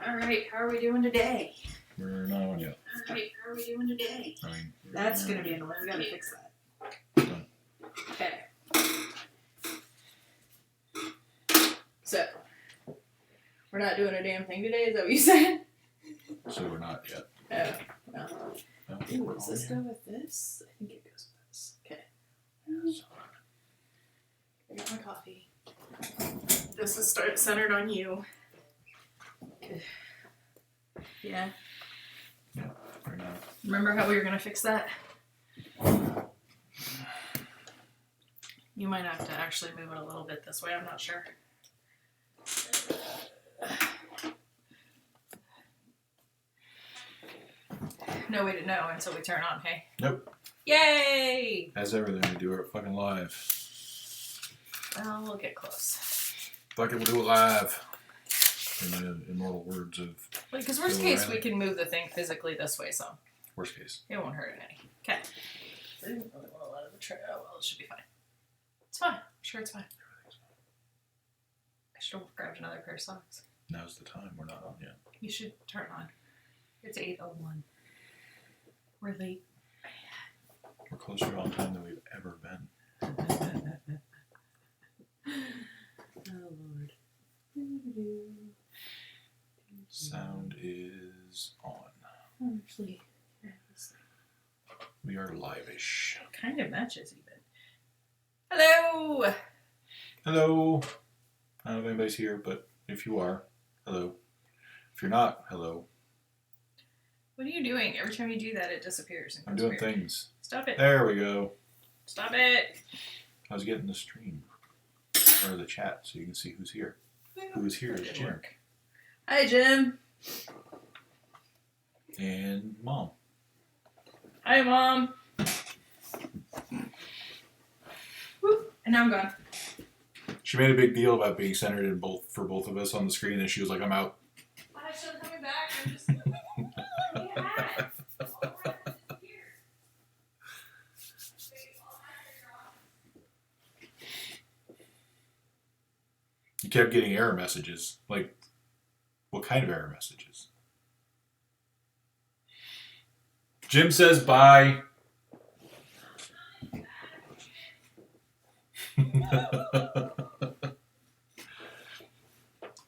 Alright, how are we doing today? We're not on yet. Alright, how are we doing today? I mean, That's gonna be annoying. We gotta fix that. Done. Okay. So, we're not doing a damn thing today, is that what you said? So we're not yet. Oh, no. No, Ooh, we're does on this yet. go with this? I think it goes with this. Okay. So, I got my coffee. This is centered on you. Okay. Yeah. we're not. Remember how we were gonna fix that? You might have to actually move it a little bit this way, I'm not sure. No way to know until we turn on, hey? Nope. Yay! As everything, we do it fucking live. Well, we'll get close. Fuck it, we'll do it live. In the immortal words of Like, because worst Bill case, O'Reilly. we can move the thing physically this way some. worst case. It won't hurt it any. Okay. I didn't really want to let it try. Oh, well, it should be fine. It's fine. I'm sure it's fine. I should have grabbed another pair of socks. Now's the time. We're not on yet. You should turn on. It's 8:01. We're late. We're closer on time than we've ever been. Oh, Lord. Sound is on. Actually, We are live-ish. it kind of matches even. Hello! Hello. I don't know if anybody's here, but if you are, hello. If you're not, hello. What are you doing? Every time you do that, it disappears. And I'm goes doing weird. things. Stop it. There we go. Stop it. I was getting the stream. Or the chat, so you can see who's here. Who is here is Good Jim. work. Hi, Jim. And Mom. Hi, Mom. Woo. And now I'm gone. She made a big deal about being centered in for both of us on the screen, and she was like, I'm out. I should have coming back. I'm just. Yeah. You kept getting error messages. Like, what kind of error messages? Jim says bye.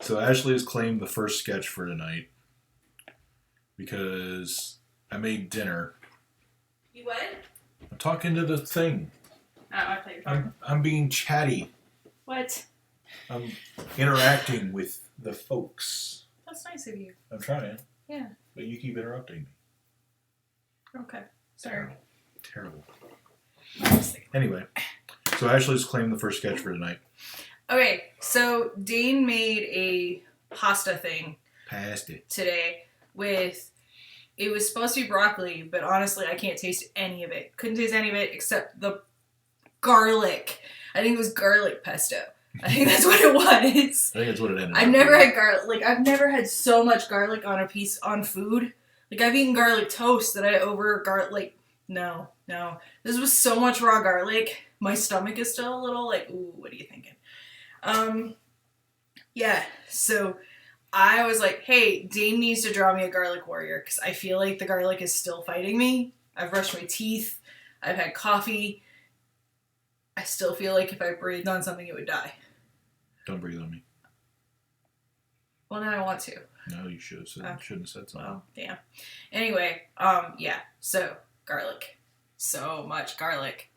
So Ashley has claimed the first sketch for tonight because I made dinner. You what? I'm talking to the thing. Oh, I thought you were talking. I'm being chatty. What? I'm interacting with the folks. That's nice of you. I'm trying. Yeah. But you keep interrupting me. Okay. Sorry. Terrible. Anyway, so Ashley's claimed the first sketch for tonight. Okay, so Dane made a pasta thing Passed it. today with. It was supposed to be broccoli, but honestly, I can't taste any of it. Couldn't taste any of it except the garlic. I think it was garlic pesto. I think that's what it was. I think that's what it ended up I've never being. had garlic. Like, I've never had so much garlic on a piece on food. Like, I've eaten garlic toast that I like, no. This was so much raw garlic. My stomach is still a little like, ooh, what are you thinking? Yeah, so I was like, hey, Dane needs to draw me a garlic warrior because I feel like the garlic is still fighting me. I've brushed my teeth. I've had coffee. I still feel like if I breathed on something, it would die. Don't breathe on me. Well, now I want to. No, you should have said. Oh. Shouldn't have said something. Well, damn. Anyway, yeah. So, garlic. So much garlic.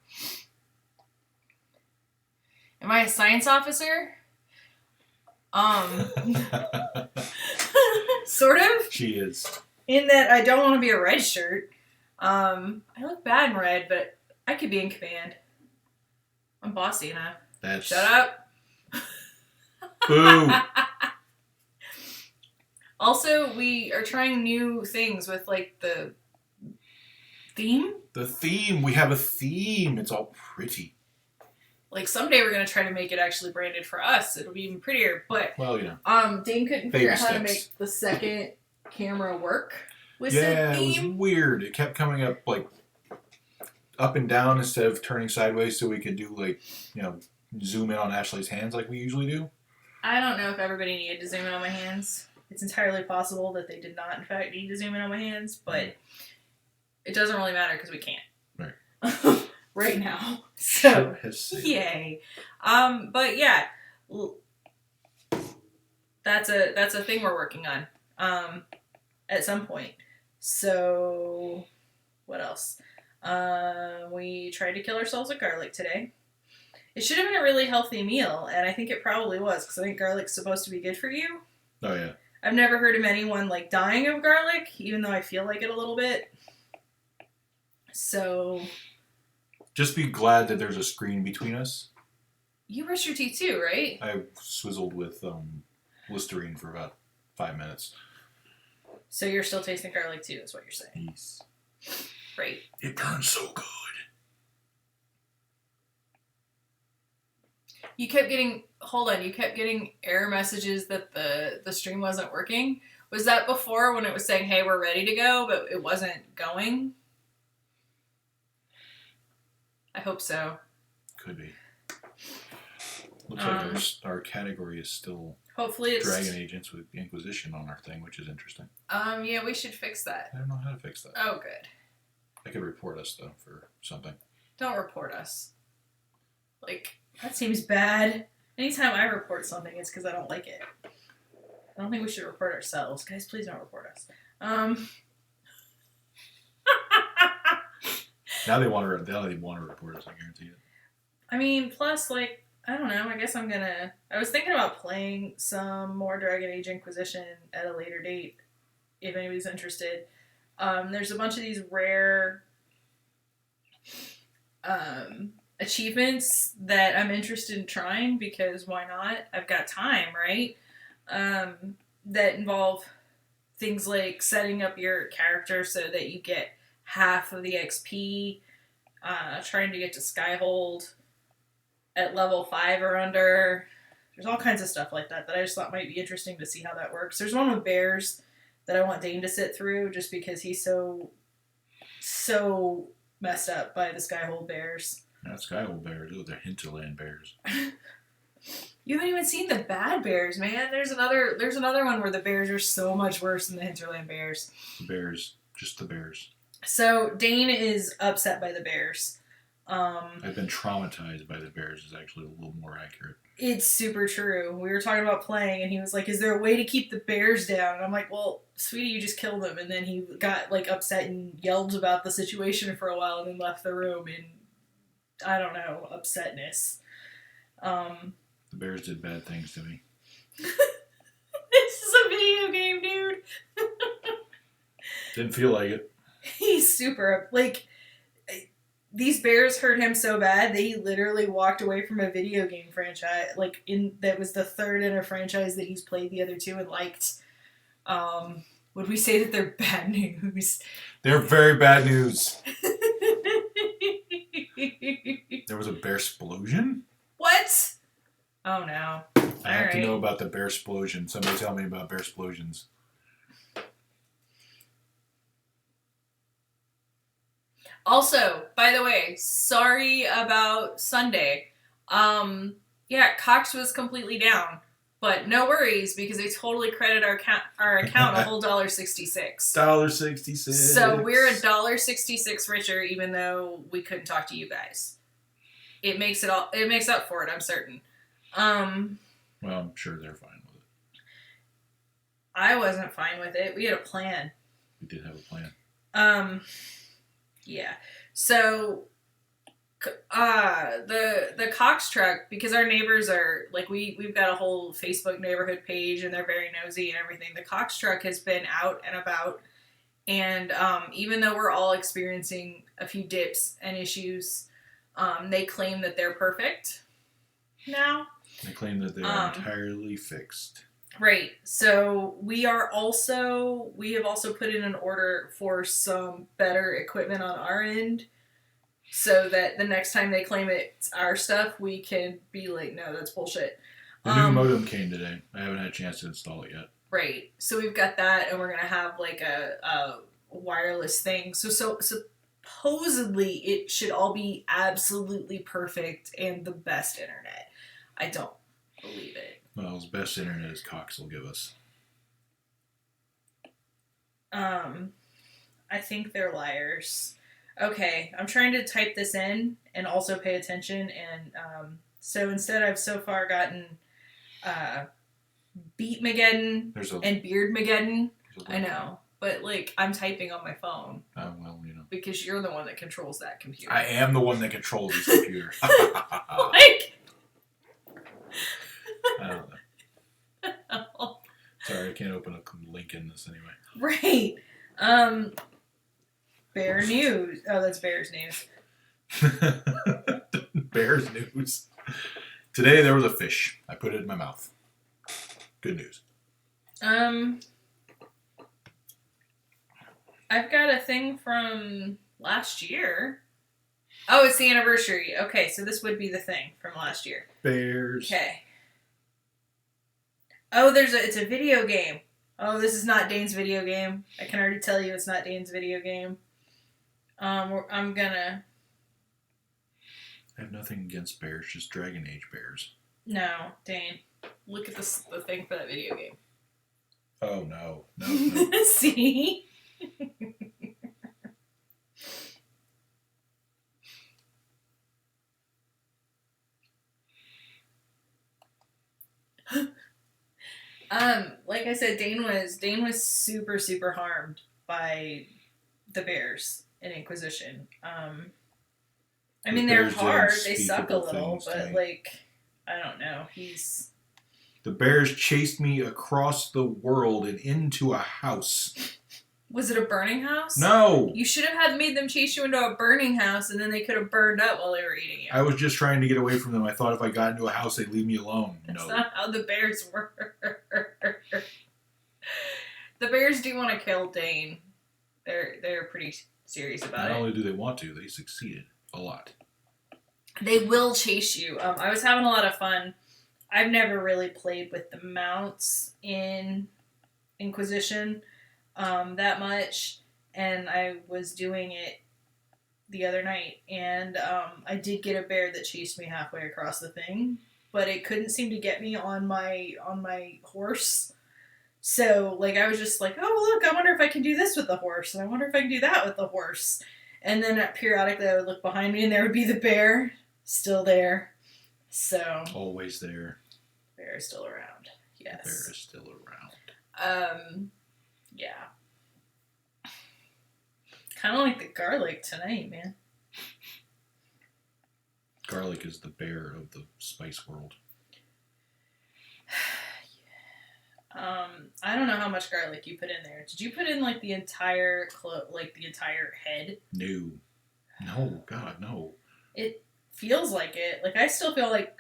Am I a science officer? Sort of. She is. In that I don't want to be a red shirt. I look bad in red, but I could be in command. I'm bossy enough. That's. Shut up. Boo. Also, we are trying new things with, like, the theme. The theme. We have a theme. It's all pretty. Like, someday we're going to try to make it actually branded for us. It'll be even prettier. But, Well, you know. Dane couldn't Baby figure out how to steps. make the second camera work with Yeah, the it was theme. weird. It kept coming up like up and down instead of turning sideways, so we could do like, you know, zoom in on Ashley's hands like we usually do. I don't know if everybody needed to zoom in on my hands. It's entirely possible that they did not, in fact, need to zoom in on my hands, but it doesn't really matter because we can't. Right. Right now. So, yay. But yeah, that's a thing we're working on at some point. So, what else? We tried to kill ourselves with garlic today. It should have been a really healthy meal, and I think it probably was, because I think garlic's supposed to be good for you. Oh, yeah. I've never heard of anyone, like, dying of garlic, even though I feel like it a little bit. So... Just be glad that there's a screen between us. You brushed your teeth too, right? I swizzled with Listerine for about 5 minutes. So you're still tasting garlic too, is what you're saying. Yes. Right. It burns so good. You kept getting error messages that the stream wasn't working. Was that before when it was saying, hey, we're ready to go, but it wasn't going? I hope so. Could be. Looks like our category is still hopefully it's Dragon Agents with Inquisition on our thing, which is interesting. Yeah, we should fix that. I don't know how to fix that. Oh, good. I could report us, though, for something. Don't report us. Like, that seems bad. Anytime I report something, it's because I don't like it. I don't think we should report ourselves. Guys, please don't report us. Now they want to report us, I guarantee it. I mean, plus, like, I don't know, I guess I was thinking about playing some more Dragon Age Inquisition at a later date, if anybody's interested. There's a bunch of these rare achievements that I'm interested in trying, because why not? I've got time, right? That involve things like setting up your character so that you get half of the XP, trying to get to Skyhold at level 5 or under. There's all kinds of stuff like that I just thought might be interesting to see how that works. There's one with bears that I want Dane to sit through just because he's so messed up by the Skyhold bears. Not Skyhold bears, they're Hinterland bears. You haven't even seen the bad bears, man. There's another one where the bears are so much worse than the Hinterland bears. The bears, just the bears. So Dane is upset by the bears. I've been traumatized by the bears is actually a little more accurate. It's super true. We were talking about playing, and he was like, is there a way to keep the bears down? And I'm like, well, sweetie, you just killed them. And then he got, like, upset and yelled about the situation for a while and then left the room in, I don't know, upsetness. The bears did bad things to me. This is a video game, dude. Didn't feel like it. He's super, like, these bears hurt him so bad that he literally walked away from a video game franchise, like, that was the third in a franchise that he's played the other two and liked. Would we say that they're bad news? They're very bad news. There was a bear explosion? What? Oh no. I have to know about the bear explosion. Somebody tell me about bear explosions. Also, by the way, sorry about Sunday. Yeah, Cox was completely down, but no worries because they totally credit our account a whole $1.66. $1.66. So we're $1.66 richer, even though we couldn't talk to you guys. It makes up for it. I'm certain. Well, I'm sure they're fine with it. I wasn't fine with it. We had a plan. We did have a plan. Yeah. So, the Cox truck, because our neighbors are, like, we've got a whole Facebook neighborhood page, and they're very nosy and everything. The Cox truck has been out and about, and even though we're all experiencing a few dips and issues, they claim that they're perfect now. They claim that they are entirely fixed. Right. So we have also put in an order for some better equipment on our end so that the next time they claim it's our stuff, we can be like, no, that's bullshit. The new modem came today. I haven't had a chance to install it yet. Right. So we've got that, and we're going to have like a wireless thing. So supposedly it should all be absolutely perfect and the best internet. I don't believe it. Well, as best internet as Cox will give us. I think they're liars. Okay, I'm trying to type this in and also pay attention. And so instead, I've so far gotten Beat Mageddon and Beard Mageddon. I know, but like I'm typing on my phone. Oh well, you know. Because you're the one that controls that computer. I am the one that controls this computer. Like. I don't know. Sorry, I can't open a link in this anyway. Right. Bear News. Oh, that's Bears News. Bears News. Today there was a fish. I put it in my mouth. Good news. I've got a thing from last year. Oh, it's the anniversary. Okay, so this would be the thing from last year. Bears. Okay. Oh, it's a video game. Oh, this is not Dane's video game. I can already tell you it's not Dane's video game. I'm gonna... I have nothing against bears, just Dragon Age bears. No, Dane. Look at the thing for that video game. Oh, no. No. See? Like I said, Dane was super, super harmed by the bears in Inquisition. I mean, they're hard. They suck a little, but like, I don't know. The bears chased me across the world and into a house. Was it a burning house? No! You should have made them chase you into a burning house, and then they could have burned up while they were eating you. I was just trying to get away from them. I thought if I got into a house, they'd leave me alone. That's not how the bears work. The bears do want to kill Dane. They're pretty serious about it. Not only do they want to, they succeeded a lot. They will chase you. I was having a lot of fun. I've never really played with the mounts in Inquisition that much, and I was doing it the other night, and I did get a bear that chased me halfway across the thing, but it couldn't seem to get me on my horse. So, like, I was just like, oh, look, I wonder if I can do this with the horse, and I wonder if I can do that with the horse. And then periodically I would look behind me, and there would be the bear still there. So. Always there. Bear is still around. Yes. The bear is still around. Yeah. Kind of like the garlic tonight, man. Garlic is the bear of the spice world. I don't know how much garlic you put in there. Did you put in like the entire the entire head? No. No, God, no. It feels like it. Like I still feel like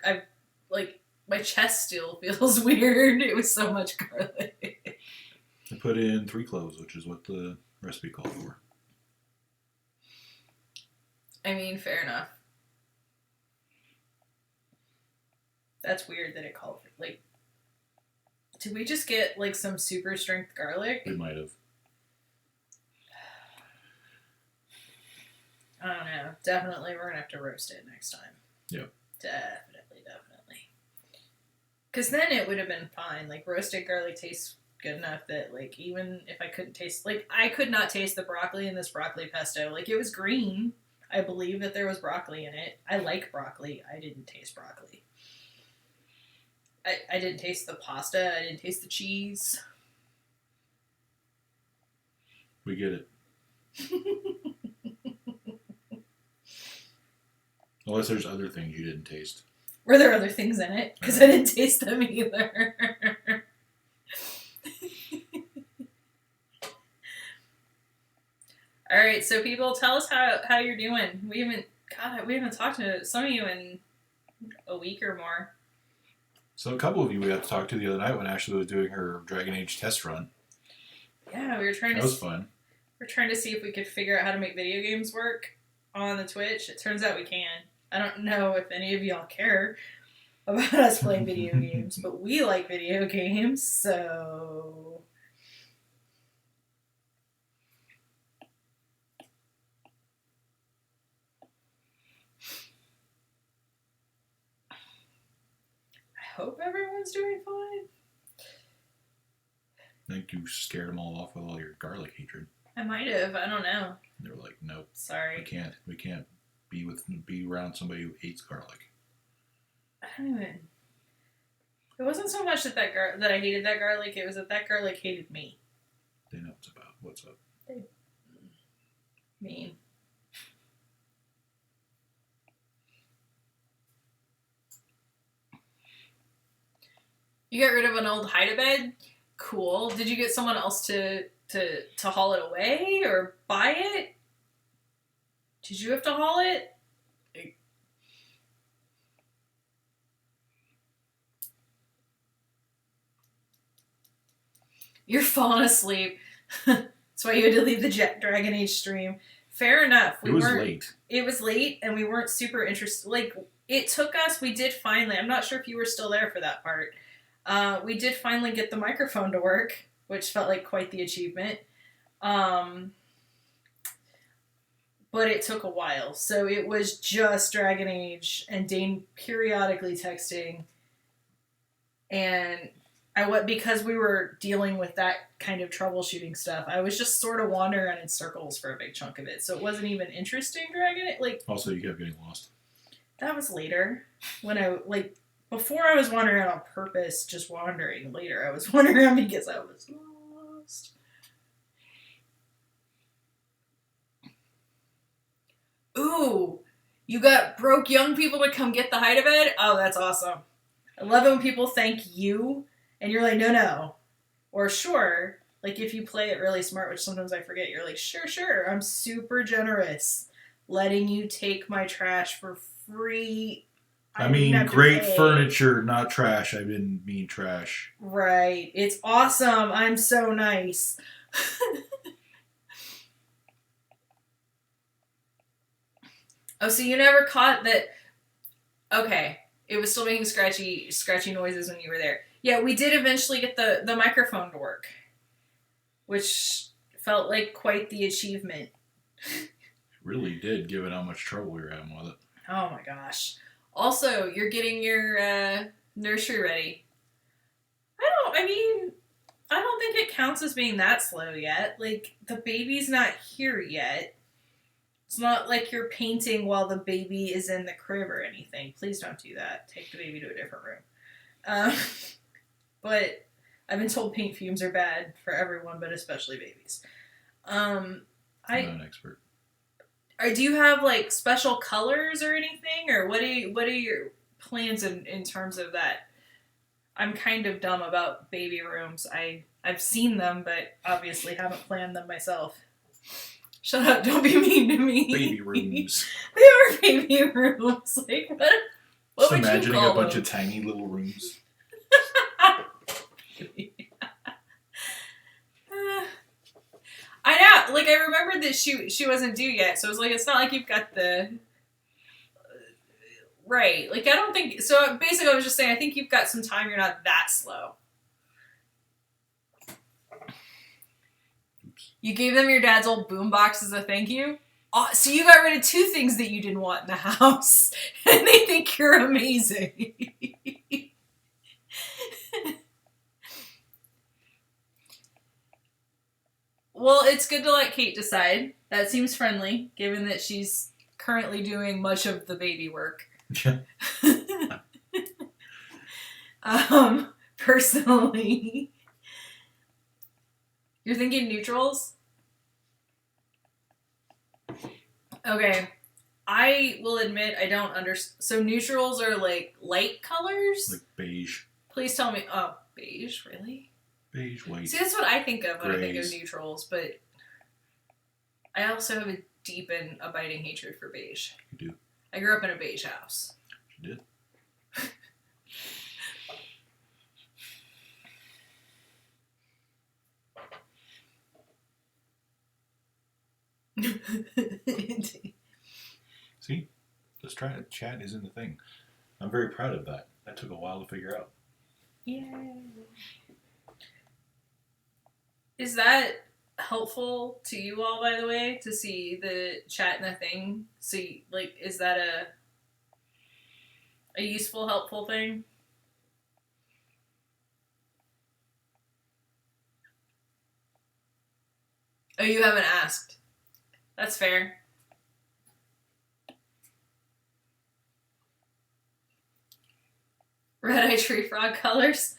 my chest still feels weird. It was so much garlic. I put in 3 cloves, which is what the recipe called for. I mean, fair enough. That's weird that it called for, like, did we just get, like, some super strength garlic? We might have. I don't know. Definitely, we're going to have to roast it next time. Yep. Definitely. Because then it would have been fine. Like, roasted garlic tastes good enough that, like, even if I couldn't taste... Like, I could not taste the broccoli in this broccoli pesto. Like, it was green. I believe that there was broccoli in it. I like broccoli. I didn't taste broccoli. I didn't taste the pasta. I didn't taste the cheese. We get it. Unless there's other things you didn't taste. Were there other things in it? Because I didn't taste them either. All right, so people, tell us how you're doing. We haven't talked to some of you in a week or more. So a couple of you we got to talk to the other night when Ashley was doing her Dragon Age test run. Yeah, we were trying that was fun. We're trying to see if we could figure out how to make video games work on the Twitch. It turns out we can. I don't know if any of y'all care about us playing video games, but we like video games, so... hope everyone's doing fine. I think you scared them all off with all your garlic hatred. I might have. I don't know. They were like, nope. Sorry. We can't be around somebody who hates garlic. I don't even. It wasn't so much that I hated that garlic. It was that garlic hated me. They know what's up. Me. You got rid of an old hide-a-bed? Cool. Did you get someone else to haul it away or buy it? Did you have to haul it? You're falling asleep. That's why you had to leave the Dragon Age stream. Fair enough. It was late. It was late, and we weren't super interested. Like, it took us, we did finally, I'm not sure if you were still there for that part. We did finally get the microphone to work, which felt like quite the achievement. But it took a while. So it was just Dragon Age and Dane periodically texting. And because we were dealing with that kind of troubleshooting stuff, I was just sort of wandering around in circles for a big chunk of it. So it wasn't even interesting, Dragon Age. Like, also, you kept getting lost. That was later. Before I was wandering around on purpose, just wandering. Later, I was wandering around because I was lost. Ooh, you got broke young people to come get the hide-a-bed? Oh, that's awesome. I love it when people thank you, and you're like, no. Or sure, like if you play it really smart, which sometimes I forget, you're like, sure, I'm super generous. Letting you take my trash for free. I mean, great furniture, not trash. I didn't mean trash. Right. It's awesome. I'm so nice. Oh, so you never caught that... Okay. It was still making scratchy noises when you were there. Yeah, we did eventually get the microphone to work. Which felt like quite the achievement. Really did, given how much trouble we were having with it. Oh my gosh. Also, you're getting your nursery ready. I don't think it counts as being that slow yet. Like, the baby's not here yet. It's not like you're painting while the baby is in the crib or anything. Please don't do that. Take the baby to a different room. But I've been told paint fumes are bad for everyone, but especially babies. I'm not an expert. Do you have like special colors or anything, or what are your plans in terms of that? I'm kind of dumb about baby rooms. I've seen them, but obviously haven't planned them myself. Shut up! Don't be mean to me. Baby rooms. They are baby rooms. Like what? Just imagining a bunch of tiny little rooms. I know, like, I remembered that she wasn't due yet, so it was like, it's not like you've got the... Right, like, I don't think... So, basically, I was just saying, I think you've got some time, you're not that slow. Oops. You gave them your dad's old boombox as a thank you? Oh, so you got rid of 2 things that you didn't want in the house, and they think you're amazing. Well, it's good to let Kate decide. That seems friendly, given that she's currently doing much of the baby work. Personally. You're thinking neutrals? Okay. I will admit I don't understand. So neutrals are like light colors? Like beige. Please tell me. Oh, beige? Really? Beige, white. See, that's what I think of when I think grays. of neutrals, but I also have a deep and abiding hatred for beige. You do. I grew up in a beige house. You did. See? This chat isn't a thing. I'm very proud of that. That took a while to figure out. Yeah. Is that helpful to you all, by the way, to see the chat and the thing? See, like, is that a useful, helpful thing? Oh, you haven't asked. That's fair. Red eye tree frog colors.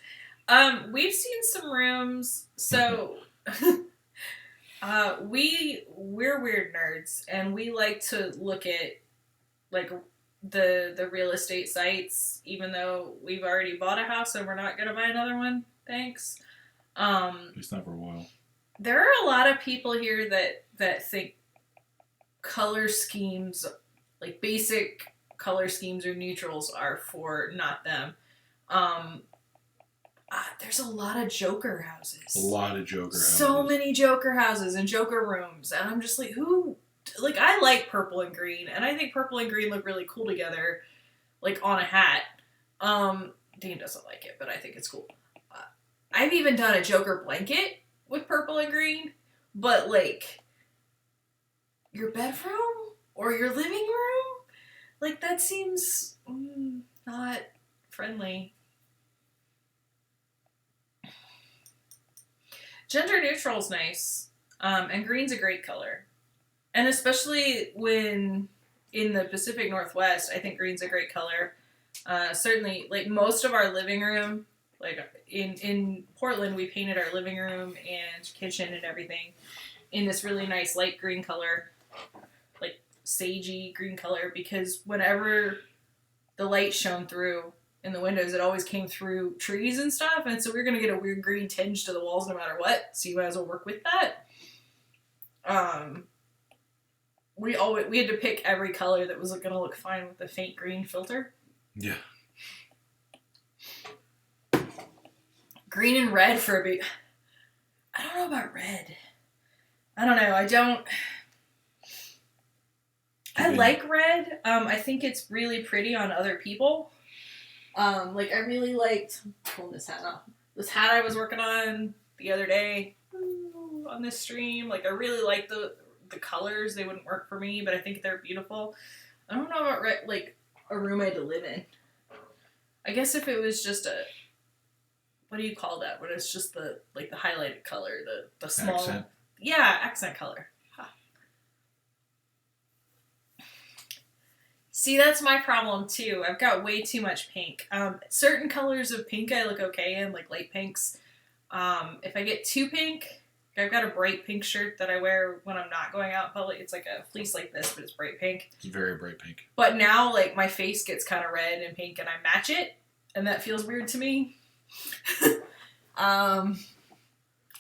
We've seen some rooms. So, we're weird nerds, and we like to look at like the real estate sites, even though we've already bought a house and we're not gonna buy another one. Thanks. At least not for a while. There are a lot of people here that think color schemes, like basic color schemes or neutrals, are for not them. There's a lot of Joker houses. A lot of Joker houses. So many Joker houses and Joker rooms, and I'm just like, who? Like, I like purple and green, and I think purple and green look really cool together, like on a hat. Dean doesn't like it, but I think it's cool. I've even done a Joker blanket with purple and green, but like your bedroom or your living room, like that seems not friendly. Gender neutral's nice, and green's a great color, and especially when in the Pacific Northwest, I think green's a great color. Certainly, like most of our living room, like in Portland, we painted our living room and kitchen and everything in this really nice light green color, like sagey green color, because whenever the light shone through in the windows, it always came through trees and stuff, and so we were gonna get a weird green tinge to the walls no matter what. So you might as well work with that. We had to pick every color that was gonna look fine with the faint green filter. Yeah. Green and red for a big. I don't know about red. I don't know. I like red. I think it's really pretty on other people. Like I really liked pulling this hat off. This hat I was working on the other day on this stream. Like I really like the colors. They wouldn't work for me, but I think they're beautiful. I don't know about red, like a room I had to live in. I guess if it was just a, what do you call that? When it's just the highlighted color, the small Accent. Yeah, accent color. Huh. See, that's my problem too. I've got way too much pink. Certain colors of pink I look okay in, like light pinks. If I get too pink, I've got a bright pink shirt that I wear when I'm not going out in public. It's like a fleece like this, but it's bright pink. It's very bright pink. But now, like, my face gets kind of red and pink, and I match it, and that feels weird to me.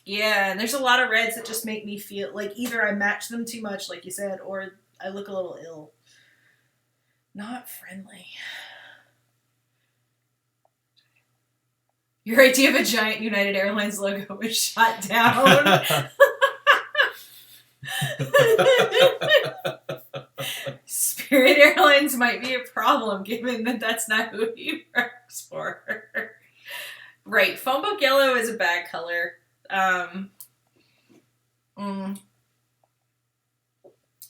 Yeah, and there's a lot of reds that just make me feel like either I match them too much, like you said, or I look a little ill. Not friendly. Your idea of a giant United Airlines logo was shot down. Spirit Airlines might be a problem, given that that's not who he works for. Right, phone book yellow is a bad color.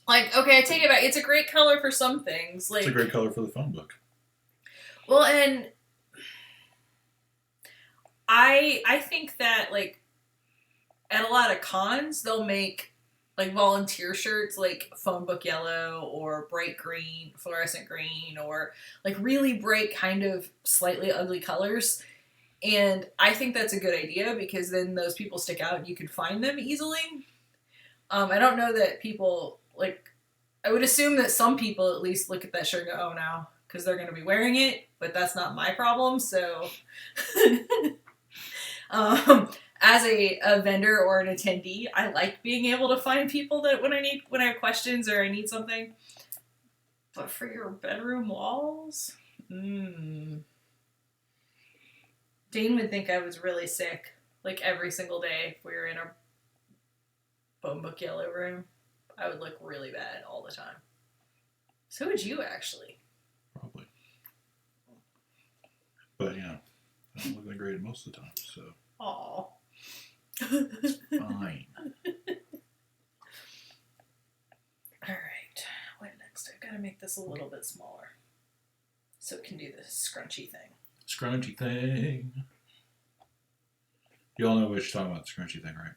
Like, okay, I take it back. It's a great color for some things. Like, it's a great color for the phone book. Well, and I think that, like, at a lot of cons, they'll make, like, volunteer shirts, like, phone book yellow or bright green, fluorescent green, or, like, really bright, kind of slightly ugly colors. And I think that's a good idea because then those people stick out and you can find them easily. I don't know that people, like, I would assume that some people at least look at that shirt and go, oh, no, because they're going to be wearing it, but that's not my problem, so... As a vendor or an attendee, I like being able to find people that when I have questions or I need something. But for your bedroom walls, Dane would think I was really sick, like every single day if we were in a phone book yellow room. I would look really bad all the time. So would you, actually. Probably. But, you know, I don't look that great most of the time, so. Aw. It's fine. Alright. What next? I've got to make this a little bit smaller. So it can do this scrunchy thing. Scrunchy thing. You all know what you're talking about, the scrunchy thing, right?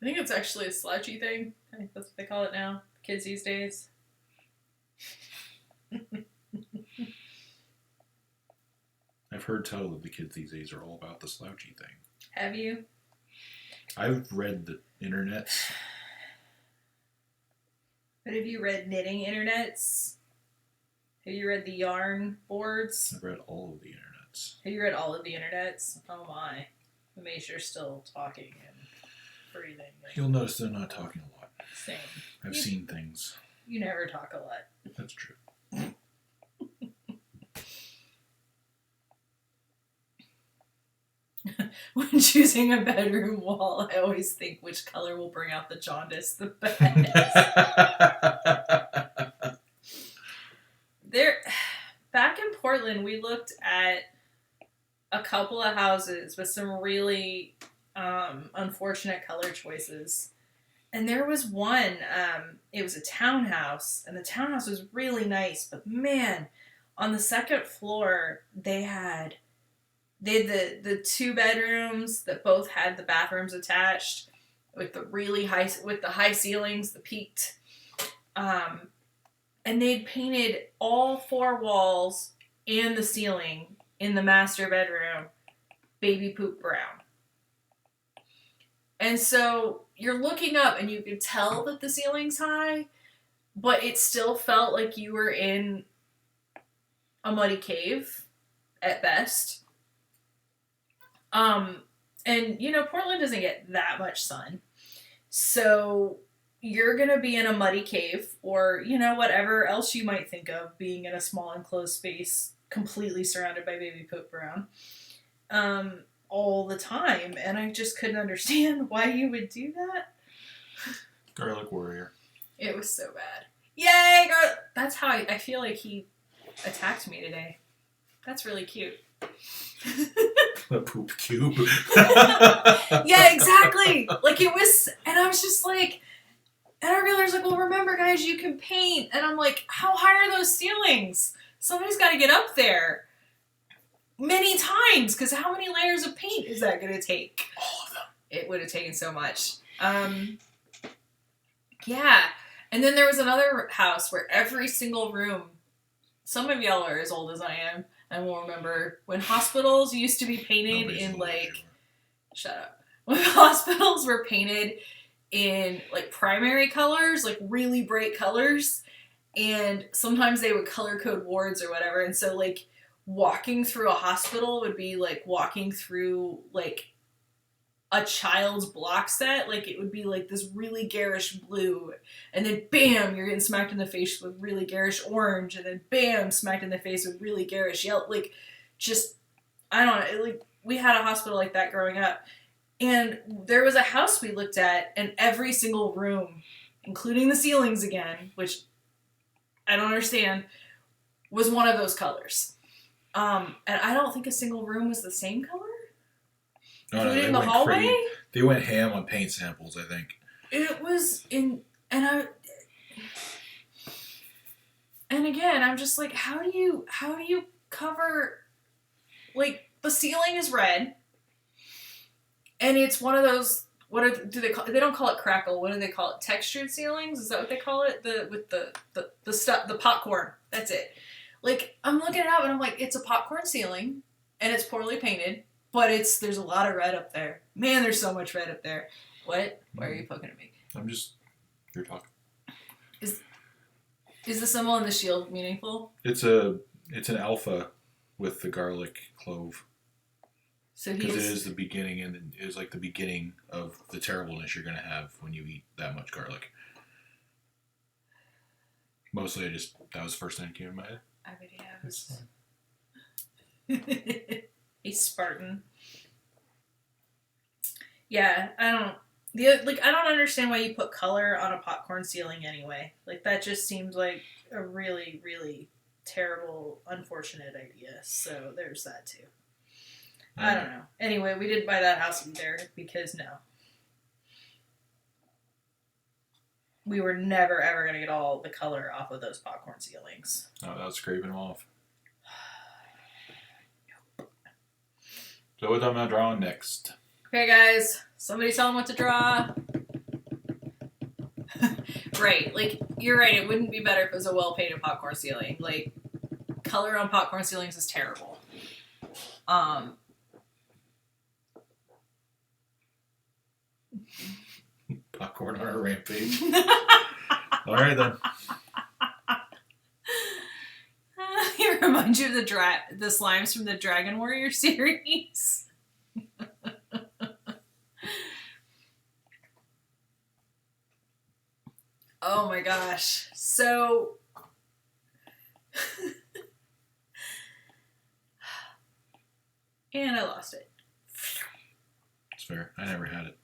I think it's actually a slouchy thing. I think that's what they call it now. Kids these days. I've heard tell that the kids these days are all about the slouchy thing. Have you? I've read the internets. But have you read knitting internets? Have you read the yarn boards? I've read all of the internets. Have you read all of the internets? Oh my. Maisha's still talking and breathing. You'll notice they're not talking a lot. Same. I've seen things. You never talk a lot. That's true. When choosing a bedroom wall, I always think which color will bring out the jaundice the best. Back in Portland, we looked at a couple of houses with some really unfortunate color choices. And there was one, it was a townhouse, and the townhouse was really nice, but man, on the second floor, they had the 2 bedrooms that both had the bathrooms attached with the really high ceilings, the peaked, and they'd painted all 4 walls and the ceiling in the master bedroom baby poop brown. And so you're looking up and you could tell that the ceiling's high, but it still felt like you were in a muddy cave at best. And Portland doesn't get that much sun. So you're going to be in a muddy cave or, whatever else you might think of being in a small enclosed space completely surrounded by baby poop brown. All the time. And I just couldn't understand why you would do that. Garlic warrior. It was so bad. Yay, garlic! That's how I feel like he attacked me today. That's really cute. A poop cube. Yeah, exactly. Like it was, and I was just like, and I realized well, remember guys, you can paint. And I'm like, how high are those ceilings? Somebody's got to get up there. Many times, because how many layers of paint is that going to take? All of them. It would have taken so much. Yeah. And then there was another house where every single room, some of y'all are as old as I am, and will remember when hospitals used to be painted Nobody's in old as you are. shut up. When hospitals were painted in primary colors, really bright colors, and sometimes they would color code wards or whatever, and so walking through a hospital would be like walking through a child's block set. It would be this really garish blue, and then bam, you're getting smacked in the face with really garish orange, and then bam, smacked in the face with really garish yellow. I don't know. We had a hospital like that growing up, and there was a house we looked at, and every single room, including the ceilings again, which I don't understand, was one of those colors. And I don't think a single room was the same color. No, Including the hallway? They went ham on paint samples, I think. It was and again, I'm just like, how do you cover, the ceiling is red, and it's one of those, they don't call it crackle, what do they call it? Textured ceilings? Is that what they call it? With the stuff, the popcorn. That's it. I'm looking it up and I'm like, it's a popcorn ceiling, and it's poorly painted, but there's a lot of red up there. Man, there's so much red up there. What? Why are you poking at me? You're talking. Is the symbol in the shield meaningful? It's an alpha with the garlic clove. So because it is the beginning, and it is the beginning of the terribleness you're going to have when you eat that much garlic. Mostly, that was the first thing that came to my head. I already have. He's Spartan. Yeah, I don't understand why you put color on a popcorn ceiling anyway. That just seems like a really, really terrible, unfortunate idea. So there's that too. I don't know. Anyway, we didn't buy that house either because no. We were never ever going to get all the color off of those popcorn ceilings. Oh, that was scraping them off. So what am I drawing next? Okay, guys. Somebody tell them what to draw. Right. Like, you're right. It wouldn't be better if it was a well-painted popcorn ceiling. Like, color on popcorn ceilings is terrible. Popcorn on a rampage. All right, then. It reminds you of the slimes from the Dragon Warrior series. Oh my gosh. So and I lost it. It's fair. I never had it.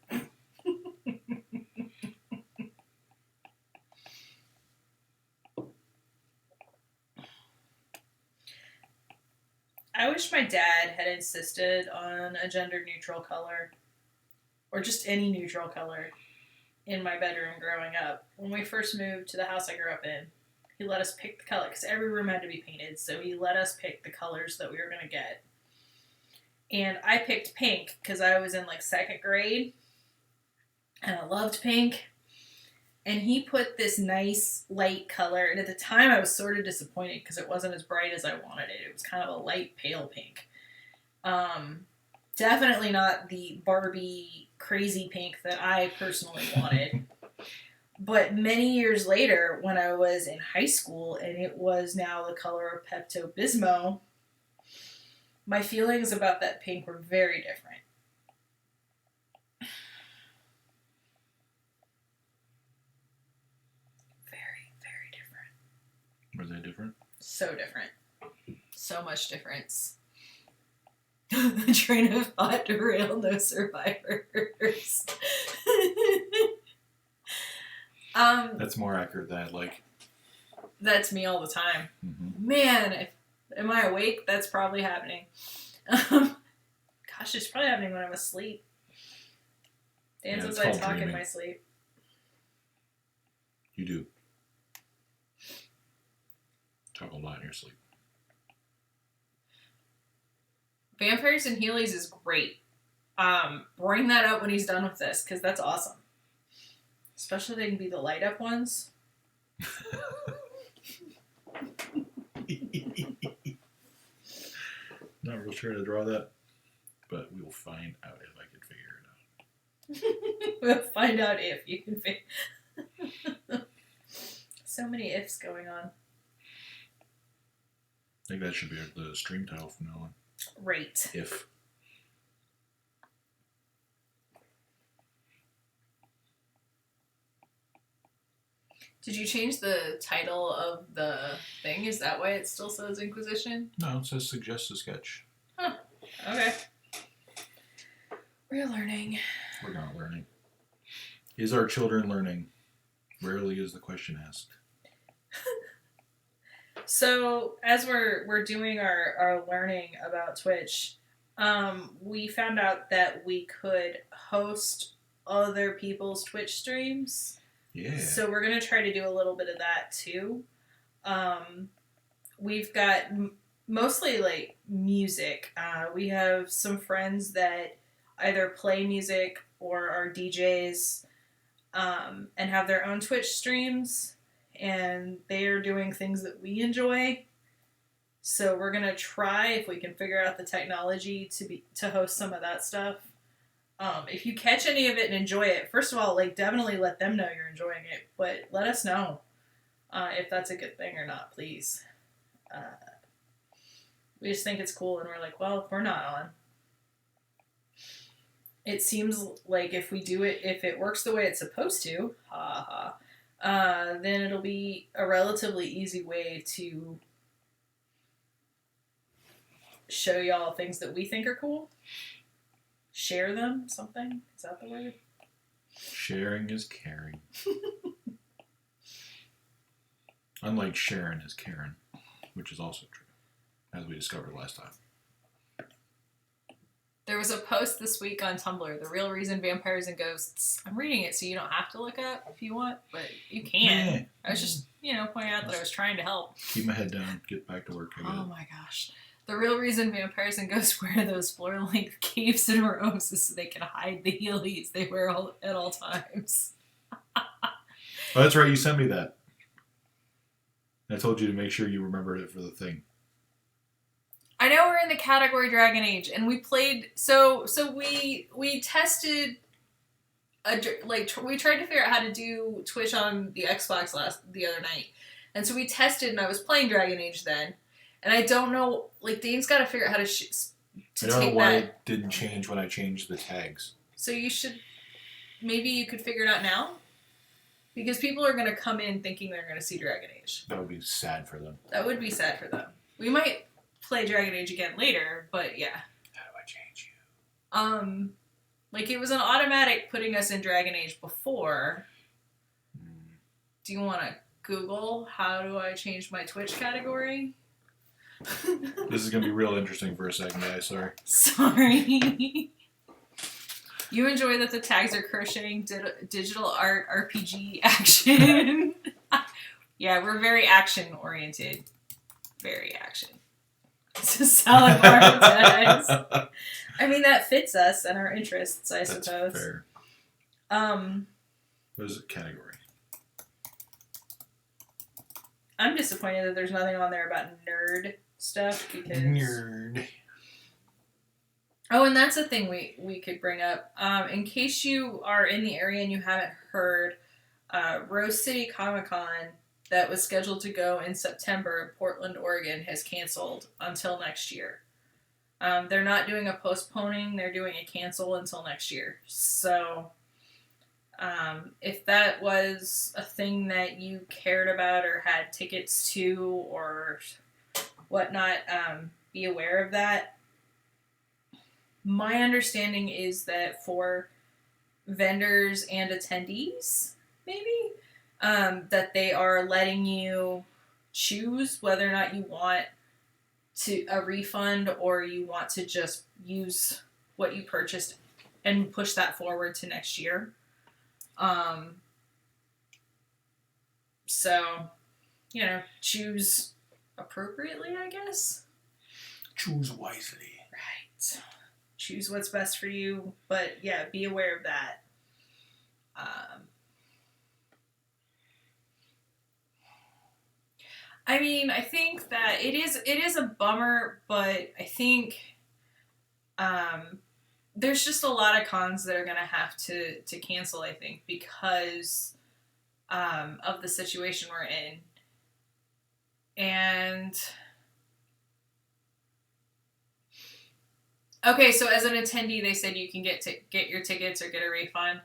I wish my dad had insisted on a gender neutral color, or just any neutral color, in my bedroom growing up. When we first moved to the house I grew up in, he let us pick the color, because every room had to be painted, so he let us pick the colors that we were going to get. And I picked pink, because I was in, like, 2nd grade, and I loved pink. And he put this nice light color, and at the time I was sort of disappointed because it wasn't as bright as I wanted it. It was kind of a light pale pink. Definitely not the Barbie crazy pink that I personally wanted. But many years later, when I was in high school and it was now the color of Pepto-Bismol, my feelings about that pink were very different. Were they different? So different. So much difference. The train of thought derailed, no survivors. That's more accurate than I'd like. That's me all the time. Mm-hmm. Man, am I awake? That's probably happening. Gosh, it's probably happening when I'm asleep. Dan says I talk in my sleep. You do. Talk a lot in your sleep. Vampires and Heelys is great. Bring that up when he's done with this, because that's awesome. Especially they can be the light up ones. Not real sure to draw that, but we'll find out if I can figure it out. We'll find out if you can figure. So many ifs going on. I think that should be the stream title from now on. Right. If. Did you change the title of the thing? Is that why it still says Inquisition? No, it says suggest a sketch. Huh. Okay. We're learning. We're not learning. Is our children learning? Rarely is the question asked. So as we're doing our learning about Twitch, we found out that we could host other people's Twitch streams. Yeah. So we're gonna try to do a little bit of that too. We've got mostly like music. We have some friends that either play music or are DJs, and have their own Twitch streams. And they are doing things that we enjoy. So we're gonna try, if we can figure out the technology, to host some of that stuff. If you catch any of it and enjoy it, first of all, like, definitely let them know you're enjoying it. But let us know if that's a good thing or not, please. We just think it's cool, and we're like, well, if we're not on, it seems like if we do it, if it works the way it's supposed to, then it'll be a relatively easy way to show y'all things that we think are cool. Share them, something? Is that the word? Sharing is caring. Unlike Sharon is Karen, which is also true, as we discovered last time. There was a post this week on Tumblr, The Real Reason Vampires and Ghosts. I'm reading it so you don't have to look up if you want, but you can. Yeah. I was just, pointing out that I was trying to help. Keep my head down, get back to work. Oh my gosh. The real reason vampires and ghosts wear those floor-length capes and robes is so they can hide the heelys they wear at all times. Oh, that's right. You sent me that. I told you to make sure you remembered it for the thing. I know we're in the category Dragon Age, and we played. So we tested. We tried to figure out how to do Twitch on the Xbox the other night, and so we tested, and I was playing Dragon Age then, and I don't know. Like Dane's got to figure out how to I don't know why it didn't change when I changed the tags. So maybe you could figure it out now, because people are going to come in thinking they're going to see Dragon Age. That would be sad for them. That would be sad for them. We might play Dragon Age again later, but yeah. How do I change you? Like it was an automatic putting us in Dragon Age before. Do you want to Google how do I change my Twitch category? This is going to be real interesting for a second, guys. Sorry. You enjoy that the tags are crocheting, digital art, RPG, action. Yeah, we're very action oriented. Very action. It's a solid part of tags. I mean, that fits us and our interests, I suppose. That's fair. What is it? Category. I'm disappointed that there's nothing on there about nerd stuff because. Nerd. Oh, and that's a thing we could bring up. In case you are in the area and you haven't heard, Rose City Comic-Con that was scheduled to go in September in Portland, Oregon has canceled until next year. They're not doing a postponing, they're doing a cancel until next year. So, if that was a thing that you cared about or had tickets to or whatnot, be aware of that. My understanding is that for vendors and attendees, maybe, that they are letting you choose whether or not you want a refund or you want to just use what you purchased and push that forward to next year. So, choose appropriately, I guess. Choose wisely. Right. Choose what's best for you, but yeah, be aware of that. I mean, I think that it is a bummer, but I think there's just a lot of cons that are going to have to cancel, I think, because of the situation we're in. And okay, so as an attendee, they said you can get your tickets or get a refund.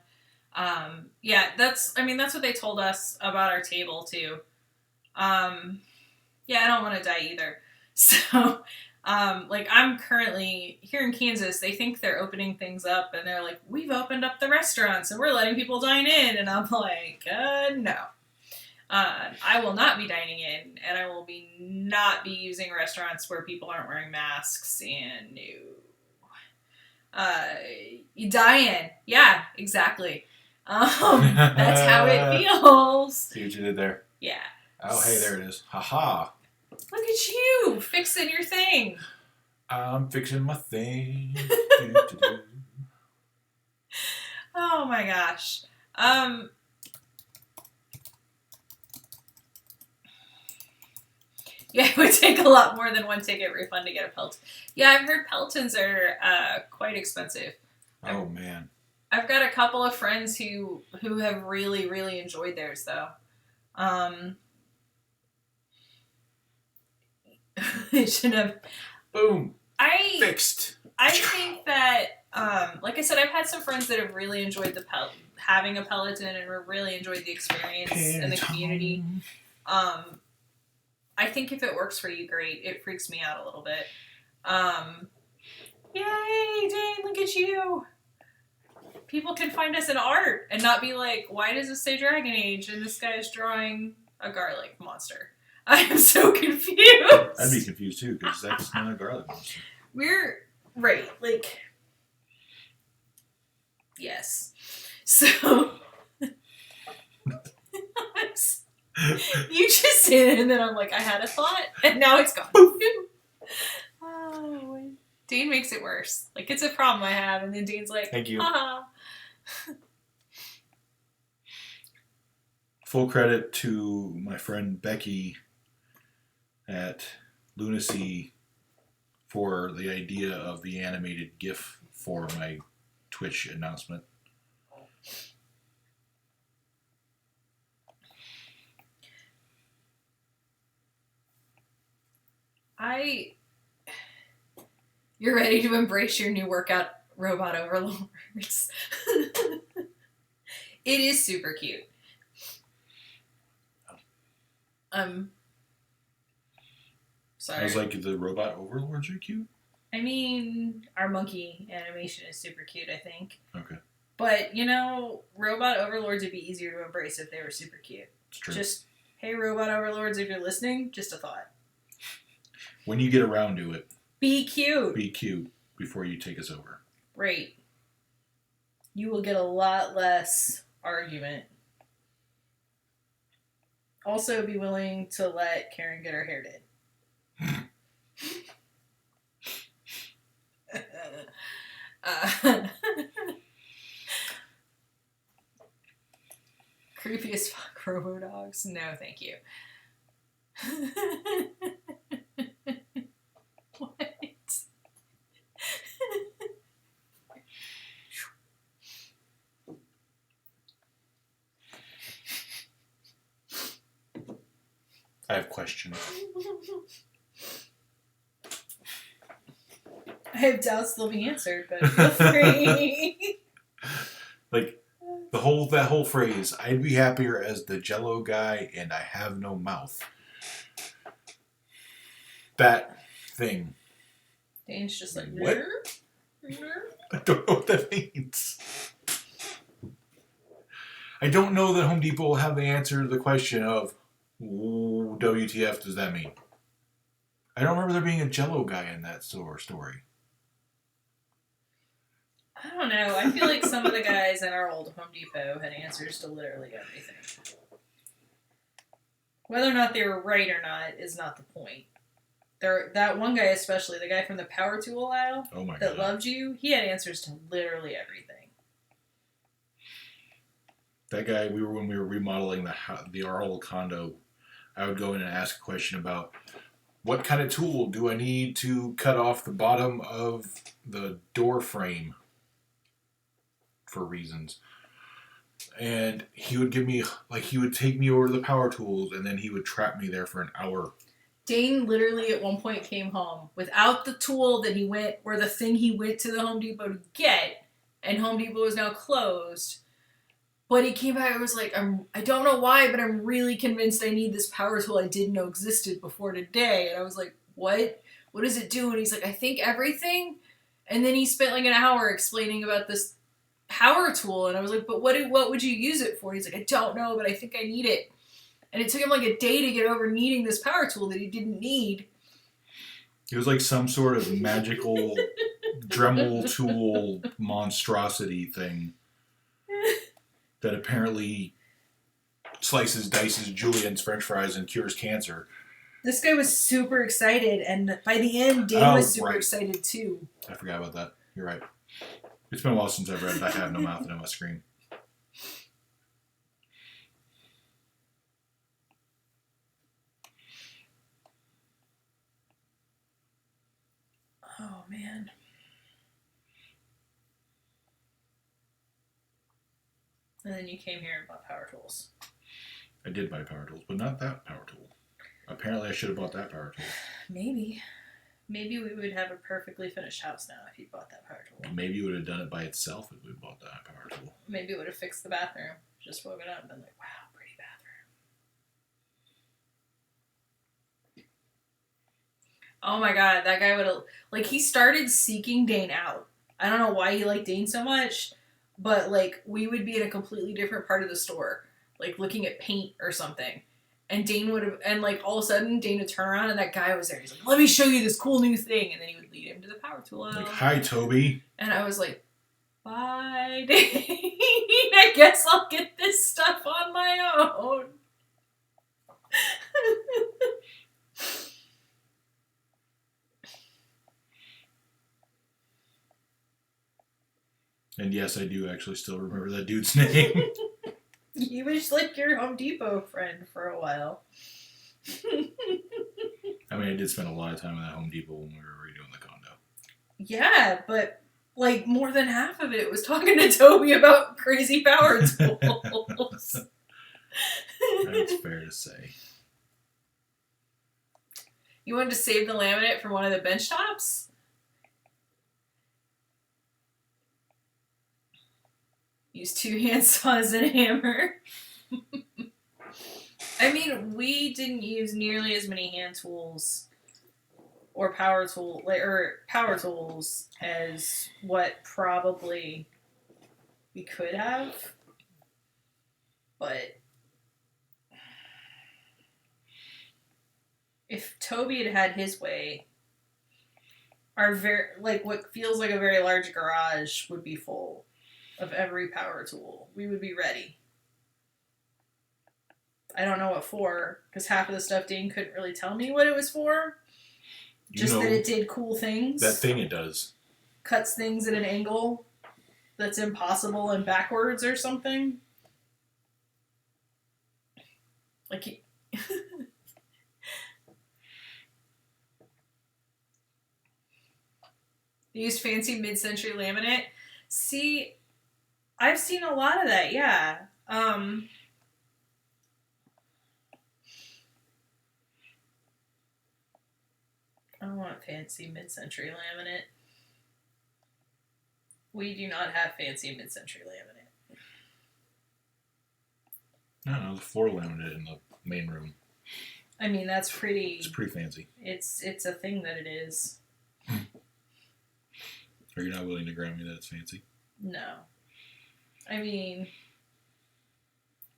Yeah, that's what they told us about our table too. Yeah, I don't want to die either. So, I'm currently here in Kansas. They think they're opening things up, and they're like, "We've opened up the restaurants, and we're letting people dine in." And I'm like, no. I will not be dining in, and I will not be using restaurants where people aren't wearing masks. And no, you die in. Yeah, exactly. That's how it feels. See what you did there? Yeah. Oh, hey, there it is. Haha. Look at you fixing your thing. I'm fixing my thing. Oh my gosh. Yeah, it would take a lot more than one ticket refund to get a Peloton. Yeah, I've heard Pelotons are quite expensive. Oh man. I've got a couple of friends who have really, really enjoyed theirs though. It should have. Boom. Fixed. I think that, like I said, I've had some friends that have really enjoyed having a Peloton and really enjoyed the experience and the community. I think if it works for you, great. It freaks me out a little bit. Yay, Dane, look at you. People can find us in art and not be like, why does it say Dragon Age and this guy is drawing a garlic monster? I am so confused. I'd be confused too, because that's not a garlic monster. We're right, yes. So you just said it, and then I'm like, I had a thought, and now it's gone. Oh, Dane makes it worse. It's a problem I have, and then Dane's like, thank you. Haha. full credit to my friend Becky at Lunacy for the idea of the animated GIF for my Twitch announcement. You're ready to embrace your new workout robot overlords. It is super cute. Sorry. I was like, the robot overlords are cute? I mean, our monkey animation is super cute, I think. Okay. But, you know, robot overlords would be easier to embrace if they were super cute. It's true. Just, hey, robot overlords, if you're listening, just a thought. When you get around to it, be cute. Be cute before you take us over. Right. You will get a lot less argument. Also, be willing to let Karen get her hair did. Creepy as fuck robo-dogs? No, thank you. What? I have questions. I have doubts they'll be answered, but feel free. Like that whole phrase, I'd be happier as the Jello guy and I have no mouth. That thing. Dane's just like, what? I don't know what that means. I don't know that Home Depot will have the answer to the question of WTF does that mean? I don't remember there being a Jello guy in that story. I don't know. I feel like some of the guys in our old Home Depot had answers to literally everything. Whether or not they were right or not is not the point. That one guy especially, the guy from the power tool aisle that loved you, he had answers to literally everything. That guy, when we were remodeling our old condo, I would go in and ask a question about what kind of tool do I need to cut off the bottom of the door frame for reasons. And he would give me, he would take me over to the power tools and then he would trap me there for an hour. Dane literally at one point came home without the tool that he went, or the thing he went to the Home Depot to get, and Home Depot is now closed. But he came back and was like, I don't know why, but I'm really convinced I need this power tool I didn't know existed before today. And I was like, what? What does it do? And he's like, I think everything. And then he spent like an hour explaining about this power tool. And I was like, but what would you use it for? He's like, I don't know, but I think I need it. And it took him like a day to get over needing this power tool that he didn't need. It was like some sort of magical Dremel tool monstrosity thing that apparently slices, dices julienne's French fries and cures cancer. This guy was super excited, and by the end, Dane was super excited too. I forgot about that. You're right. It's been a while since I've read I Have No Mouth and I Must Scream. Oh, man. And then you came here and bought power tools. I did buy power tools, but not that power tool. Apparently I should have bought that power tool. Maybe. Maybe we would have a perfectly finished house now if you bought that power tool. Maybe you would have done it by itself if we bought that power tool. Maybe it would have fixed the bathroom. Just woken up and been like, wow, pretty bathroom. Oh my god, that guy would have... Like, he started seeking Dane out. I don't know why he liked Dane so much, but, like, we would be in a completely different part of the store. Like, looking at paint or something. And Dane would have... And, like, all of a sudden, Dane would turn around and that guy was there. He's like, let me show you this cool new thing. And then he would lead him to the power tool aisle. Like, hi, Toby. And I was like, bye, Dane. I guess I'll get this stuff on my own. And yes, I do actually still remember that dude's name. He was like your Home Depot friend for a while. I mean, I did spend a lot of time at Home Depot when we were redoing the condo. Yeah, but like more than half of it was talking to Toby about crazy power tools. That's fair to say. You wanted to save the laminate from one of the bench tops? Use 2 hand saws and a hammer. I mean, we didn't use nearly as many hand tools or power tools as what probably we could have. But if Toby had had his way, our what feels like a very large garage would be full of every power tool. We would be ready. I don't know what for, because half of the stuff Dane couldn't really tell me what it was for. Just that it did cool things. That thing it does. Cuts things at an angle that's impossible and backwards or something. Like he... Used fancy mid-century laminate. See, I've seen a lot of that, yeah. I don't want fancy mid-century laminate. We do not have fancy mid-century laminate. I don't know, the floor laminate in the main room. I mean, that's pretty... It's pretty fancy. It's a thing that it is. Are you not willing to grant me that it's fancy? No. I mean,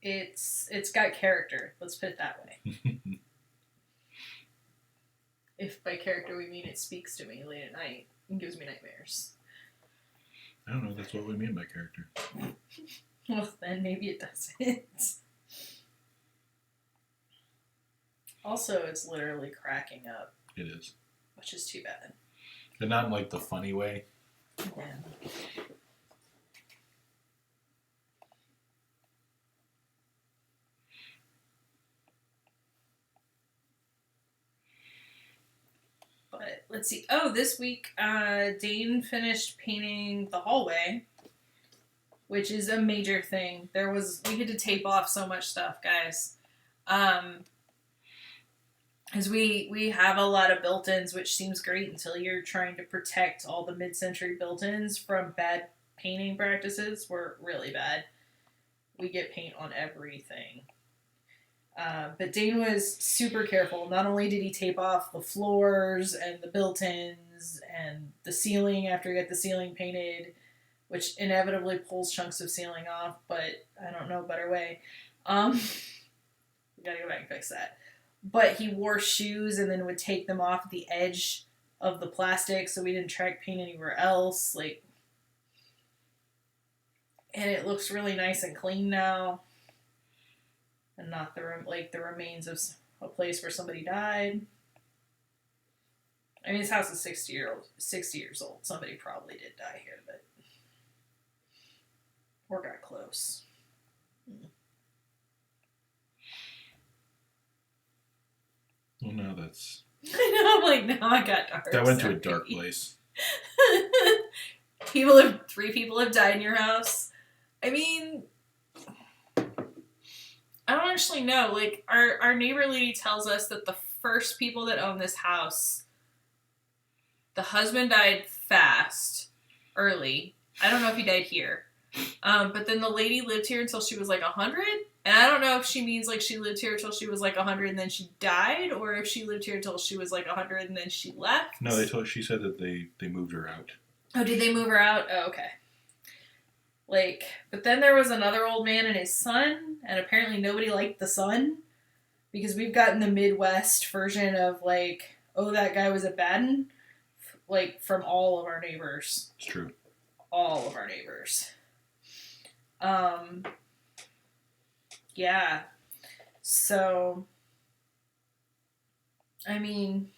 it's got character. Let's put it that way. If by character we mean it speaks to me late at night and gives me nightmares. I don't know, that's what we mean by character. Well, then maybe it doesn't. Also, it's literally cracking up. It is. Which is too bad. But not in like the funny way. Yeah. But let's see. Oh, this week, Dane finished painting the hallway, which is a major thing. We had to tape off so much stuff, guys. Because we have a lot of built-ins, which seems great until you're trying to protect all the mid-century built-ins from bad painting practices. We're really bad. We get paint on everything. But Dane was super careful. Not only did he tape off the floors and the built-ins and the ceiling after he got the ceiling painted, which inevitably pulls chunks of ceiling off, but I don't know a better way. We gotta go back and fix that. But he wore shoes and then would take them off at the edge of the plastic so we didn't track paint anywhere else. And it looks really nice and clean now. And not the remains of a place where somebody died. I mean, his house is 60 years old. Somebody probably did die here, but... Or got close. Well, no, that's... I know, I'm like, now I got dark. That went to a dark place. 3 people have died in your house. I mean... I don't actually know. Like, our neighbor lady tells us that the first people that own this house, the husband died fast, early. I don't know if he died here. But then the lady lived here until she was like 100. And I don't know if she means like she lived here until she was like 100 and then she died, or if she lived here until she was like 100 and then she left. No, she said that they moved her out. Oh, did they move her out? Oh, okay. But then there was another old man and his son, and apparently nobody liked the son, because we've gotten the Midwest version of, oh, that guy was a bad one, from all of our neighbors. It's true. All of our neighbors. Yeah. So, I mean...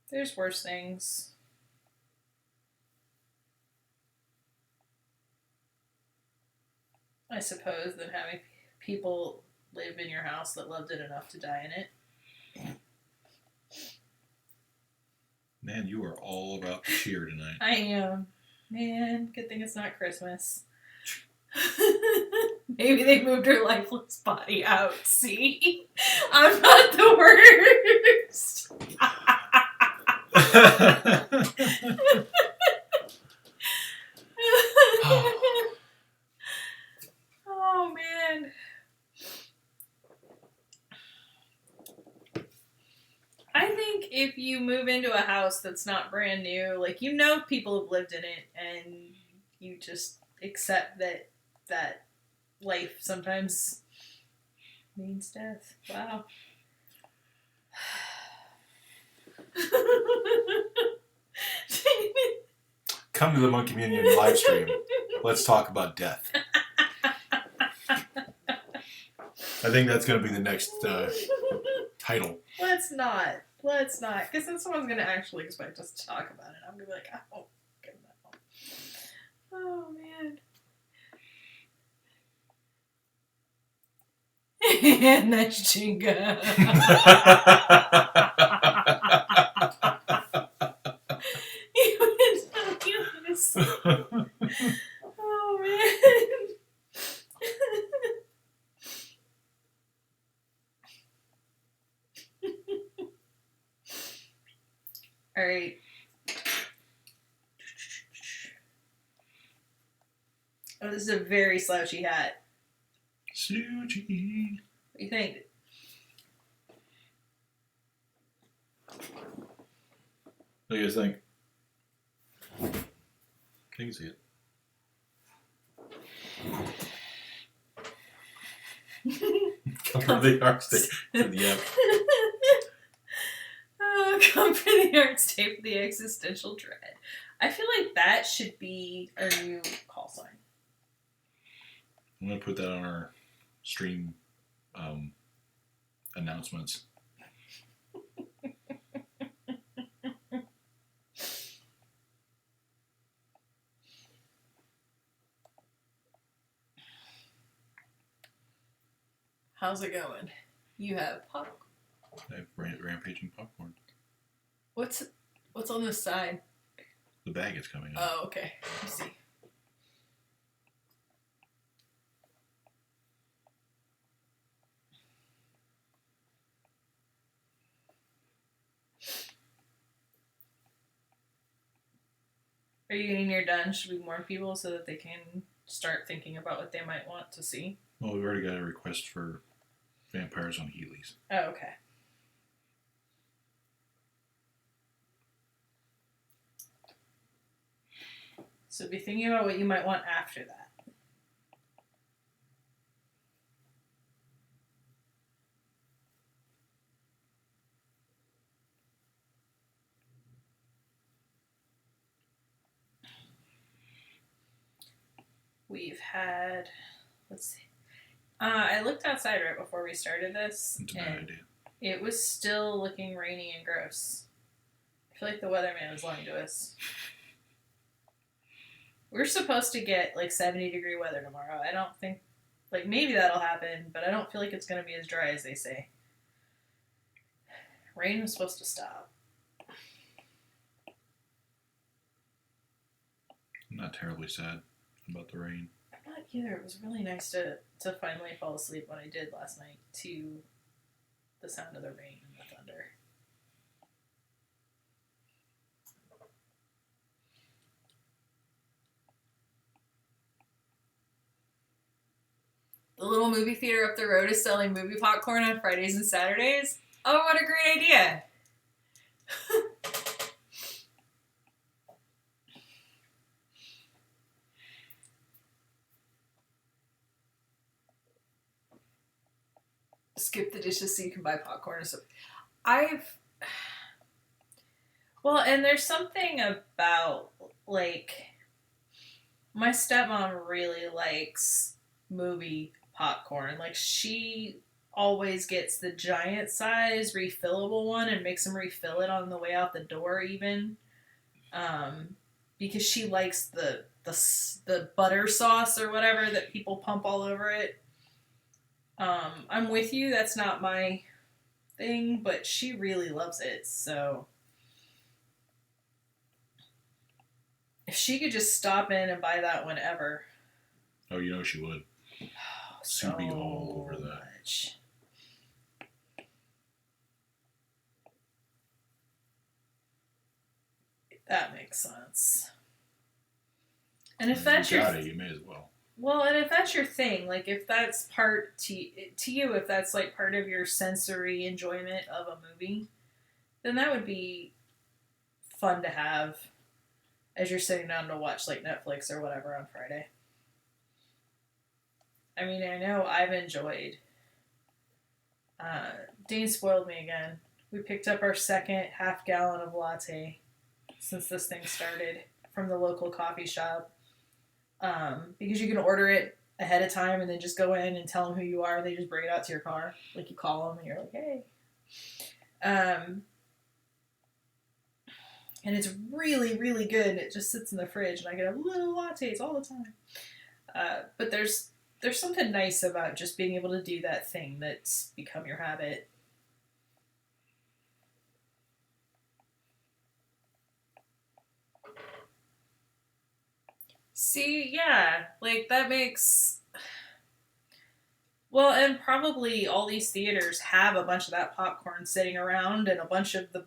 There's worse things. I suppose, than having people live in your house that loved it enough to die in it. Man, you are all about the cheer tonight. I am. Man, good thing it's not Christmas. Maybe they moved her lifeless body out. See? I'm not the worst. Oh, man. I think if you move into a house that's not brand new, like, you know people have lived in it, and you just accept that life sometimes means death. Wow. Come to the Monkey Minion live stream. Let's talk about death. I think that's going to be the next title. Let's not. Because then someone's going to actually expect us to talk about it. I'm going to be like, oh, good enough. Oh, man. And that's Jenga. Oh, man. All right. Oh, this is a very slouchy hat. Slouchy. What do you think? What do you guys think? I can see it. Come for the yardstick for the app. Come for the yardstick for the existential dread. I feel like that should be our new call sign. I'm going to put that on our stream announcements. How's it going? You have pop. I have rampaging popcorn. What's on this side? The bag is coming up. Oh, okay. I see. Are you getting near done? Should we warn people so that they can start thinking about what they might want to see? Well, we've already got a request for vampires on Heelys. Oh, okay. So be thinking about what you might want after that. We've had, let's see. I looked outside right before we started this. It's a bad idea. It was still looking rainy and gross. I feel like the weatherman was lying to us. We're supposed to get like 70-degree weather tomorrow. I don't think, like, maybe that'll happen, but I don't feel like it's going to be as dry as they say. Rain was supposed to stop. I'm not terribly sad about the rain. I'm not either. It was really nice to finally fall asleep when I did last night to the sound of the rain and the thunder. The little movie theater up the road is selling movie popcorn on Fridays and Saturdays. Oh, what a great idea! Skip the dishes so you can buy popcorn or something. Well, and there's something about, like, my stepmom really likes movie popcorn. Like, she always gets the giant size refillable one and makes them refill it on the way out the door even. Because she likes the the butter sauce or whatever that people pump all over it. I'm with you. That's not my thing, but she really loves it. So if she could just stop in and buy that whenever. Oh, you know she would. So She'd be all over that. much. That makes sense. And if that's you your got it, you may as well. well, and if that's your thing, like if that's part to you, if that's like part of your sensory enjoyment of a movie, then that would be fun to have as you're sitting down to watch like Netflix or whatever on Friday. I mean, I know I've enjoyed. Dean spoiled me again. We picked up our second half-gallon of latte since this thing started from the local coffee shop. Because you can order it ahead of time and then just go in and tell them who you are. They just bring it out to your car. Like you call them and you're like, hey. And it's really, really good. It just sits in the fridge and I get a little lattes all the time. But there's something nice about just being able to do that thing that's become your habit. See, yeah, like that makes. Well, and probably all these theaters have a bunch of that popcorn sitting around and a bunch of the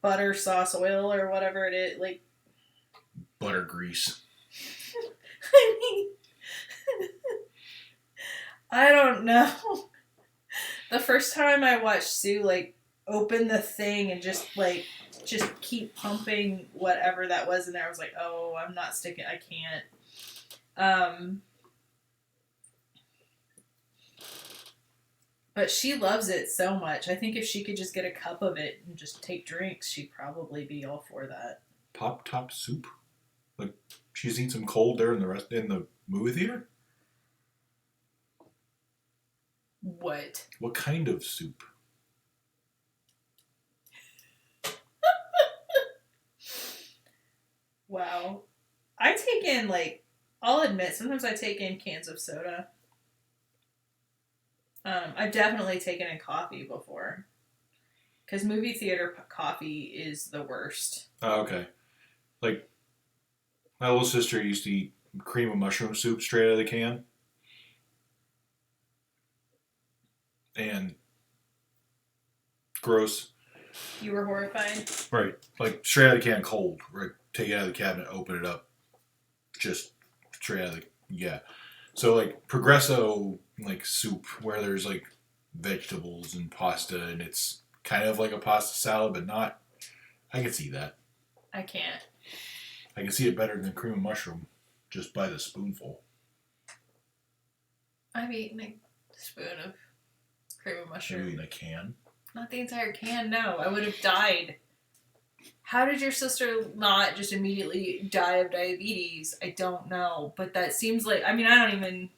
butter sauce oil or whatever it is. Like, butter grease. I mean, I don't know. The first time I watched Sue, like, open the thing and just keep pumping whatever that was in there, I was like, oh, I'm not sticking, I can't. But she loves it so much. I think if she could just get a cup of it and just take drinks, she'd probably be all for that. Pop top soup? Like, she's eating some cold there in the movie theater? What? What kind of soup? Wow. I take in, like, I'll admit, sometimes I take in cans of soda. I've definitely taken in coffee before. Because movie theater coffee is the worst. Oh, okay. Like, my little sister used to eat cream of mushroom soup straight out of the can. And gross. You were horrified? Right. Like, straight out of the can cold. Right. Take it out of the cabinet, open it up. Just straight out of the... Yeah. So, like, Progresso, like, soup, where there's, like, vegetables and pasta, and it's kind of like a pasta salad, but not... I can see that. I can't. I can see it better than cream of mushroom, just by the spoonful. I've eaten a spoon of cream of mushroom. Maybe in a can? Not the entire can, no. I would have died. How did your sister not just immediately die of diabetes? I don't know. But that seems like, I mean, I don't even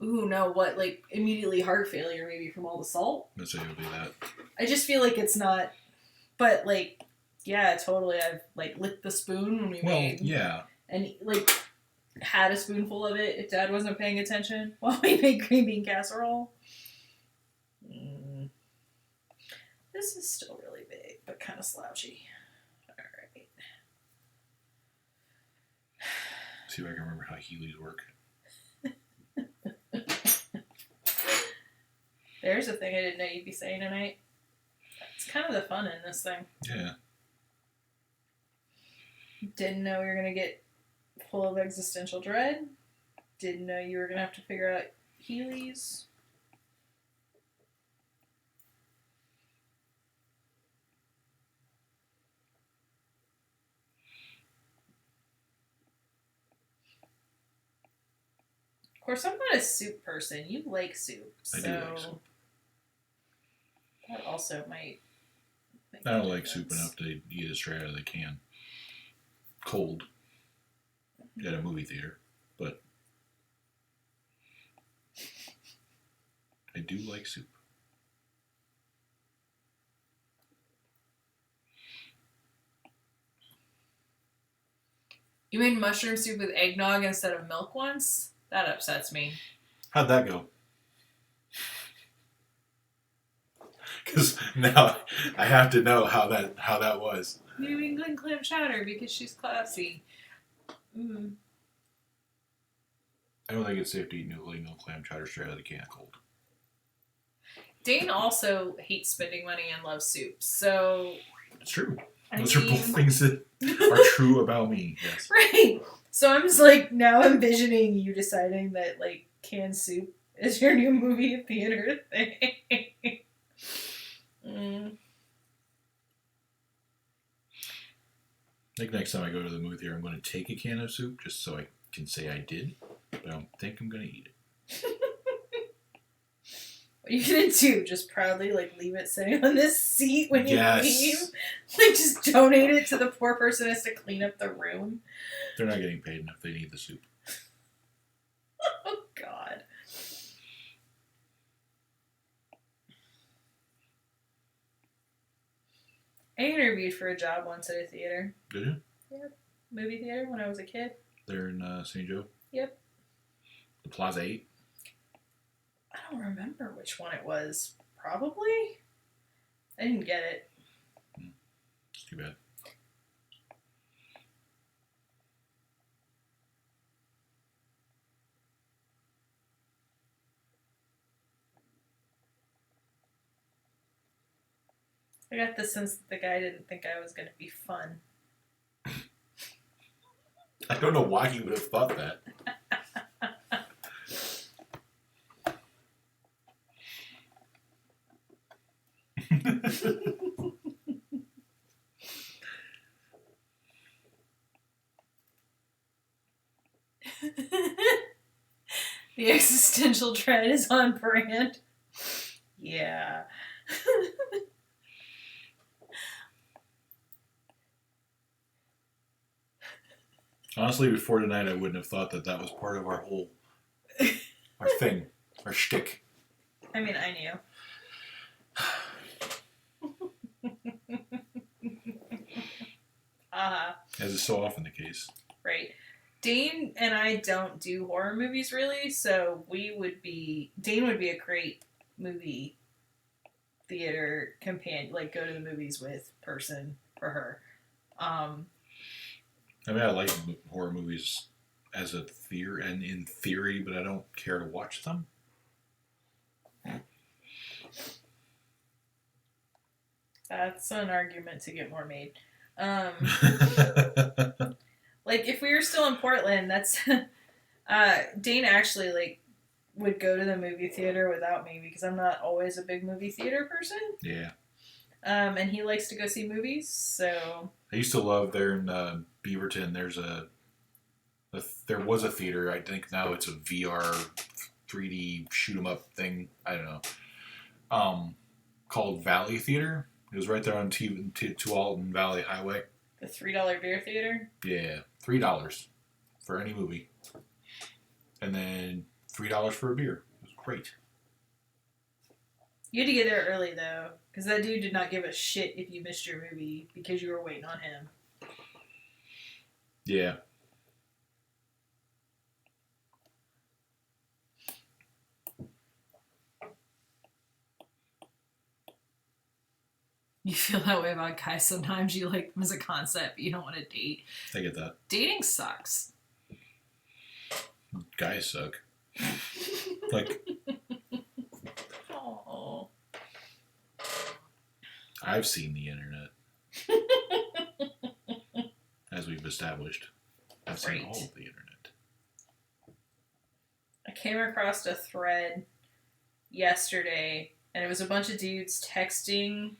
know what, like, immediately heart failure maybe from all the salt. Let's say it would be that. I just feel like it's not, but, like, yeah, totally. I've, like, licked the spoon when we made. Yeah. And, like, had a spoonful of it if Dad wasn't paying attention while we made green bean casserole. This is still really big, but kind of slouchy. Alright. See if I can remember how Heelys work. There's a thing I didn't know you'd be saying tonight. It's kind of the fun in this thing. Yeah. Didn't know you were going to get full of existential dread. Didn't know you were going to have to figure out Heelys. Of course, I'm not a soup person. You like soup, so I do like soup. That also might. I don't like soup enough to eat it straight out of the can. Cold. At a movie theater. But I do like soup. You made mushroom soup with eggnog instead of milk once? That upsets me. How'd that go? Because now I have to know how that was. New England clam chowder because she's classy. Mm. I don't think it's safe to eat New England clam chowder straight out of the can cold. Dane also hates spending money and loves soup, so... It's true. Those are both things that are true about me, yes. Right. So I'm just like now envisioning you deciding that like canned soup is your new movie theater thing. I think next time I go to the movie theater, I'm going to take a can of soup just so I can say I did, but I don't think I'm going to eat it. What are you gonna do? Just proudly like leave it sitting on this seat when you leave? Like just donate it to the poor person who has to clean up the room? They're not getting paid enough. They need the soup. Oh God. I interviewed for a job once at a theater. Did you? Yep. Movie theater when I was a kid. They're in St. Joe? Yep. The Plaza 8? I don't remember which one it was. Probably? I didn't get it. It's too bad. I got the sense that the guy didn't think I was going to be fun. I don't know why he would have thought that. The existential dread is on brand. Yeah. Honestly, before tonight, I wouldn't have thought that was part of our thing, our shtick. I mean, I knew. As is so often the case. Right. Dane and I don't do horror movies really, so Dane would be a great movie theater companion, like go to the movies with person for her. I mean, I like horror movies as a theory and in theory, but I don't care to watch them. That's an argument to get more made. Like if we were still in Portland, that's Dane actually like would go to the movie theater without me because I'm not always a big movie theater person. Yeah. And he likes to go see movies, so I used to love there in Beaverton. There was a theater. I think now it's a VR 3D shoot 'em up thing. I don't know. Called Valley Theater. It was right there on Tualatin Valley Highway. The $3 beer theater? Yeah, $3 for any movie. And then $3 for a beer. It was great. You had to get there early, though, because that dude did not give a shit if you missed your movie because you were waiting on him. Yeah. You feel that way about guys sometimes. You like them as a concept, but you don't want to date. I get that. Dating sucks. Guys suck. Like, Oh. I've seen the internet. As we've established. I've seen all of the internet. I came across a thread yesterday, and it was a bunch of dudes texting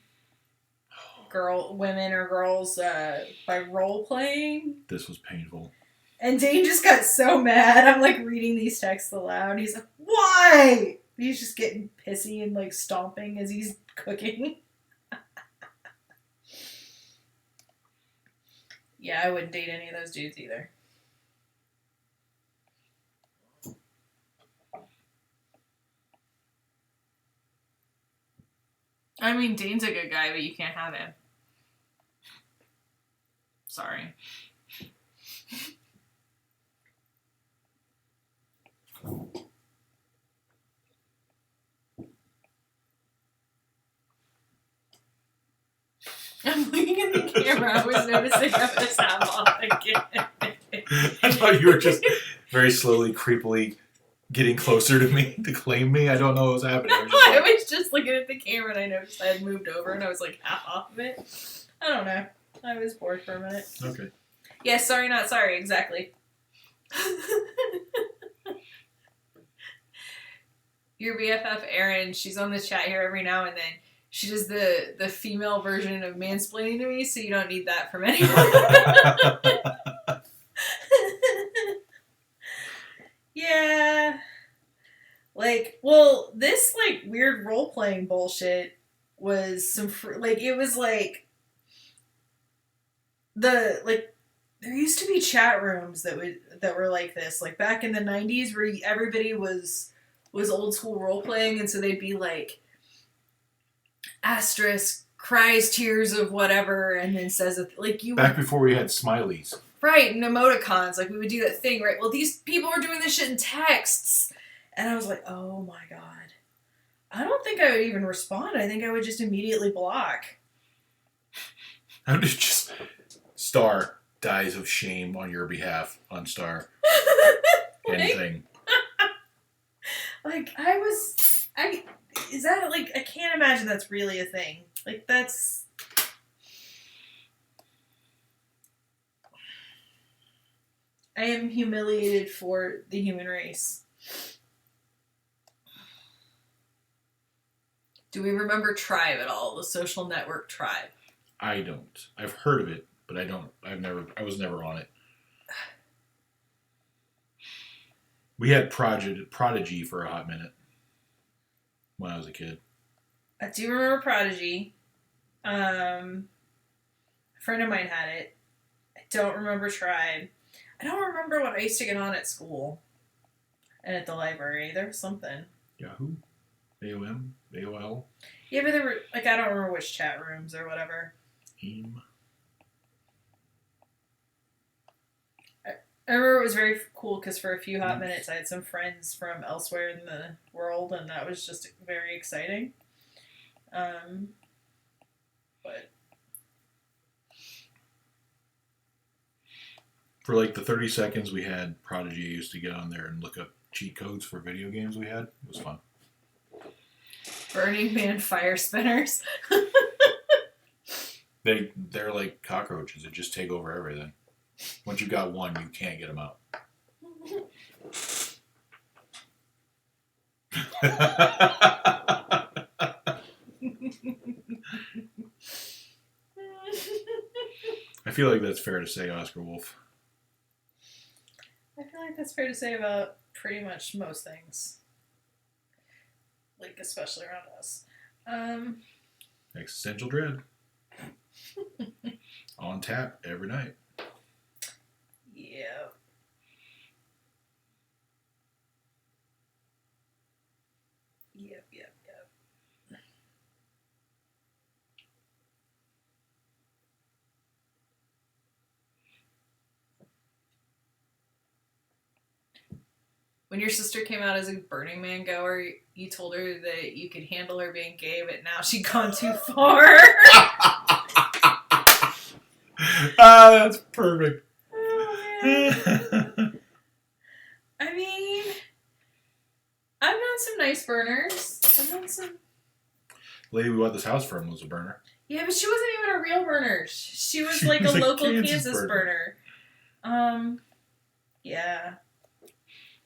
women or girls by role playing. This was painful. And Dane just got so mad. I'm like reading these texts aloud. He's like, "Why?" He's just getting pissy and like stomping as he's cooking. Yeah, I wouldn't date any of those dudes either. I mean, Dane's a good guy, but you can't have him. Sorry. I'm looking at the camera. I was noticing I was half off again. I thought you were just very slowly, creepily getting closer to me to claim me. I don't know what was happening. I was just looking at the camera and I noticed I had moved over and I was like half off of it. I don't know. I was bored for a minute. Okay. Yeah, sorry, not sorry. Exactly. Your BFF Erin, she's on the chat here every now and then. She does the female version of mansplaining to me, so you don't need that from anyone. Yeah. Like, well, this, like, weird role-playing bullshit was some, it was, like, there used to be chat rooms that were like this, like, back in the 90s, where everybody was old school role-playing, and so they'd be, like, asterisk, cries tears of whatever, and then says, like, you... Back before we had smileys. Right, and emoticons, like, we would do that thing, right? Well, these people were doing this shit in texts. And I was like, oh my god. I don't think I would even respond. I think I would just immediately block. I would just... Star dies of shame on your behalf on Star. Anything. Like, is that, like, I can't imagine that's really a thing. Like, that's... I am humiliated for the human race. Do we remember Tribe at all? The social network Tribe? I don't. I've heard of it, but I don't. I was never on it. We had Prodigy for a hot minute when I was a kid. I do remember Prodigy. A friend of mine had it. I don't remember Tribe. I don't remember what I used to get on at school and at the library. There was something. Yahoo? AOM? AOL? Yeah, but there were, like, I don't remember which chat rooms or whatever. AIM? I remember it was very cool because for a few hot minutes I had some friends from elsewhere in the world, and that was just very exciting. But For like the 30 seconds we had Prodigy, I used to get on there and look up cheat codes for video games we had. It was fun. Burning Man fire spinners. They're like cockroaches that just take over everything. Once you got one, you can't get them out. I feel like that's fair to say, Oscar Wolf. I feel like that's fair to say about pretty much most things. Like, especially around us. Existential Dread. On tap every night. Yeah. Yep. When your sister came out as a Burning Man goer, you told her that you could handle her being gay, but now she's gone too far. That's perfect. Oh, man. I mean, I've known some nice burners. I've known some... Lady we bought this house from was a burner. Yeah, but she wasn't even a real burner. She was She like was a a local Kansas Kansas burner. Yeah.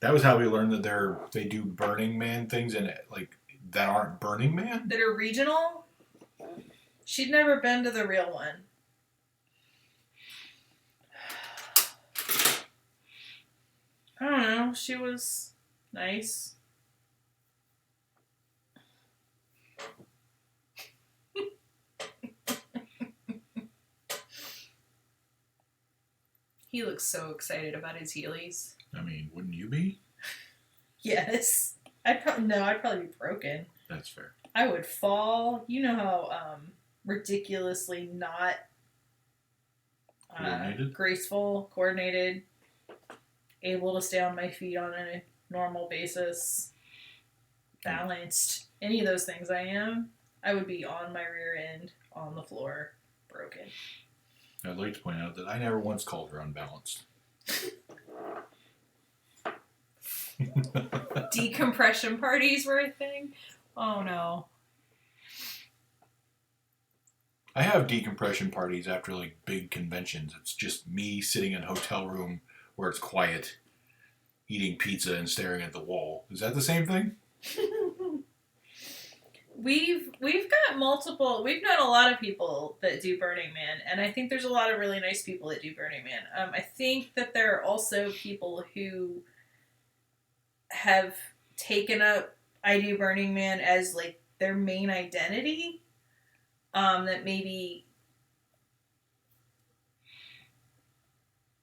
That was how we learned that they do Burning Man things and like that aren't Burning Man. That are regional. She'd never been to the real one. I don't know. She was nice. He looks so excited about his Heelys. I mean, wouldn't you be? Yes. I'd probably be broken. That's fair. I would fall. You know how ridiculously not Coordinated? graceful, coordinated, able to stay on my feet on normal basis, balanced, any of those things I am, I would be on my rear end, on the floor, broken. I'd like to point out that I never once called her unbalanced. Decompression parties were a thing? Oh no. I have decompression parties after like big conventions. It's just me sitting in a hotel room where it's quiet, eating pizza and staring at the wall. Is that the same thing? We've got multiple. We've known a lot of people that do Burning Man, and I think there's a lot of really nice people that do Burning Man. I think that there are also people who have taken up I do Burning Man as like their main identity. That maybe,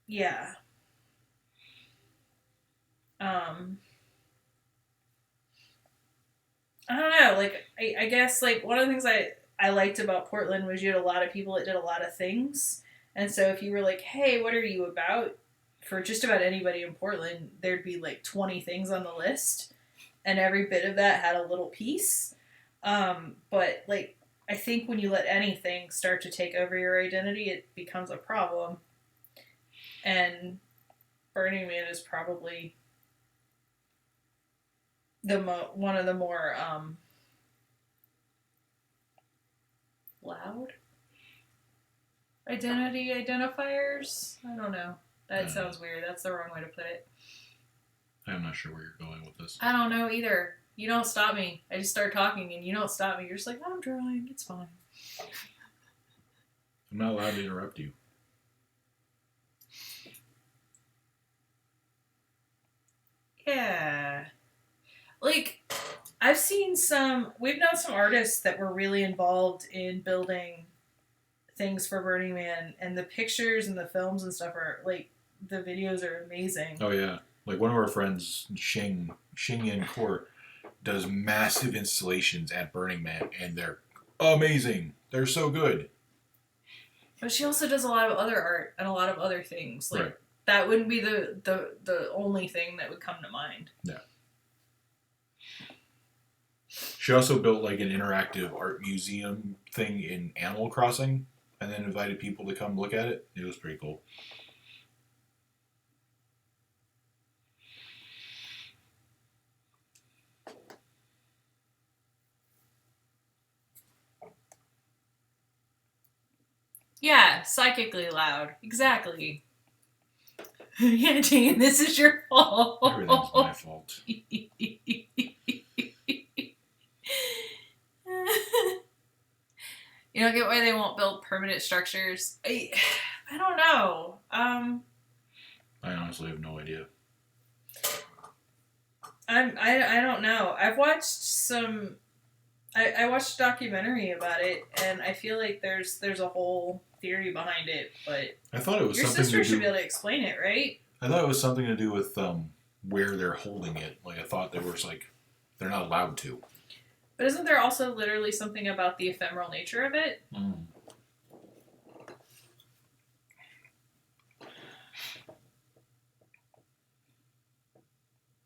yeah. I don't know. Like, I guess, like, one of the things I liked about Portland was you had a lot of people that did a lot of things. And so if you were like, hey, what are you about? For just about anybody in Portland, there'd be like 20 things on the list. And every bit of that had a little piece. But, like, I think when you let anything start to take over your identity, it becomes a problem. And Burning Man is probably one of the more loud identity identifiers. I don't know. That sounds weird. That's the wrong way to put it. I'm not sure where you're going with this. I don't know either. You don't stop me. I just start talking and you don't stop me. You're just like, I'm drawing. It's fine. I'm not allowed to interrupt you. Yeah. Like, we've known some artists that were really involved in building things for Burning Man, and the pictures and the films and stuff are, like, the videos are amazing. Oh, yeah. Like, one of our friends, Xingyan Core, does massive installations at Burning Man, and they're amazing. They're so good. But she also does a lot of other art and a lot of other things. Like, right. That wouldn't be the only thing that would come to mind. Yeah. She also built like an interactive art museum thing in Animal Crossing and then invited people to come look at it. It was pretty cool. Yeah, psychically loud. Exactly. Yeah, Jane, this is your fault. Everything's my fault. You don't get why they won't build permanent structures. I don't know. I honestly have no idea. I don't know. I've watched some. I watched a documentary about it, and I feel like there's a whole theory behind it. But I thought it was your something sister should be able to explain it, right? I thought it was something to do with where they're holding it. Like I thought there was like they're not allowed to. But isn't there also literally something about the ephemeral nature of it? Mm.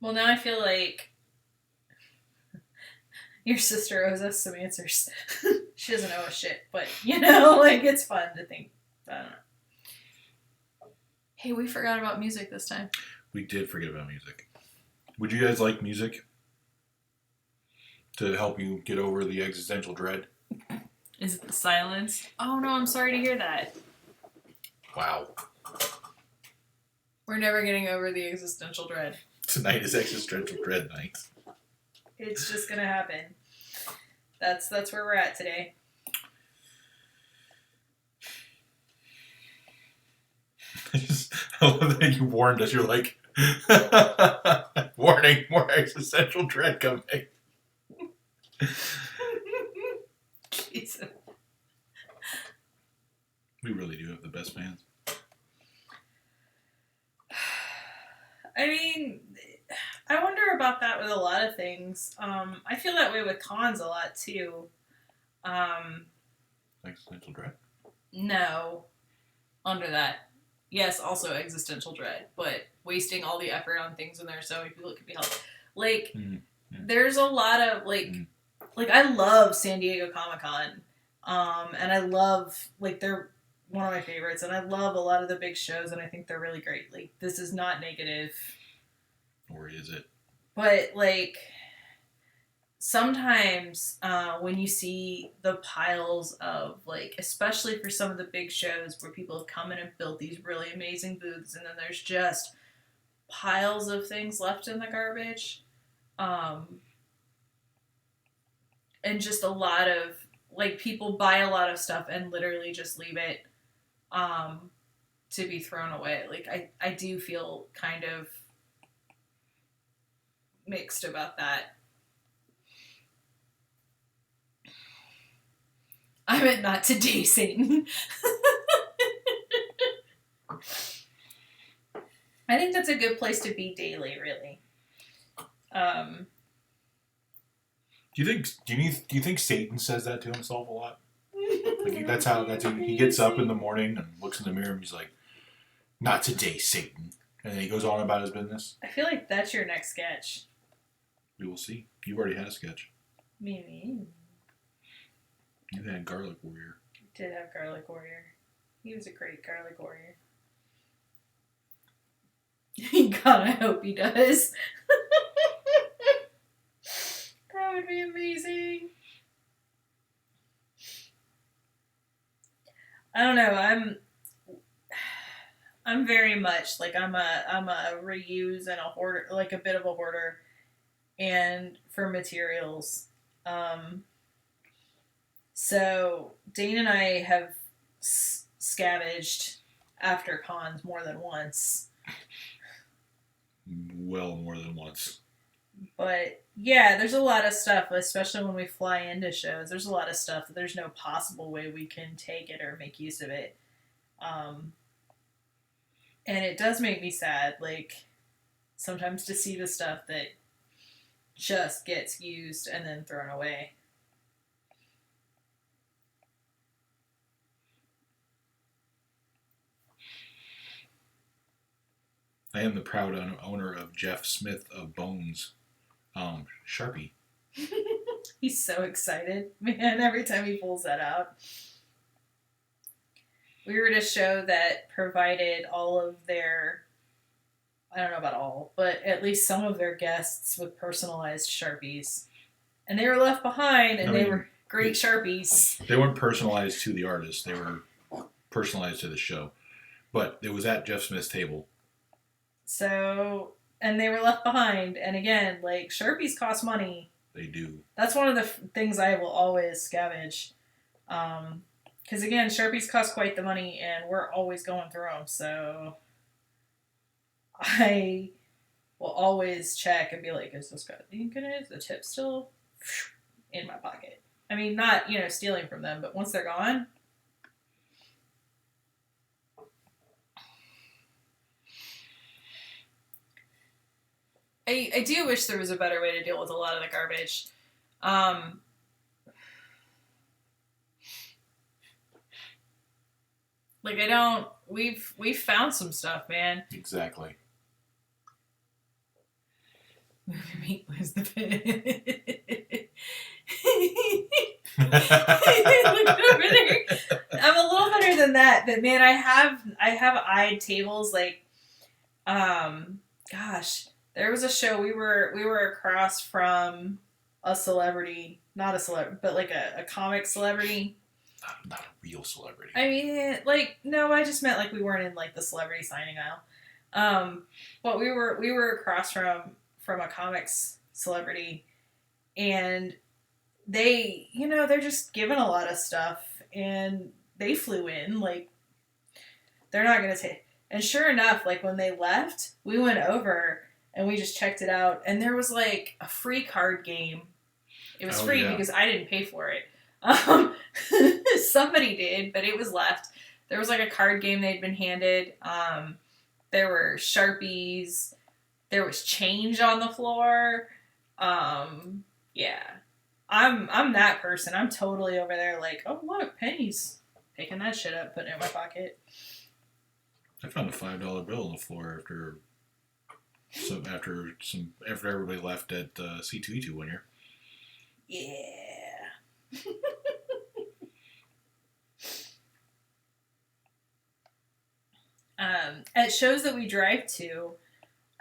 Well, now I feel like your sister owes us some answers. She doesn't owe us shit, but, like, it's fun to think. I don't know. Hey, we forgot about music this time. We did forget about music. Would you guys like music to help you get over the existential dread? Is it the silence? Oh, no, I'm sorry to hear that. Wow. We're never getting over the existential dread. Tonight is existential dread night. It's just gonna happen. That's where we're at today. I love that you warned us. You're like, warning, more existential dread coming. Jesus. We really do have the best fans. I mean, I wonder about that with a lot of things. I feel that way with cons a lot too. Existential dread? No. Under that. yes, also existential dread, but wasting all the effort on things when there are so many people it could be helped. Like, there's a lot of like I love San Diego Comic-Con, and I love like they're one of my favorites, and I love a lot of the big shows, and I think they're really great. Like, this is not negative, or is it? but like sometimes when you see the piles of like, especially for some of the big shows where people have come in and built these really amazing booths, and then there's just piles of things left in the garbage, and just a lot of like people buy a lot of stuff and literally just leave it to be thrown away. Like I do feel kind of mixed about that. I meant not today, Satan. I think that's a good place to be daily, really. Do you think Satan says that to himself a lot? Like that's how he gets up in the morning and looks in the mirror and he's like, "Not today, Satan," and then he goes on about his business. I feel like that's your next sketch. We will see. You've already had a sketch. Maybe. You had Garlic Warrior. Did have Garlic Warrior. He was a great Garlic Warrior. God, I hope he does. That would be amazing. I don't know. I'm very much like I'm a reuse and a hoarder, like a bit of a hoarder, and for materials. So Dane and I have scavenged after cons more than once. Well, more than once. But yeah, there's a lot of stuff, especially when we fly into shows. There's a lot of stuff that there's no possible way we can take it or make use of it. And it does make me sad, like, sometimes to see the stuff that just gets used and then thrown away. I am the proud owner of Jeff Smith of Bones. Sharpie. He's so excited, man, every time he pulls that out. We were at a show that provided all of their, I don't know about all, but at least some of their guests with personalized Sharpies. And they were left behind, and they were great Sharpies. They weren't personalized to the artist. They were personalized to the show. But it was at Jeff Smith's table. So, and they were left behind. And again, like, Sharpies cost money. They do. That's one of the things I will always scavenge. Because again, Sharpies cost quite the money, and we're always going through them. So I will always check and be like, is this got the ink in it? Is the tip still in my pocket? I mean, not, stealing from them, but once they're gone. I do wish there was a better way to deal with a lot of the garbage. Like, we've found some stuff, man. Exactly. Where's the pen? I'm a little better than that, but man, I have eyed tables like, gosh, there was a show we were across from a celebrity, not a celebrity, but like a comic celebrity. Not a real celebrity. I mean, like, no, I just meant like we weren't in like the celebrity signing aisle. But we were across from a comics celebrity, and they, they're just given a lot of stuff, and they flew in, like, they're not going to take, and sure enough, like, when they left, we went over, and we just checked it out, and there was, like, a free card game. It was free because I didn't pay for it. Somebody did, but it was left. There was, like, a card game they'd been handed. There were Sharpies. There was change on the floor. Yeah. I'm that person. I'm totally over there like, oh, look, pennies. Picking that shit up, putting it in my pocket. I found a $5 bill on the floor after everybody left at C2E2 one year. Yeah. At shows that we drive to,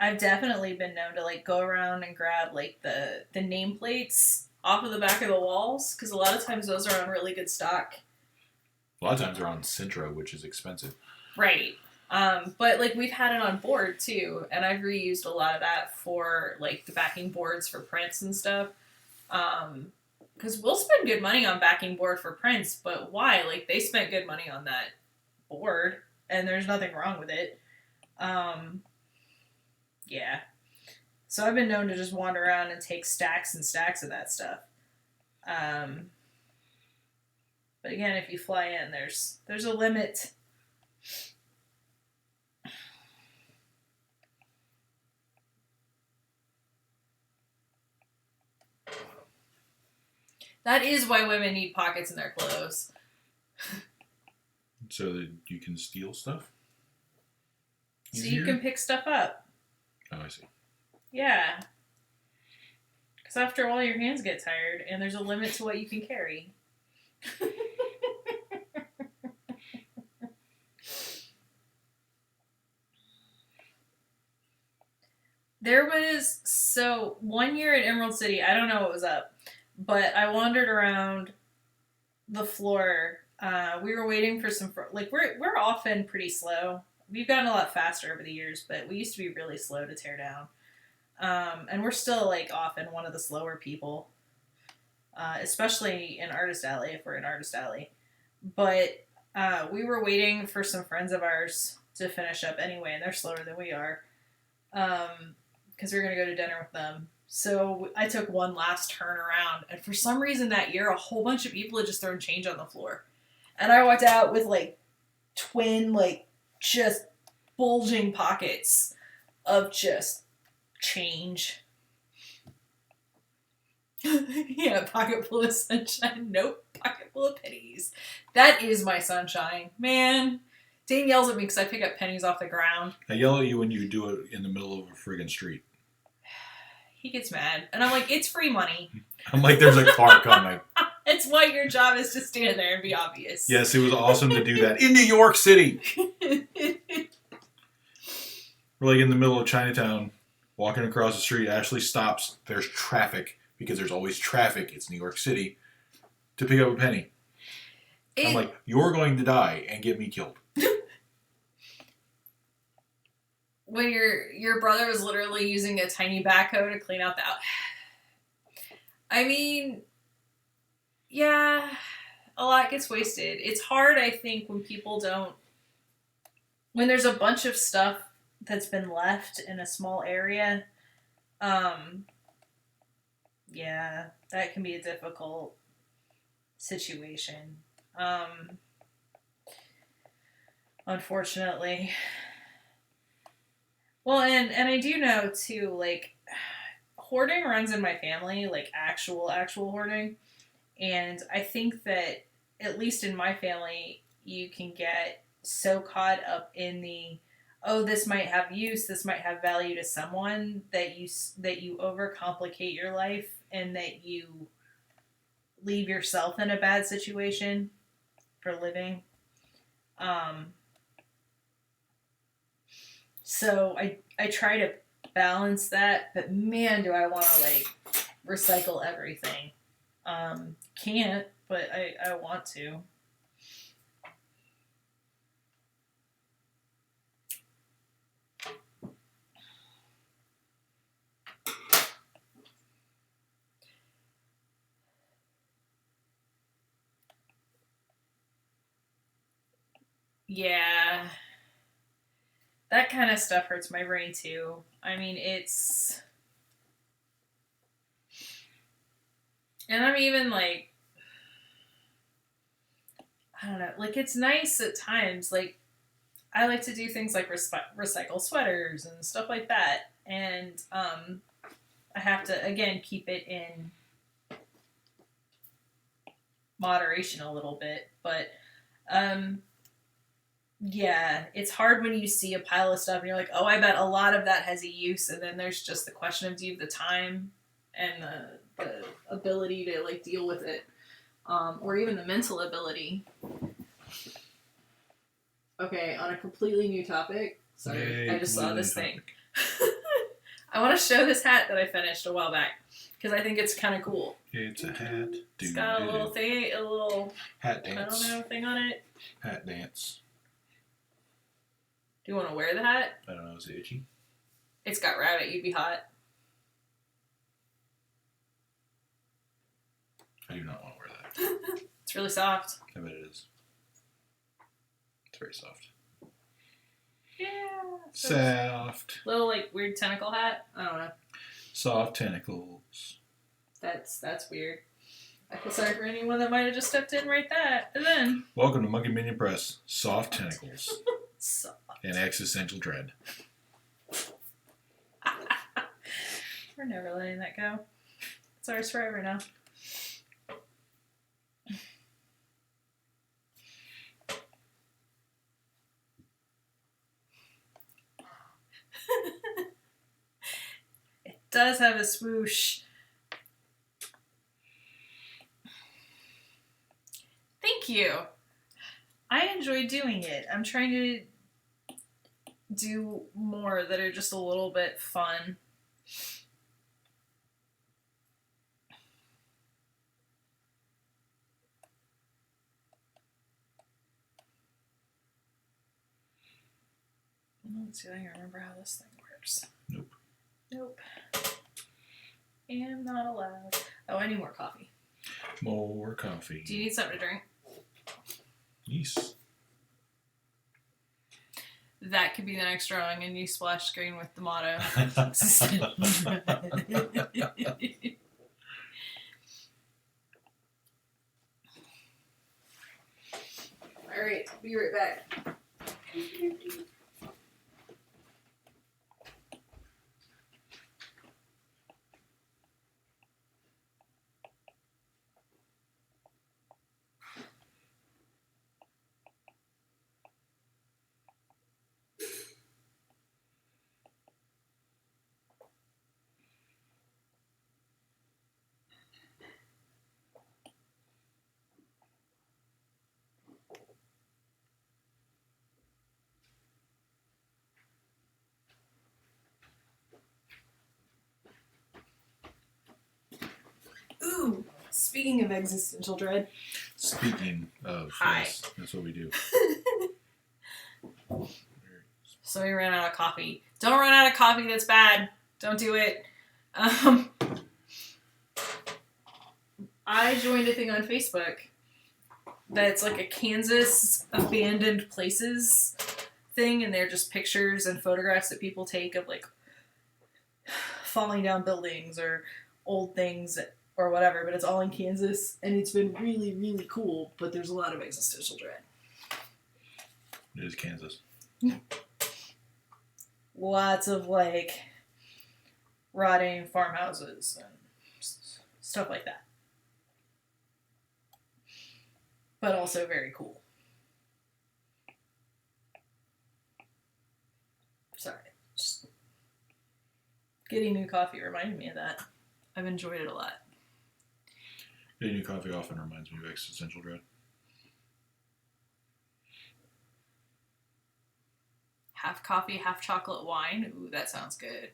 I've definitely been known to like go around and grab like the nameplates off of the back of the walls because a lot of times those are on really good stock. A lot of times they're on Sintra, which is expensive. Right. But like we've had it on board too, and I've reused a lot of that for like the backing boards for prints and stuff. Because we'll spend good money on backing board for prints, but why? Like they spent good money on that board, and there's nothing wrong with it. Yeah. So I've been known to just wander around and take stacks and stacks of that stuff. But again, if you fly in, there's a limit. That is why women need pockets in their clothes. So that you can steal stuff? So you can pick stuff up. Oh, I see. Yeah. Because after all, your hands get tired, and there's a limit to what you can carry. There was, so one year at Emerald City, I don't know what was up, but I wandered around the floor. We were waiting for some, like, we're often pretty slow. We've gotten a lot faster over the years, but we used to be really slow to tear down. And we're still, like, often one of the slower people, especially in Artist Alley, if we're in Artist Alley. But we were waiting for some friends of ours to finish up anyway, and they're slower than we are. Because we were going to go to dinner with them. So I took one last turn around, and for some reason that year, a whole bunch of people had just thrown change on the floor. And I walked out with, like, twin, like, just bulging pockets of just change. Yeah, pocket full of sunshine. Nope, pocket full of pennies. That is my sunshine. Man, Dane yells at me because I pick up pennies off the ground. I yell at you when you do it in the middle of a friggin' street. He gets mad. And I'm like, it's free money. I'm like, there's a car coming. It's why your job is to stand there and be obvious. Yes, it was awesome to do that in New York City. We're like in the middle of Chinatown, walking across the street. Ashley stops. There's traffic because there's always traffic. It's New York City. To pick up a penny. I'm like, you're going to die and get me killed. When your brother was literally using a tiny backhoe to clean out the out. I mean, yeah, a lot gets wasted. It's hard, I think, when there's a bunch of stuff that's been left in a small area. Yeah, that can be a difficult situation. Unfortunately. Well, and I do know, too, like, hoarding runs in my family, like, actual hoarding. And I think that, at least in my family, you can get so caught up in the, oh, this might have use, this might have value to someone, that you overcomplicate your life and that you leave yourself in a bad situation for living. So I try to balance that, but man, do I want to, like, recycle everything. Can't, but I want to. Yeah. That kind of stuff hurts my brain too. I mean, it's... And I'm even like... I don't know. Like, it's nice at times. Like, I like to do things like recycle sweaters and stuff like that. And I have to, again, keep it in moderation a little bit. But Yeah, it's hard when you see a pile of stuff and you're like, oh, I bet a lot of that has a use, and then there's just the question of do you have the time and the ability to like deal with it, or even the mental ability. Okay, on a completely new topic. Sorry, I just saw this thing. I want to show this hat that I finished a while back because I think it's kind of cool. It's a hat. It's got a little thing, a little hat dance. I don't know thing on it. Hat dance. Do you want to wear the hat? I don't know. Is it itchy? It's got rabbit. You'd be hot. I do not want to wear that. It's really soft. I bet it is. It's very soft. Yeah. Soft. Little like weird tentacle hat. I don't know. Soft tentacles. That's weird. I feel sorry for anyone that might have just stepped in right then. Welcome to Monkey Minion Press. Soft tentacles. Soft. And existential dread. We're never letting that go. It's ours forever now. It does have a swoosh. Thank you. I enjoy doing it. I'm trying to do more that are just a little bit fun. Let's see if I can remember how this thing works. Nope. Am not allowed. Oh, I need more coffee. More coffee. Do you need something to drink? Yes. That could be the next drawing, a new splash screen with the motto. Alright, be right back. Ooh, speaking of existential dread. Speaking of, Hi. Yes, that's what we do. So we ran out of coffee. Don't run out of coffee, that's bad. Don't do it. I joined a thing on Facebook that's like a Kansas abandoned places thing, and they're just pictures and photographs that people take of like falling down buildings or old things or whatever, but it's all in Kansas, and it's been really, really cool, but there's a lot of existential dread. It is Kansas. Lots of like rotting farmhouses and stuff like that. But also very cool. Sorry. Just getting new coffee reminded me of that. I've enjoyed it a lot. Getting new coffee often reminds me of existential dread. Half coffee, half chocolate wine. Ooh, that sounds good.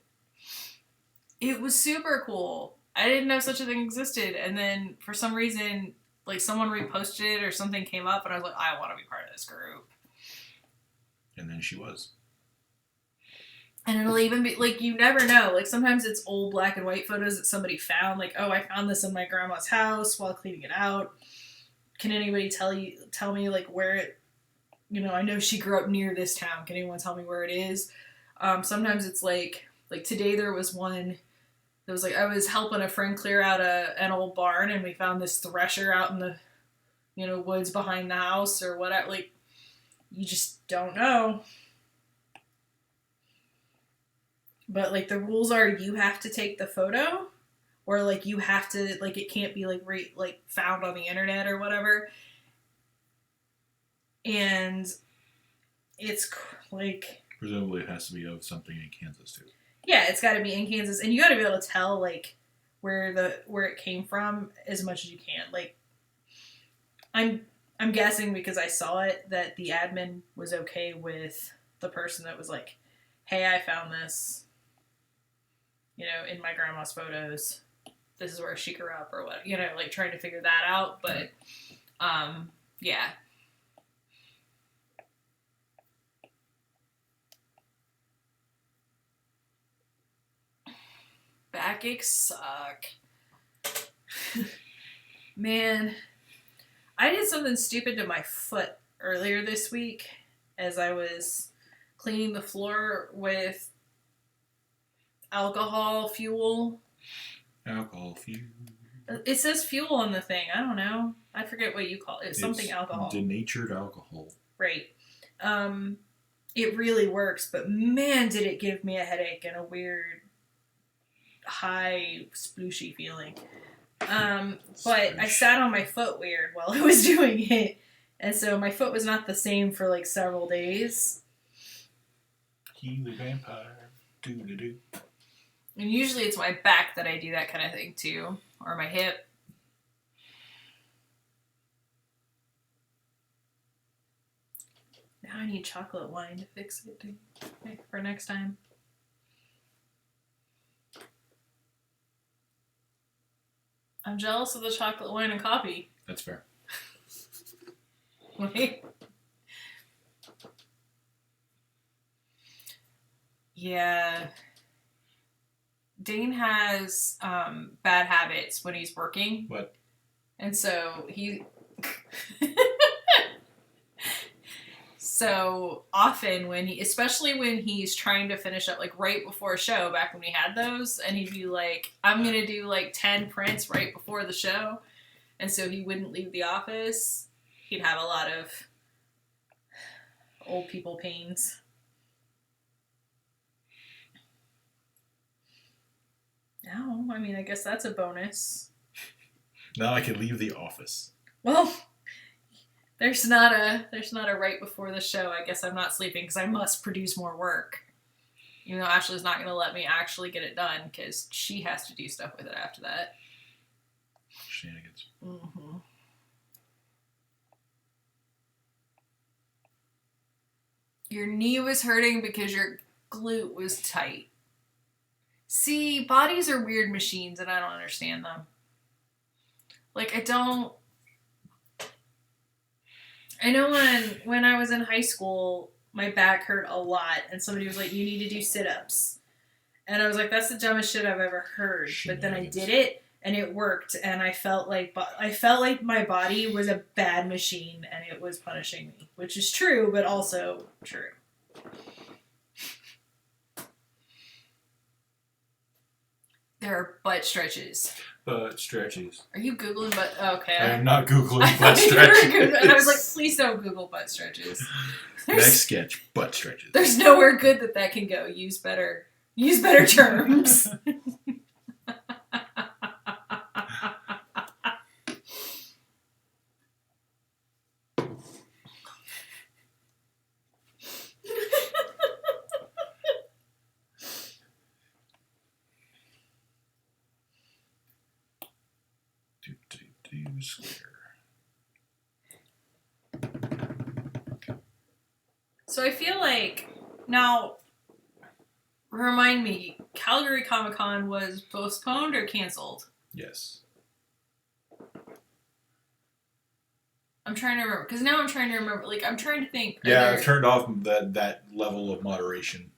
It was super cool. I didn't know such a thing existed. And then for some reason, like someone reposted it or something came up and I was like, I want to be part of this group. And then she was. And it'll even be, like, you never know. Like, sometimes it's old black and white photos that somebody found. Like, oh, I found this in my grandma's house while cleaning it out. Can anybody tell me, like, where it, I know she grew up near this town. Can anyone tell me where it is? Sometimes it's, like today there was one that was, like, I was helping a friend clear out an old barn, and we found this thresher out in the, woods behind the house or whatever. Like, you just don't know. But, like, the rules are you have to take the photo, or, like, you have to, like, it can't be, like, found on the internet or whatever. And it's like... Presumably it has to be of something in Kansas, too. Yeah, it's got to be in Kansas. And you got to be able to tell, like, where it came from as much as you can. Like, I'm guessing because I saw it that the admin was okay with the person that was like, hey, I found this, in my grandma's photos. This is where she grew up or what, like trying to figure that out. But, yeah. Backaches suck. Man, I did something stupid to my foot earlier this week as I was cleaning the floor with alcohol fuel. Alcohol fuel. It says fuel on the thing. I don't know. I forget what you call it. It's something alcohol. Denatured alcohol. Right. It really works, but man, did it give me a headache and a weird high splooshy feeling. But I sat on my foot weird while I was doing it. And so my foot was not the same for like several days. He the vampire. Do. And usually it's my back that I do that kind of thing too. Or my hip. Now I need chocolate wine to fix it for next time. I'm jealous of the chocolate wine and coffee. That's fair. Wait. Yeah. Dane has bad habits when he's working. What? And so he... So often especially when he's trying to finish up, like right before a show, back when we had those, and he'd be like, I'm going to do like 10 prints right before the show. And so he wouldn't leave the office. He'd have a lot of old people pains. No, I mean, I guess that's a bonus. Now I can leave the office. Well... There's not a right before the show. I guess I'm not sleeping because I must produce more work. Even though Ashley's not going to let me actually get it done because she has to do stuff with it after that. Shenanigans. Mm-hmm. Your knee was hurting because your glute was tight. See, bodies are weird machines and I don't understand them. Like, I know when I was in high school, my back hurt a lot, and somebody was like, you need to do sit-ups. And I was like, that's the dumbest shit I've ever heard. But then I did it, and it worked, and I felt like my body was a bad machine, and it was punishing me. Which is true, but also true. There are butt stretches. Butt stretches. Are you Googling butt? Oh, okay. I am not Googling butt stretches. And I was like, please don't Google butt stretches. Next sketch, butt stretches. There's nowhere good that can go. Use better terms. So I feel like, now, remind me, Calgary Comic Con was postponed or canceled? Yes. I'm trying to remember, because now I'm trying to remember, like, I'm trying to think. Yeah, I've turned off that level of moderation.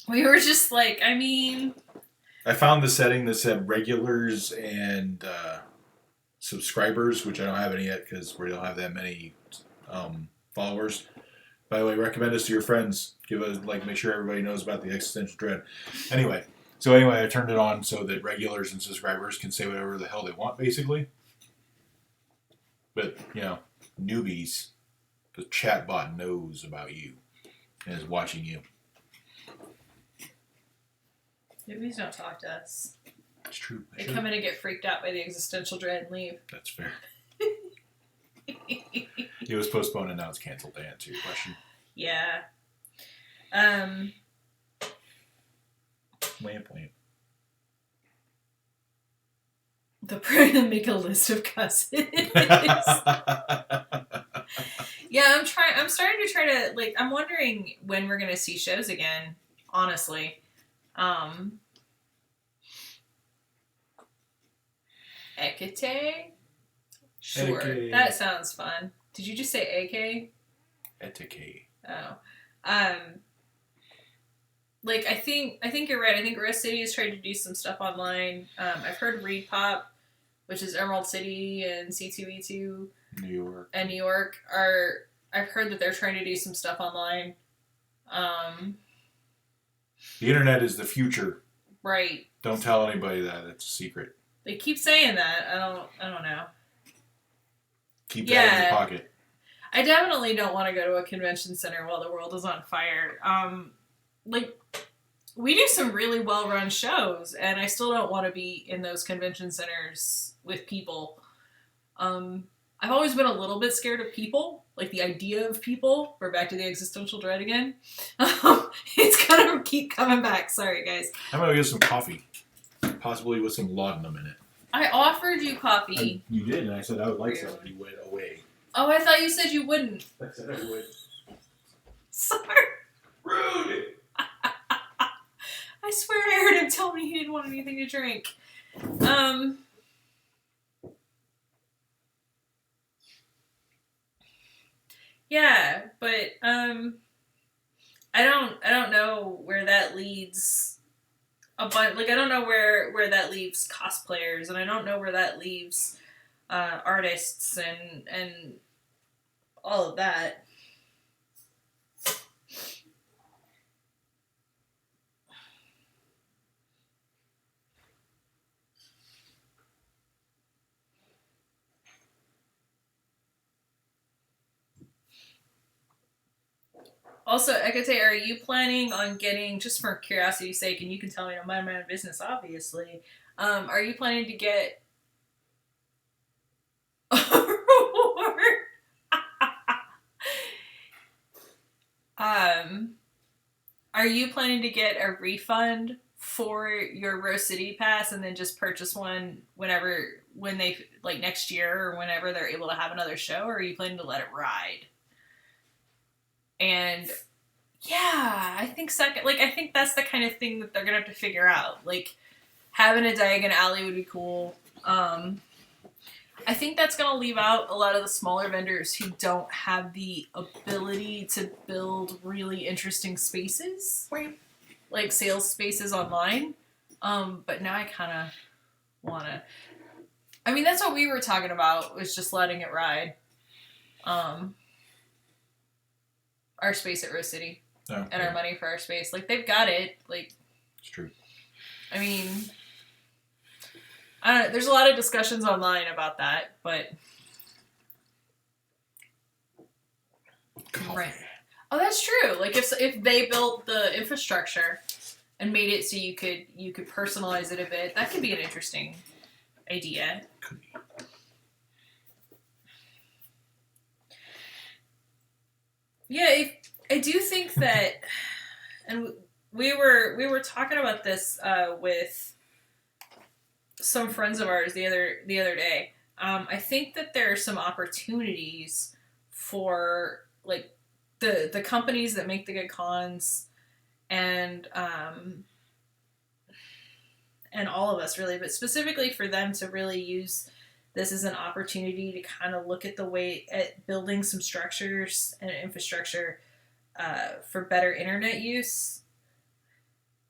We were just like, I mean... I found the setting that said regulars and subscribers, which I don't have any yet because we don't have that many followers. By the way, recommend us to your friends. Make sure everybody knows about the existential dread. Anyway, I turned it on so that regulars and subscribers can say whatever the hell they want, basically. But, newbies, the chat bot knows about you and is watching you. Newbies don't talk to us. It's true. They come in and get freaked out by the existential dread and leave. That's fair. It was postponed and now it's canceled, to answer your question. Yeah. Wamp wamp. Make a list of cousins. Yeah, I'm starting to try to, like, I'm wondering when we're gonna see shows again, honestly. Ekete? Sure. Ekete. That sounds fun. Did you just say AK? Etiquette. Oh. Like, I think you're right. I think Rose City has tried to do some stuff online. I've heard Reed Pop, which is Emerald City and C2E2 New York. and New York, I've heard that they're trying to do some stuff online. The internet is the future. Right. Don't tell anybody that. It's a secret. They keep saying that. I don't know. Keep that in your pocket. I definitely don't want to go to a convention center while the world is on fire. Like, we do some really well-run shows, and I still don't want to be in those convention centers with people. I've always been a little bit scared of people, like the idea of people. We're back to the existential dread again. It's gonna keep coming back. Sorry, guys. I'm gonna get some coffee, possibly with some laudanum in it. I offered you coffee. You did, and I said I would like some. You went away. Oh, I thought you said you wouldn't. I said I would. Sorry. Rude! I swear I heard him tell me he didn't want anything to drink. Yeah, but I don't know where that leads I don't know where that leaves cosplayers, and I don't know where that leaves artists and all of that. Also, Ekate, are you planning on getting, just for curiosity's sake, and you can tell me, don't mind my own business, obviously, are you planning to get a reward? Are you planning to get a refund for your Rose City pass and then just purchase one when they, like, next year or whenever they're able to have another show, or are you planning to let it ride? And yeah, I think I think that's the kind of thing that they're gonna have to figure out. Like, having a Diagon Alley would be cool. I think that's gonna leave out a lot of the smaller vendors who don't have the ability to build really interesting spaces, like sales spaces online. But now I kind of wanna. I mean, that's what we were talking about, was just letting it ride. Our space at Rose City and our money for our space. Like, they've got it. Like, it's true. I mean, I don't know. There's a lot of discussions online about that, but Coffee. Right. Oh, that's true. Like, if they built the infrastructure and made it so you could personalize it a bit, that could be an interesting idea. Could be. Yeah, I do think that, and we were talking about this with some friends of ours the other day. I think that there are some opportunities for, like, the companies that make the good cons and all of us, really, but specifically for them to really use this is an opportunity to kind of look at the way at building some structures and infrastructure for better internet use.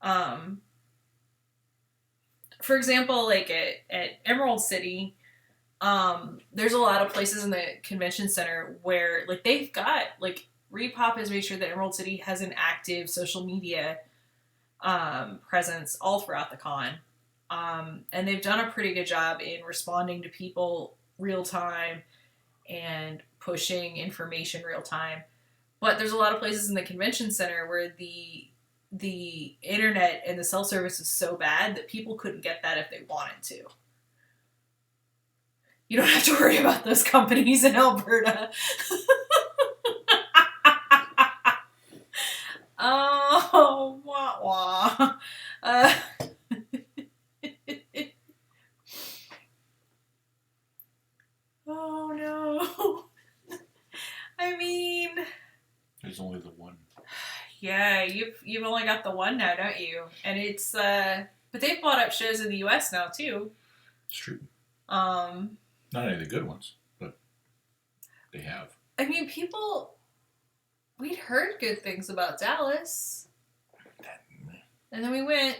For example, like at Emerald City, there's a lot of places in the convention center where, like, they've got, like, Repop has made sure that Emerald City has an active social media presence all throughout the con. And they've done a pretty good job in responding to people real time and pushing information real time. But there's a lot of places in the convention center where the internet and the cell service is so bad that people couldn't get that if they wanted to. You don't have to worry about those companies in Alberta. Oh, wah wah. Oh no. I mean, There's only the one. yeah, you've only got the one now, don't you? And it's but they've bought up shows in the US now too. It's true. Not any of the good ones, but they have. I mean, we'd heard good things about Dallas. And then we went,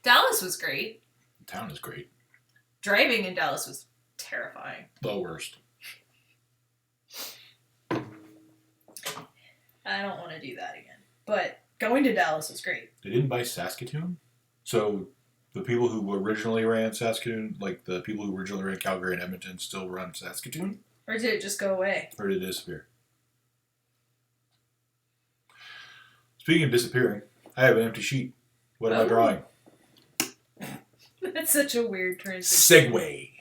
Dallas was great. The town is great. Driving in Dallas was terrifying. The worst. I don't want to do that again. But going to Dallas was great. They didn't buy Saskatoon? So the people who originally ran Saskatoon, like the people who originally ran Calgary and Edmonton, still run Saskatoon? Or did it just go away? Or did it disappear? Speaking of disappearing, I have an empty sheet. What am I drawing? That's such a weird transition. Segway.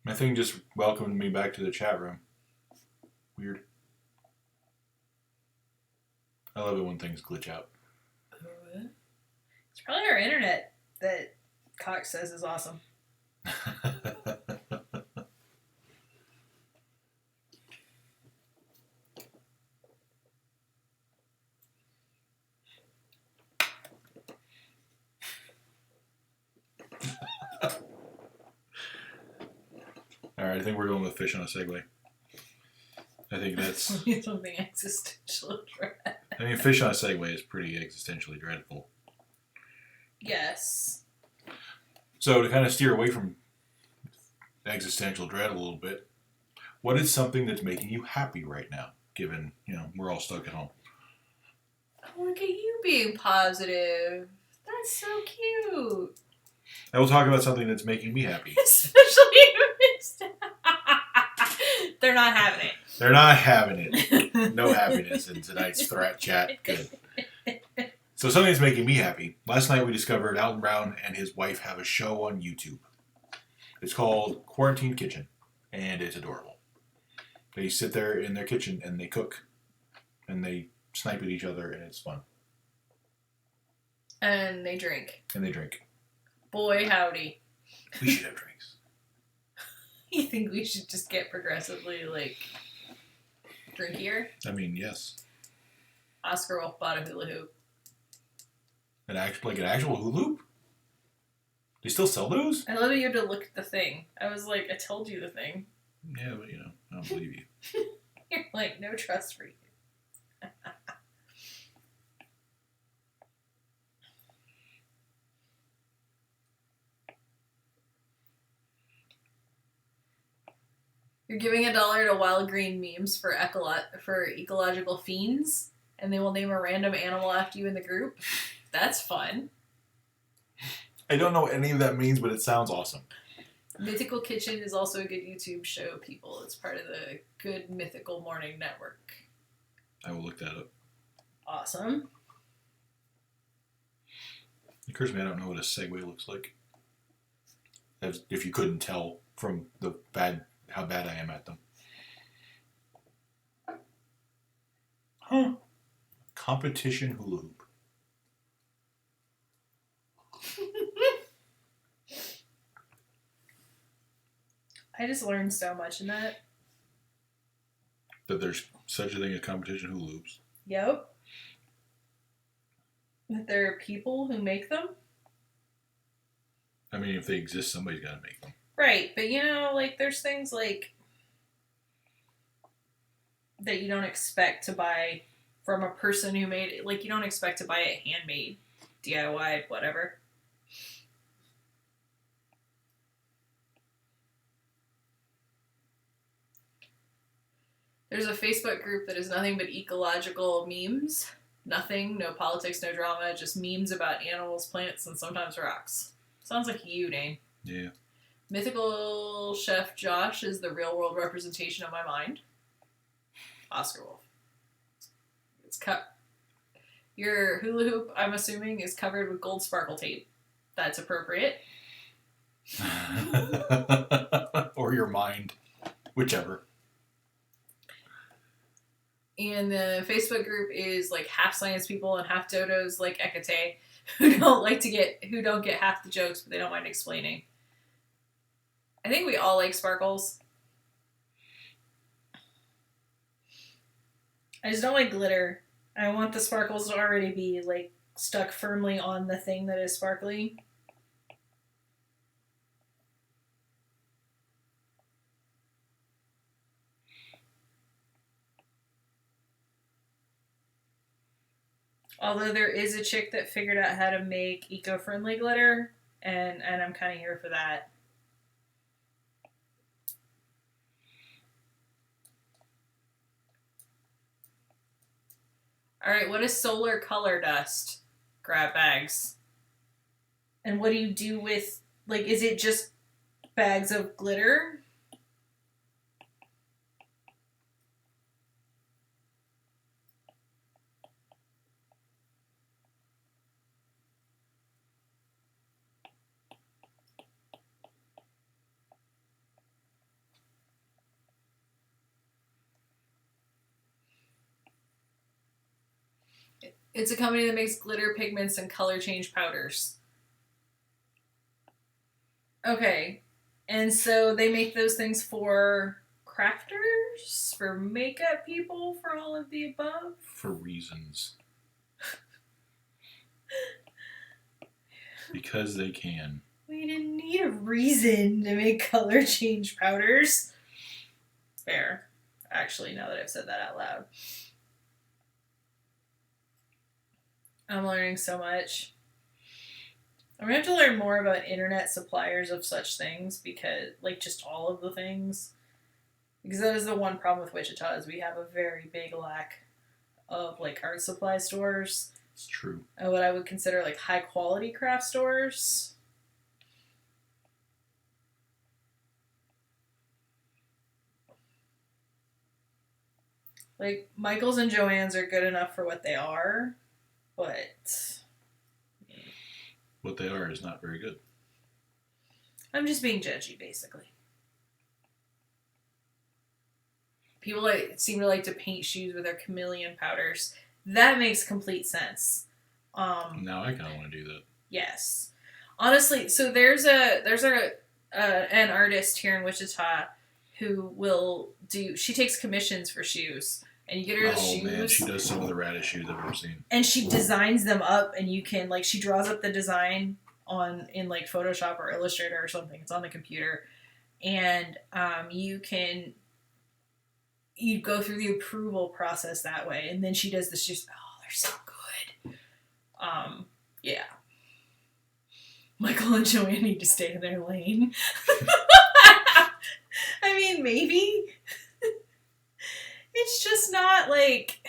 My thing just welcomed me back to the chat room. Weird. I love it when things glitch out. It's probably our internet that Cox says is awesome. Alright, I think we're going with fish on a Segway. I think that's... something existential dread. I mean, fish on a Segway is pretty existentially dreadful. Yes. So, to kind of steer away from existential dread a little bit, what is something that's making you happy right now, given, we're all stuck at home? Oh, look at you being positive. That's so cute. I will talk about something that's making me happy. Especially if it's... They're not having it. They're not having it. No happiness in tonight's threat chat. Good. So something that's making me happy. Last night we discovered Alton Brown and his wife have a show on YouTube. It's called Quarantine Kitchen, and it's adorable. They sit there in their kitchen and they cook, and they snipe at each other, and it's fun. And they drink. Boy, howdy. We should have drinks. You think we should just get progressively, drinkier? I mean, yes. Oscar Wolf bought a hula hoop. An actual hula hoop? They still sell those? I love that you had to look at the thing. I was like, I told you the thing. Yeah, but I don't believe you. You're like, no trust for you. You're giving $1 to Wild Green Memes for ecological fiends, and they will name a random animal after you in the group. That's fun. I don't know what any of that means, but it sounds awesome. Mythical Kitchen is also a good YouTube show, people. It's part of the Good Mythical Morning Network. I will look that up. Awesome. It occurs to me I don't know what a Segway looks like. If you couldn't tell from how bad I am at them. Huh. Competition hula hoop. I just learned so much in that. That there's such a thing as competition hula hoops. Yep. That there are people who make them. I mean, if they exist, somebody's got to make them. Right, but there's things that you don't expect to buy from a person who made it. You don't expect to buy it handmade, DIY, whatever. There's a Facebook group that is nothing but ecological memes. Nothing, no politics, no drama, just memes about animals, plants, and sometimes rocks. Sounds like you, Dane. Yeah. Mythical Chef Josh is the real world representation of my mind. Oscar Wolf. It's cut. Your hula hoop, I'm assuming, is covered with gold sparkle tape. That's appropriate. Or your mind. Whichever. And the Facebook group is like half science people and half dodos like Ekate, who don't get half the jokes, but they don't mind explaining. I think we all like sparkles. I just don't like glitter. I want the sparkles to already be like stuck firmly on the thing that is sparkly. Although there is a chick that figured out how to make eco-friendly glitter, and I'm kind of here for that. All right, what is solar color dust? Grab bags. And what do you do with, like, is it just bags of glitter? It's a company that makes glitter pigments and color change powders. Okay. And so they make those things for crafters, for makeup people, for all of the above? For reasons. Because they can. We didn't need a reason to make color change powders. Fair. Actually, now that I've said that out loud. I'm learning so much. I'm going to have to learn more about internet suppliers of such things because, like, just all of the things. Because that is the one problem with Wichita is we have a very big lack of, like, art supply stores. It's true. And what I would consider, like, high-quality craft stores. Like, Michael's and Joann's are good enough for what they are, but what they are is not very good. I'm just being judgy, basically. People seem to like to paint shoes with their chameleon powders. That makes complete sense. Now I kind of want to do that. Yes, honestly. So there's an artist here in Wichita who will do. She takes commissions for shoes, and you get her the shoes. Oh man, she does some of the raddest shoes I've ever seen. And she designs them up, and you can she draws up the design in like Photoshop or Illustrator or something. It's on the computer, and you go through the approval process that way, and then she does the shoes. Oh, they're so good. Yeah. Michael and Joanne need to stay in their lane. I mean, maybe. It's just not like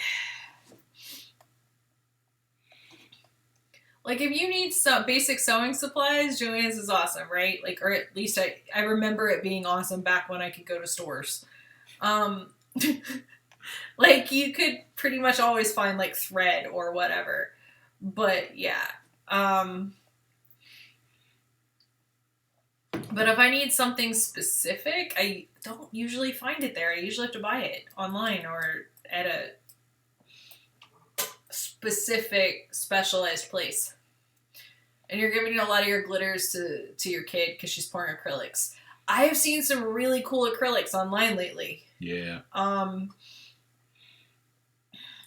if you need some basic sewing supplies, Joann's is awesome, right? Like, or at least I remember it being awesome back when I could go to stores. Like, you could pretty much always find like thread or whatever. But yeah. But if I need something specific, I don't usually find it there. I usually have to buy it online or at a specific, specialized place. And you're giving a lot of your glitters to your kid because she's pouring acrylics. I have seen some really cool acrylics online lately. Yeah. And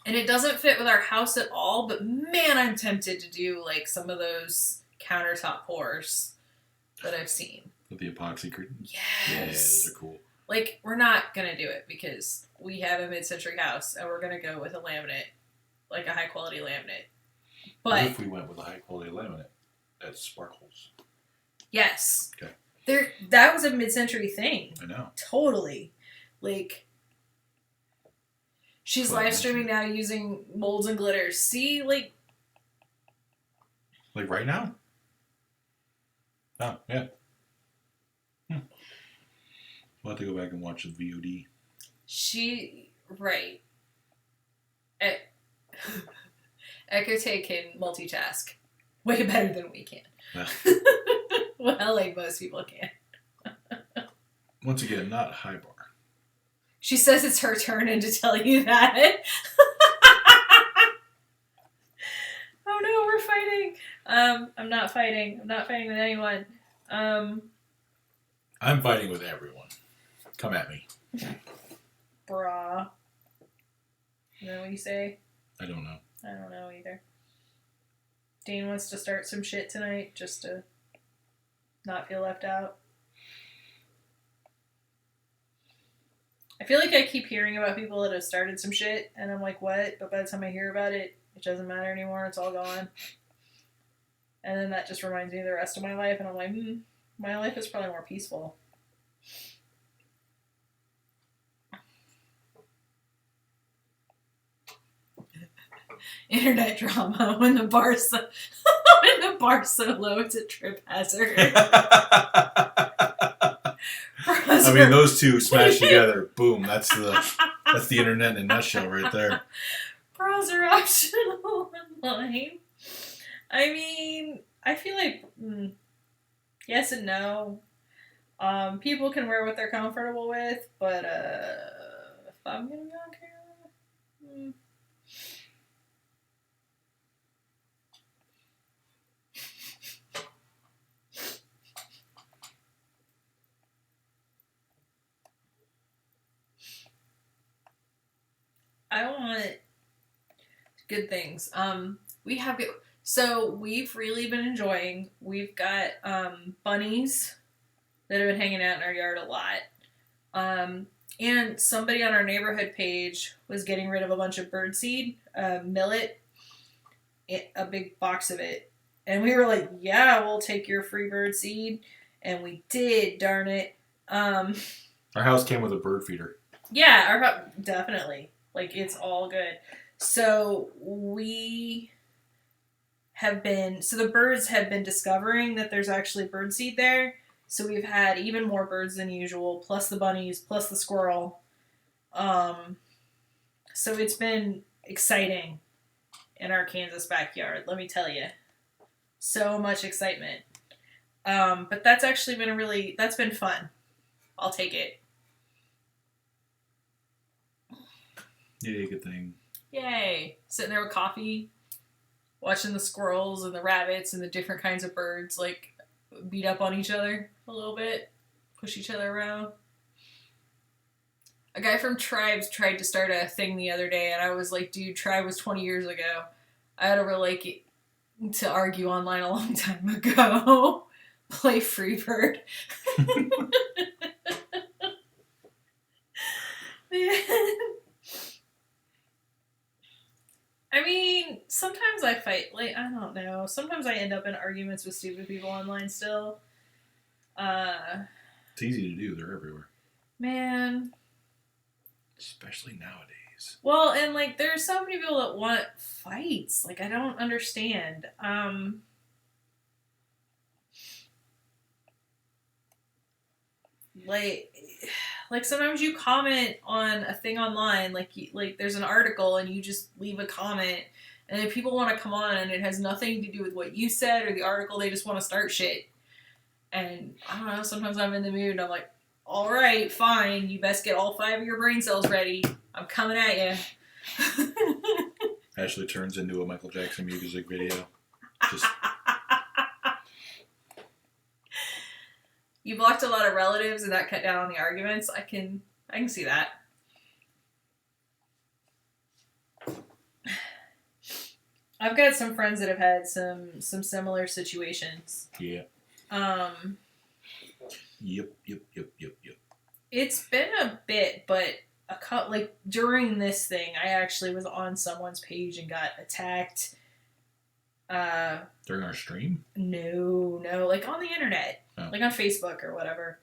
it doesn't fit with our house at all, but man, I'm tempted to do like some of those countertop pours that I've seen. With the epoxy curtain? Yes. Yeah, those are cool. Like, we're not going to do it because we have a mid-century house and we're going to go with a laminate, like a high-quality laminate. But what if we went with a high-quality laminate that sparkles? Yes. Okay. That was a mid-century thing. I know. Totally. Like, she's live streaming now using molds and glitters. See, like right now? Oh, yeah. We'll have to go back and watch the VOD. Right. Ekote can multitask way better than we can. Yeah. Well, like most people can. Once again, not high bar. She says it's her turn and to tell you that. Oh no, we're fighting. I'm not fighting. I'm not fighting with anyone. I'm fighting with everyone. Come at me. Brah. You know what you say? I don't know. I don't know either. Dane wants to start some shit tonight just to not feel left out. I feel like I keep hearing about people that have started some shit, and I'm like, what? But by the time I hear about it, it doesn't matter anymore. It's all gone. And then that just reminds me of the rest of my life, and I'm like, my life is probably more peaceful. Internet drama when the bar's so, low, it's a trip hazard. I mean, those two smashed together. Boom. That's the internet in a nutshell right there. Bras are optional online. I mean, I feel like yes and no. People can wear what they're comfortable with, but if I'm gonna be on camera, I want good things. So we've really been enjoying. We've got bunnies that have been hanging out in our yard a lot. And somebody on our neighborhood page was getting rid of a bunch of birdseed, millet, a big box of it. And we were like, yeah, we'll take your free birdseed. And we did, darn it. Our house came with a bird feeder. Yeah, definitely. Like, it's all good. So the birds have been discovering that there's actually birdseed there. So we've had even more birds than usual, plus the bunnies, plus the squirrel. So it's been exciting in our Kansas backyard, let me tell you. So much excitement. But that's actually been that's been fun. I'll take it. Yeah, good thing. Yay. Sitting there with coffee, watching the squirrels and the rabbits and the different kinds of birds, like, beat up on each other a little bit, push each other around. A guy from Tribes tried to start a thing the other day, and I was like, dude, Tribe was 20 years ago. I had to argue online a long time ago. Play Freebird. I mean, sometimes I fight, like, I don't know. Sometimes I end up in arguments with stupid people online still. It's easy to do. They're everywhere. Man. Especially nowadays. Well, and, like, there's so many people that want fights. Like, I don't understand. Like sometimes you comment on a thing online, like there's an article and you just leave a comment, and if people want to come on and it has nothing to do with what you said or the article, they just want to start shit. And I don't know, sometimes I'm in the mood and I'm like, all right, fine, you best get all 5 of your brain cells ready. I'm coming at you. Ashley turns into a Michael Jackson music video. Just... You blocked a lot of relatives and that cut down on the arguments. I can see that. I've got some friends that have had some similar situations. Yeah. Yep. It's been a bit, but during this thing, I actually was on someone's page and got attacked. During our stream? No, like on the internet. Oh. Like on Facebook or whatever.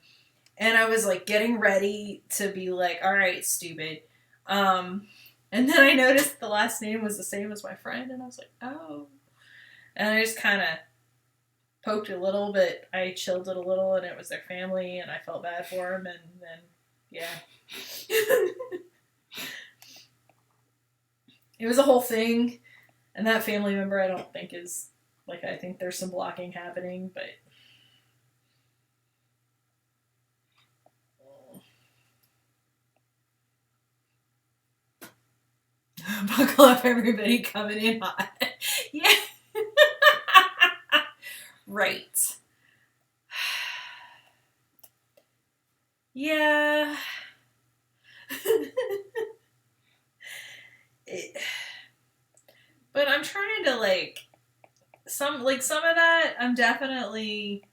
And I was like getting ready to be like, all right, stupid. And then I noticed the last name was the same as my friend, and I was like, oh. And I just kind of poked a little, but I chilled it a little, and it was their family, and I felt bad for them, and then, yeah. It was a whole thing, and that family member I don't think is, like, I think there's some blocking happening, but... Buckle up, everybody, coming in hot. Yeah. Right. Yeah. But I'm trying to, like, some of that, I'm definitely,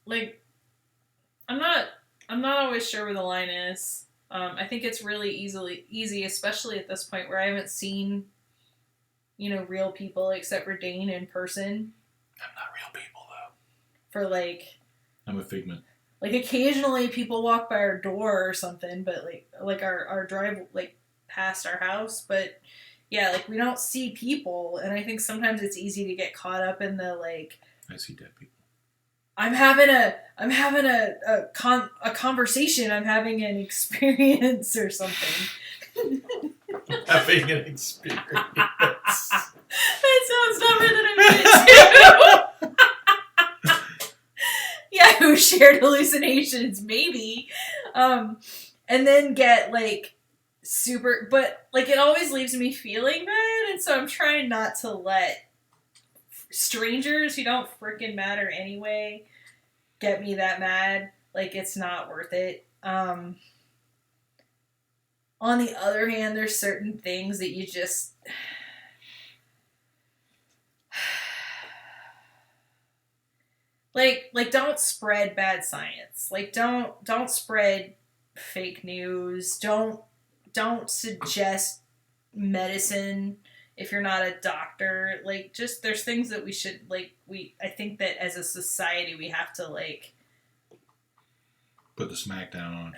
like, I'm not always sure where the line is. I think it's really easy, especially at this point where I haven't seen, real people except for Dane in person. I'm not real people, though. For, like... I'm a figment. Like, occasionally people walk by our door or something, but, like our drive, like, past our house, but, yeah, like, we don't see people, and I think sometimes it's easy to get caught up in the, like... I see dead people. I'm having a conversation, I'm having an experience or something. Having an experience. That sounds dumber than I meant it to. Yeah, who shared hallucinations, maybe. And then get, like, super... But, like, it always leaves me feeling bad, and so I'm trying not to let strangers who don't frickin' matter anyway get me that mad. Like, it's not worth it. On the other hand, there's certain things that you just... Like, don't spread bad science. Like, don't spread fake news. Don't suggest medicine if you're not a doctor. Like, just, there's things that we should, like, I think that as a society we have to, like... Put the smack down on.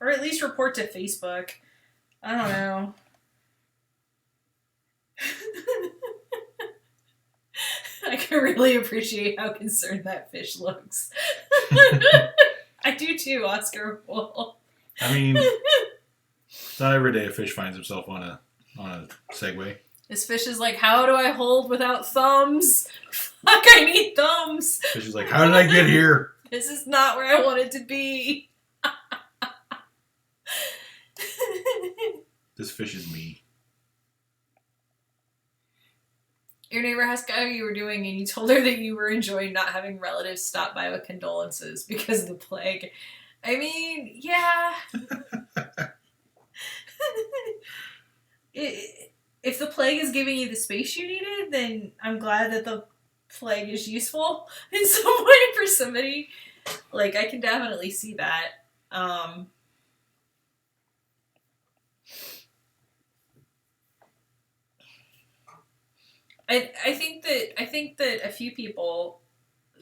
Or at least report to Facebook. I don't know. I can really appreciate how concerned that fish looks. I do too, Oscar Wolf. I mean, it's not every day a fish finds himself on a Segway. This fish is like, how do I hold without thumbs? Fuck, I need thumbs. Fish is like, how did I get here? This is not where I wanted to be. This fish is me. Your neighbor asked how you were doing, and you told her that you were enjoying not having relatives stop by with condolences because of the plague. I mean, yeah. If the plague is giving you the space you needed, then I'm glad that the plague is useful in some way for somebody. Like, I can definitely see that. I think that a few people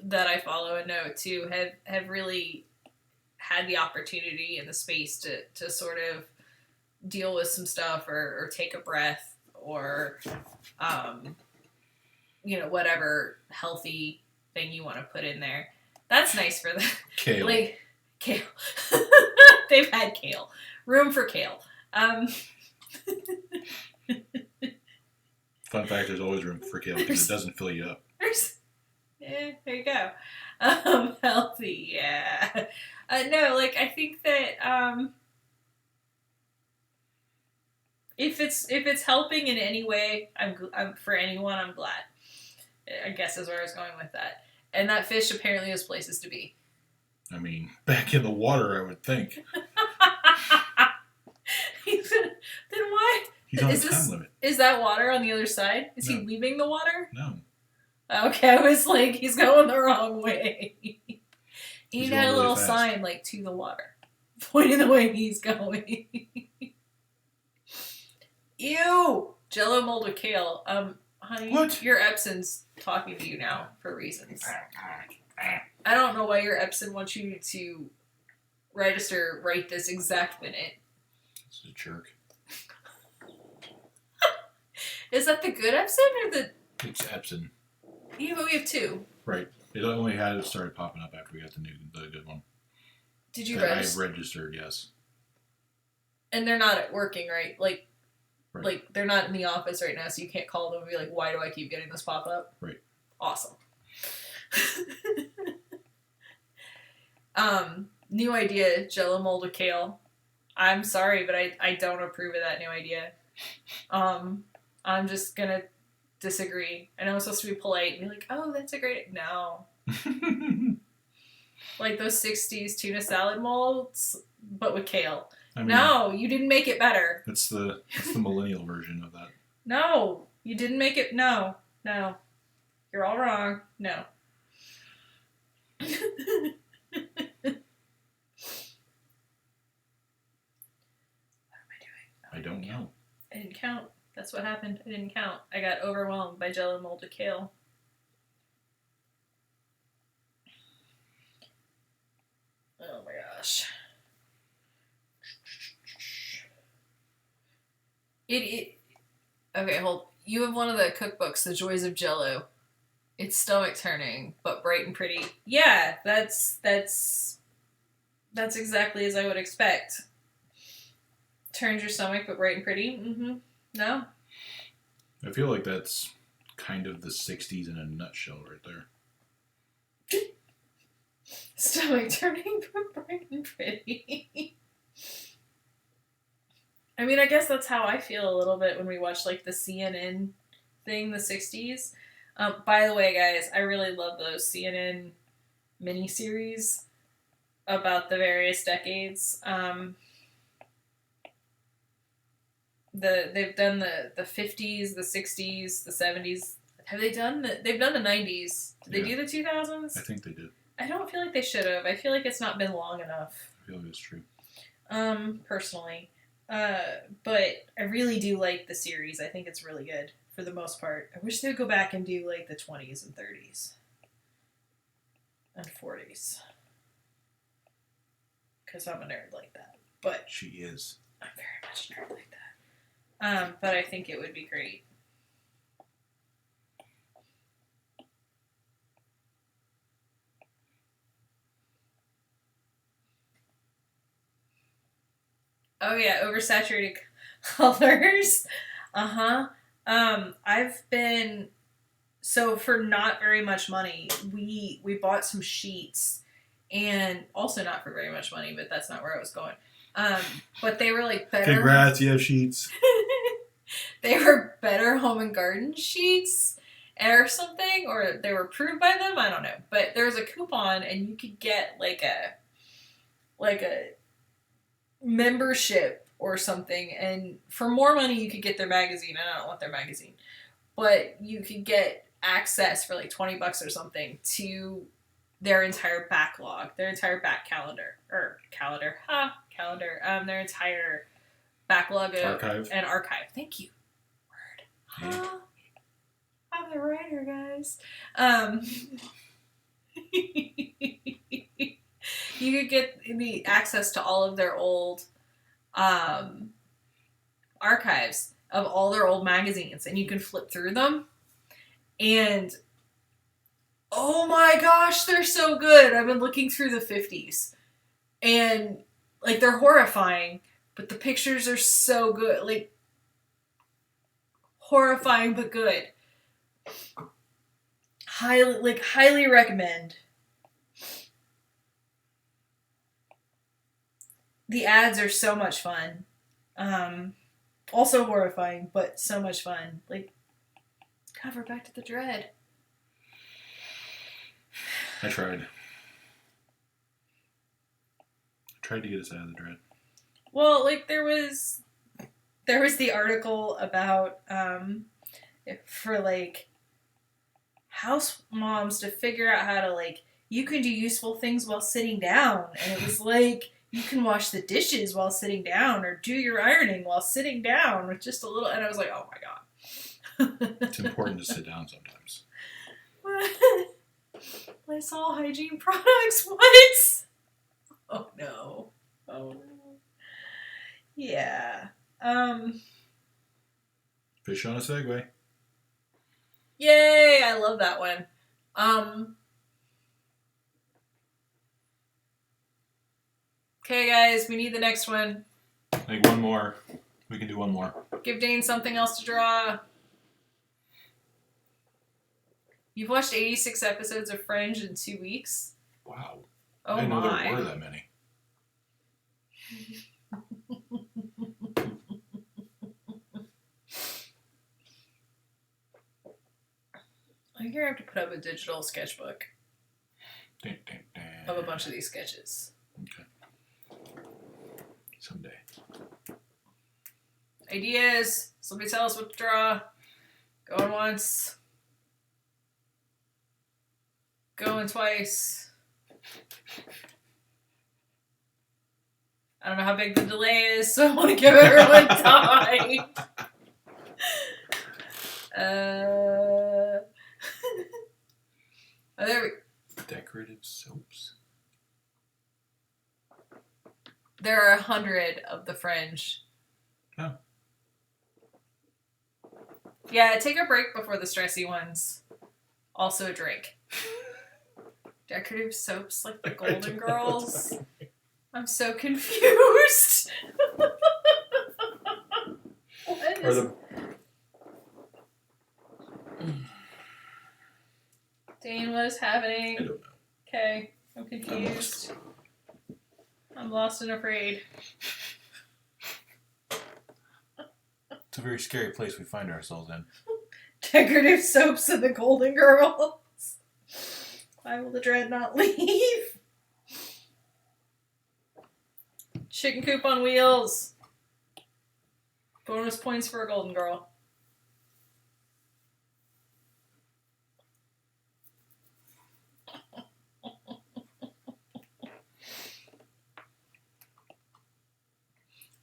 that I follow and know too have really had the opportunity and the space to sort of deal with some stuff or take a breath or whatever healthy thing you want to put in there. That's nice for them. Kale. Like, kale. They've had kale. Room for kale. Fun fact, there's always room for kale because it doesn't fill you up. There you go. Healthy, yeah. No, like, I think that if it's helping in any way, I'm for anyone, I'm glad. I guess is where I was going with that. And that fish apparently has places to be. I mean, back in the water, I would think. Then why? He's on a time limit. Is that water on the other side? Is he leaving the water? No. Okay, I was like, he's going the wrong way. He had a little really sign, like, to the water, pointing the way he's going. Ew! Jello mold with kale. Honey, what? Your Epson's talking to you now for reasons. I don't know why your Epson wants you to register right this exact minute. It's a jerk. Is that the good Epson or the... It's Epson. Yeah, but we have 2. Right. It only had started popping up after we got the good one. Did you that register? I registered, yes. And they're not working, right? Right. Like they're not in the office right now, so you can't call them and be like, "Why do I keep getting this pop up?" Right. Awesome. New idea: Jello molded kale. I'm sorry, but I don't approve of that new idea. I'm just gonna disagree. I know I'm supposed to be polite and be like, "Oh, that's a great..." No. Like those 60s tuna salad molds, but with kale. I mean, no, you didn't make it better. That's the millennial version of that. No, you didn't make it. No. You're all wrong. No. What am I doing? I don't know. I didn't count. That's what happened. I didn't count. I got overwhelmed by Jello molded kale. Oh my gosh. Okay, hold. You have one of the cookbooks, The Joys of Jello. It's stomach turning, but bright and pretty. Yeah, that's exactly as I would expect. Turns your stomach, but bright and pretty. Mm-hmm. No? I feel like that's kind of the 60s in a nutshell right there. Stomach turning, but bright and pretty. I mean, I guess that's how I feel a little bit when we watch, like, the CNN thing, the 60s. By the way, guys, I really love those CNN miniseries about the various decades. They've done the 50s, the 60s, the 70s. Have they done they've done the 90s. Did they do the 2000s? I think they did. I don't feel like they should have. I feel like it's not been long enough. I feel like it's true. Personally. But I really do like the series. I think it's really good for the most part. I wish they would go back and do like the 20s and 30s and 40s. Because I'm a nerd like that. But she is. I'm very much a nerd like that. But I think it would be great. Oh yeah, oversaturated colors. I've been for not very much money. We bought some sheets, and also not for very much money, but that's not where I was going. But they were like better. Congrats, you have sheets. They were Better Home and Garden sheets or something, or they were approved by them. I don't know, but there was a coupon, and you could get like a membership or something, and for more money you could get their magazine. I don't want their magazine, but you could get access for like $20 or something to their entire backlog, their entire back calendar, their entire backlog of archive. Thank you. Word. I'm the writer, guys. You could get the access to all of their old archives of all their old magazines, and you can flip through them, and oh my gosh, they're so good. I've been looking through the 50s, and like they're horrifying, but the pictures are so good. Like horrifying but good. Highly recommend. The ads are so much fun. Also horrifying, but so much fun. Like, God, we're back to the dread. I tried to get us out of the dread. Well, like there was the article about for like house moms to figure out how to like you can do useful things while sitting down, and it was like you can wash the dishes while sitting down or do your ironing while sitting down with just a little, and I was like, oh my god. It's important to sit down sometimes. Lysol hygiene products, what? Oh no. Oh no. Yeah. Fish on a segue. Yay! I love that one. Okay, guys, we need the next one. I think one more. We can do one more. Give Dane something else to draw. You've watched 86 episodes of Fringe in 2 weeks? Wow. Oh I didn't know my. there were that many. I think you're going to have to put up a digital sketchbook Dun, dun, dun. of a bunch of these sketches. Okay. Someday. Ideas. Somebody tell us what to draw. Going once. Going twice. I don't know how big the delay is, so I want to give everyone time. There we Decorative soaps. There are 100 of the Fringe. Oh. Yeah, take a break before the stressy ones. Also a drink. Decorative soaps like the Golden Girls. I'm so confused. What Or is... the Dane, what is happening? I don't know. Okay, I'm confused. I'm lost and afraid. It's a very scary place we find ourselves in. Decorative soaps and the Golden Girls. Why will the dread not leave? Chicken coop on wheels. Bonus points for a Golden Girl.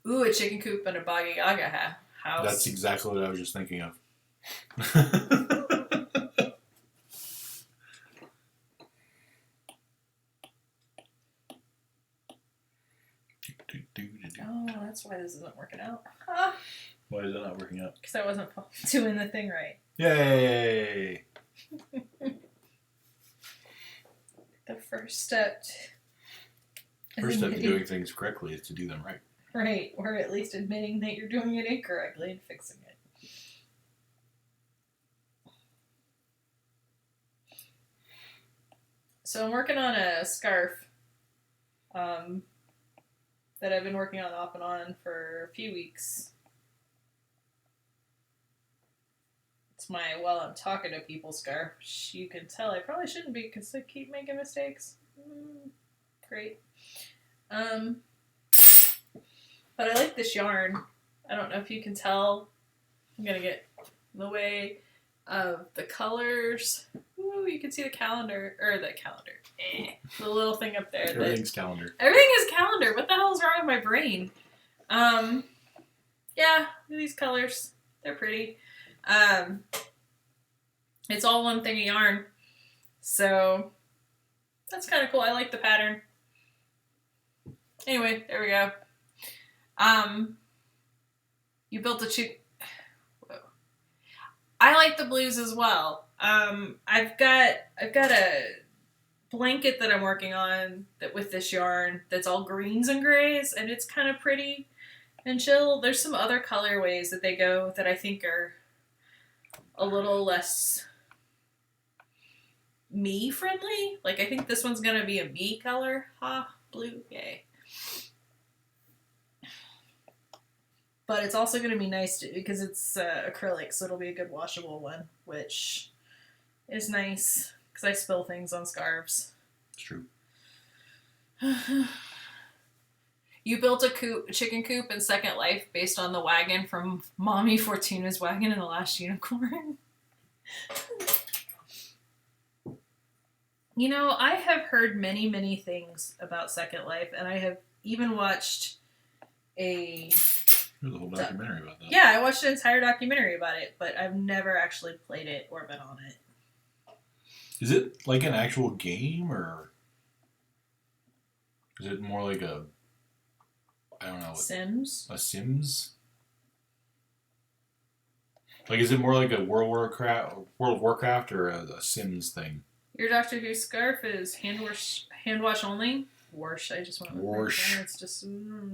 Ooh, a chicken coop and a Baba Yaga house. That's exactly what I was just thinking of. Oh, that's why this isn't working out. Ah, Why is that not working out? because I wasn't doing the thing right. Yay! The first step. First step to doing things correctly is to do them right. Right, or at least admitting that you're doing it incorrectly and fixing it. So I'm working on a scarf that I've been working on off and on for a few weeks. It's my while I'm talking to people scarf. You can tell I probably shouldn't be because I keep making mistakes. Great. But I like this yarn. I don't know if you can tell. I'm going to get in the way of the colors. Ooh, you can see the calendar. Or the calendar. The little thing up there. Everything's calendar. Everything is calendar. What the hell is wrong with my brain? Yeah, these colors. They're pretty. It's all one thing of yarn. So, that's kind of cool. I like the pattern. Anyway, there we go. You built a Whoa. I like the blues as well. I've got a blanket that I'm working on that with this yarn that's all greens and grays, and it's kind of pretty and chill. There's some other colorways that they go that I think are a little less me friendly. Like I think this one's gonna be a me color. Blue, yay. But it's also going to be nice because it's acrylic, so it'll be a good washable one, which is nice because I spill things on scarves. It's true. You built a chicken coop in Second Life based on the wagon from Mommy Fortuna's Wagon in The Last Unicorn. You know, I have heard many, many things about Second Life, and I have even watched There's a whole documentary about that. Yeah, I watched an entire documentary about it, but I've never actually played it or been on it. Is it like an actual game, or is it more like a, I don't know. Sims? A Sims? Like, is it more like a World of Warcraft, or a Sims thing? Your Doctor Who scarf is hand wash only. Wash. I just went with Wash. It's just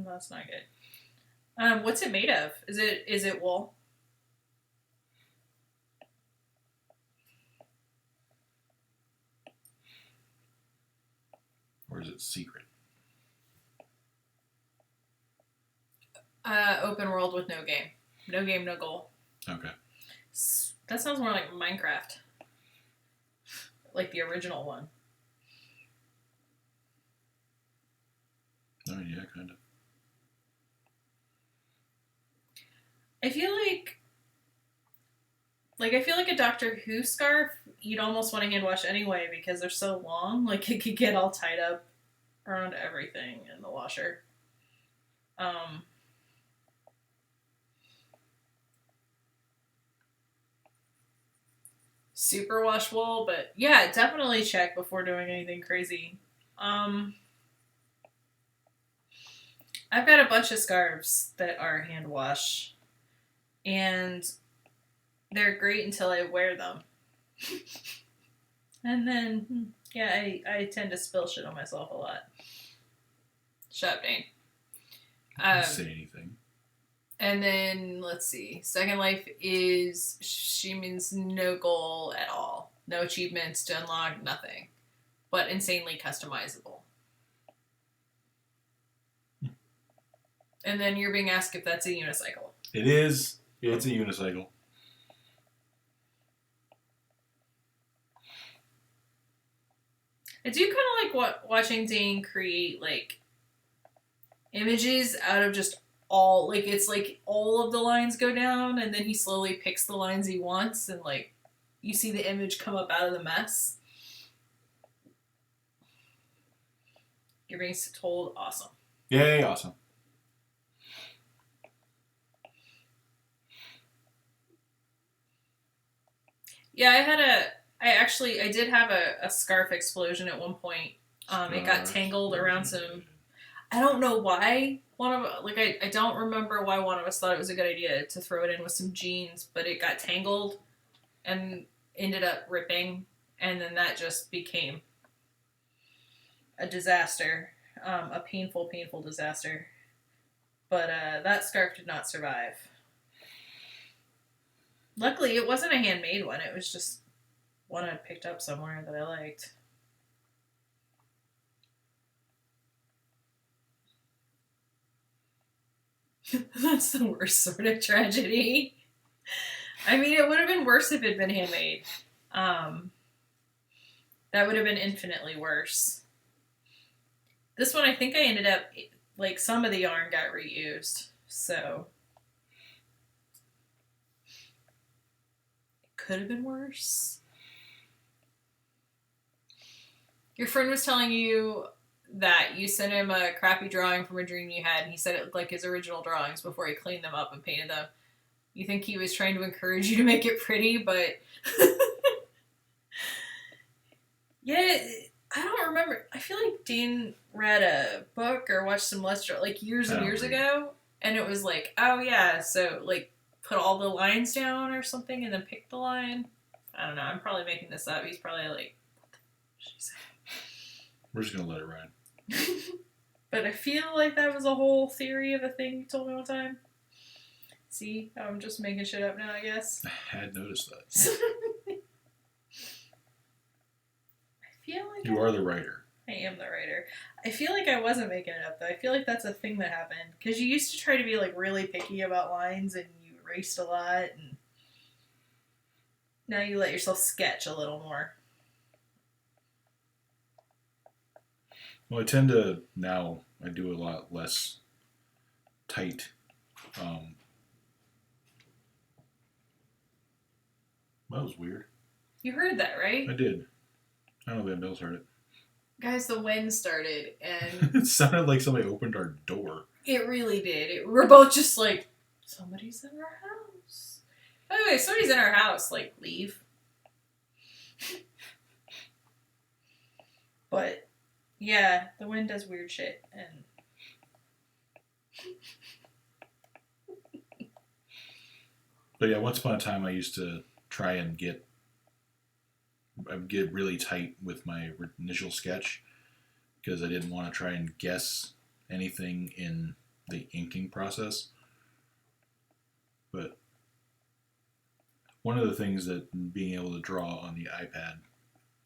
that's not good. What's it made of? Is it wool? Or is it secret? Open world with no game. No game, no goal. Okay. That sounds more like Minecraft. Like the original one. Oh, yeah, kind of. I feel like a Doctor Who scarf, you'd almost want to hand wash anyway because they're so long. Like it could get all tied up around everything in the washer. Super wash wool, but yeah, definitely check before doing anything crazy. I've got a bunch of scarves that are hand wash, and they're great until I wear them. And then, yeah, I tend to spill shit on myself a lot. Shut up, Dane. Didn't say anything. And then, let's see. Second Life is, she means no goal at all. No achievements to unlock, nothing. But insanely customizable. And then you're being asked if that's a unicycle. It is. Yeah, it's a unicycle. I do kind of like watching Dane create, like, images out of just all, like, it's like all of the lines go down, and then he slowly picks the lines he wants, and, like, you see the image come up out of the mess. You're being told awesome. Yay, awesome. Yeah, I did have a scarf explosion at one point. It got tangled around some, I don't know why I don't remember why one of us thought it was a good idea to throw it in with some jeans, but it got tangled and ended up ripping, and then that just became a disaster, a painful disaster. But that scarf did not survive. Luckily, it wasn't a handmade one. It was just one I picked up somewhere that I liked. That's the worst sort of tragedy. I mean, it would have been worse if it had been handmade. That would have been infinitely worse. This one, I think I ended up, like, some of the yarn got reused, so it could have been worse. Your friend was telling you that you sent him a crappy drawing from a dream you had, and he said it looked like his original drawings before he cleaned them up and painted them. You think he was trying to encourage you to make it pretty, but yeah, I don't remember. I feel like Dean read a book or watched some Let's Draw like years and years ago, and it was like, oh yeah, so like put all the lines down or something and then pick the line. I don't know. I'm probably making this up. He's probably like, what the f- she said. We're just gonna let it ride. But I feel like that was a whole theory of a thing you told me one time. See, I'm just making shit up now, I guess. I had noticed that. I feel like you are the writer. I am the writer. I feel like I wasn't making it up, though. I feel like that's a thing that happened. Because you used to try to be, like, really picky about lines, and you erased a lot, and now you let yourself sketch a little more. Well, I tend to, now, I do a lot less tight. That was weird. You heard that, right? I did. I don't know if anybody else heard it. Guys, the wind started, and it sounded like somebody opened our door. It really did. We're both just like, somebody's in our house. By the way, if somebody's in our house, like, leave. But, yeah, the wind does weird shit, and But yeah, once upon a time, I used to try and I'd get really tight with my initial sketch because I didn't want to try and guess anything in the inking process. But one of the things that being able to draw on the iPad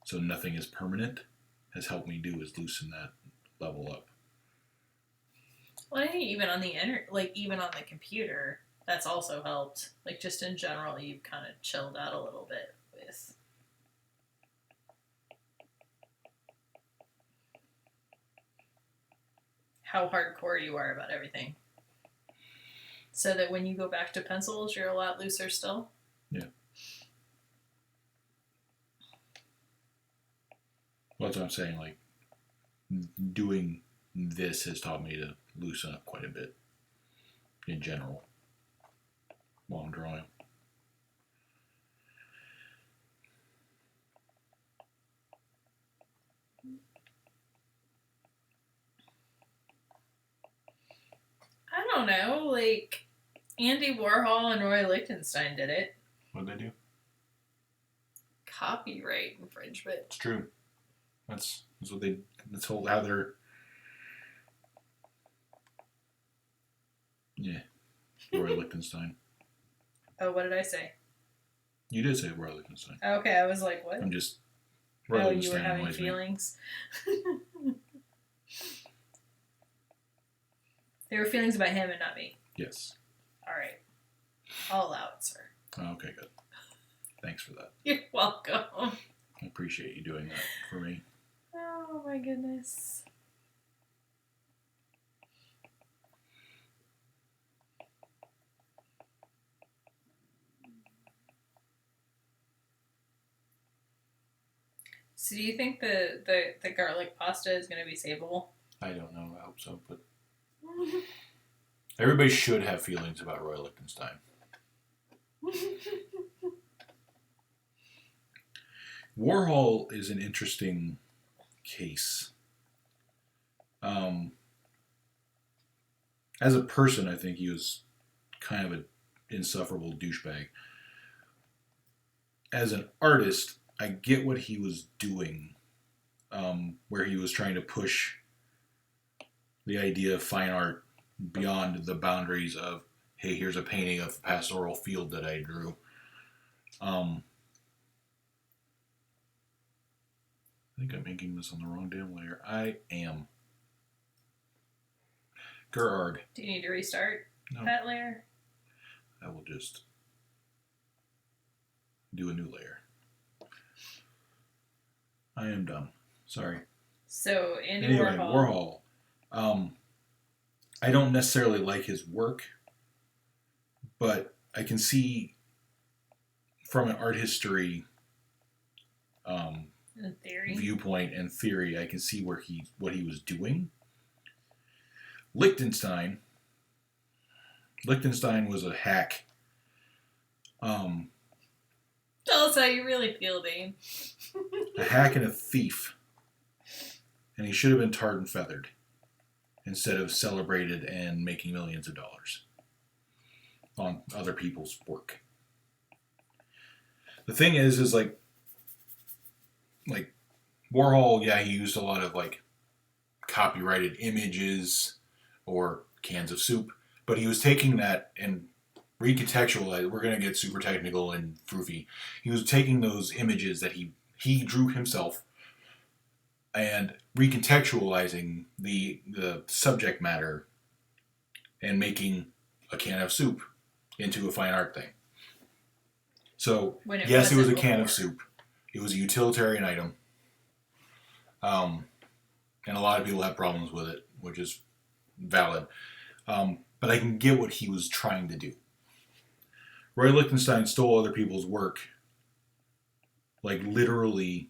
so nothing is permanent has helped me do is loosen that level up. Well, I think even on the even on the computer, that's also helped. Like just in general, you've kind of chilled out a little bit with how hardcore you are about everything. So that when you go back to pencils, you're a lot looser still. Yeah. Well, that's what I'm saying. Like, doing this has taught me to loosen up quite a bit in general while I'm drawing. I don't know. Like, Andy Warhol and Roy Lichtenstein did it. What'd they do? Copyright infringement. It's true. That's what they. That's how they're. Yeah, Roy Lichtenstein. Oh, what did I say? You did say Roy Lichtenstein. Okay, I was like, what? I'm just. Roy you were having feelings. There were feelings about him and not me. Yes. All right. I'll allow it, sir. Okay, good. Thanks for that. You're welcome. I appreciate you doing that for me. Oh my goodness. So do you think the garlic pasta is going to be savable? I don't know. I hope so, but everybody should have feelings about Roy Lichtenstein. Warhol is an interesting case. As a person, I think he was kind of an insufferable douchebag. As an artist, I get what he was doing, where he was trying to push the idea of fine art beyond the boundaries of, hey, here's a painting of a pastoral field that I drew. I think I'm inking this on the wrong damn layer. I am. Gerard. Do you need to restart No. that layer? I will just do a new layer. I am done. Sorry. So, Andy Anyway, Warhol. I don't necessarily like his work, but I can see from an art history In theory. viewpoint and theory, I can see what he was doing. Lichtenstein was a hack. Tell us how you really feel, Dane. A hack and a thief. And he should have been tarred and feathered instead of celebrated and making millions of dollars on other people's work. The thing is like Warhol, yeah, he used a lot of like copyrighted images or cans of soup, but he was taking that and recontextualized. We're going to get super technical and froofy. He was taking those images that he drew himself and recontextualizing the subject matter and making a can of soup into a fine art thing. So, yes, it was a can of soup. It was a utilitarian item. And a lot of people have problems with it, which is valid. But I can get what he was trying to do. Roy Lichtenstein stole other people's work, like literally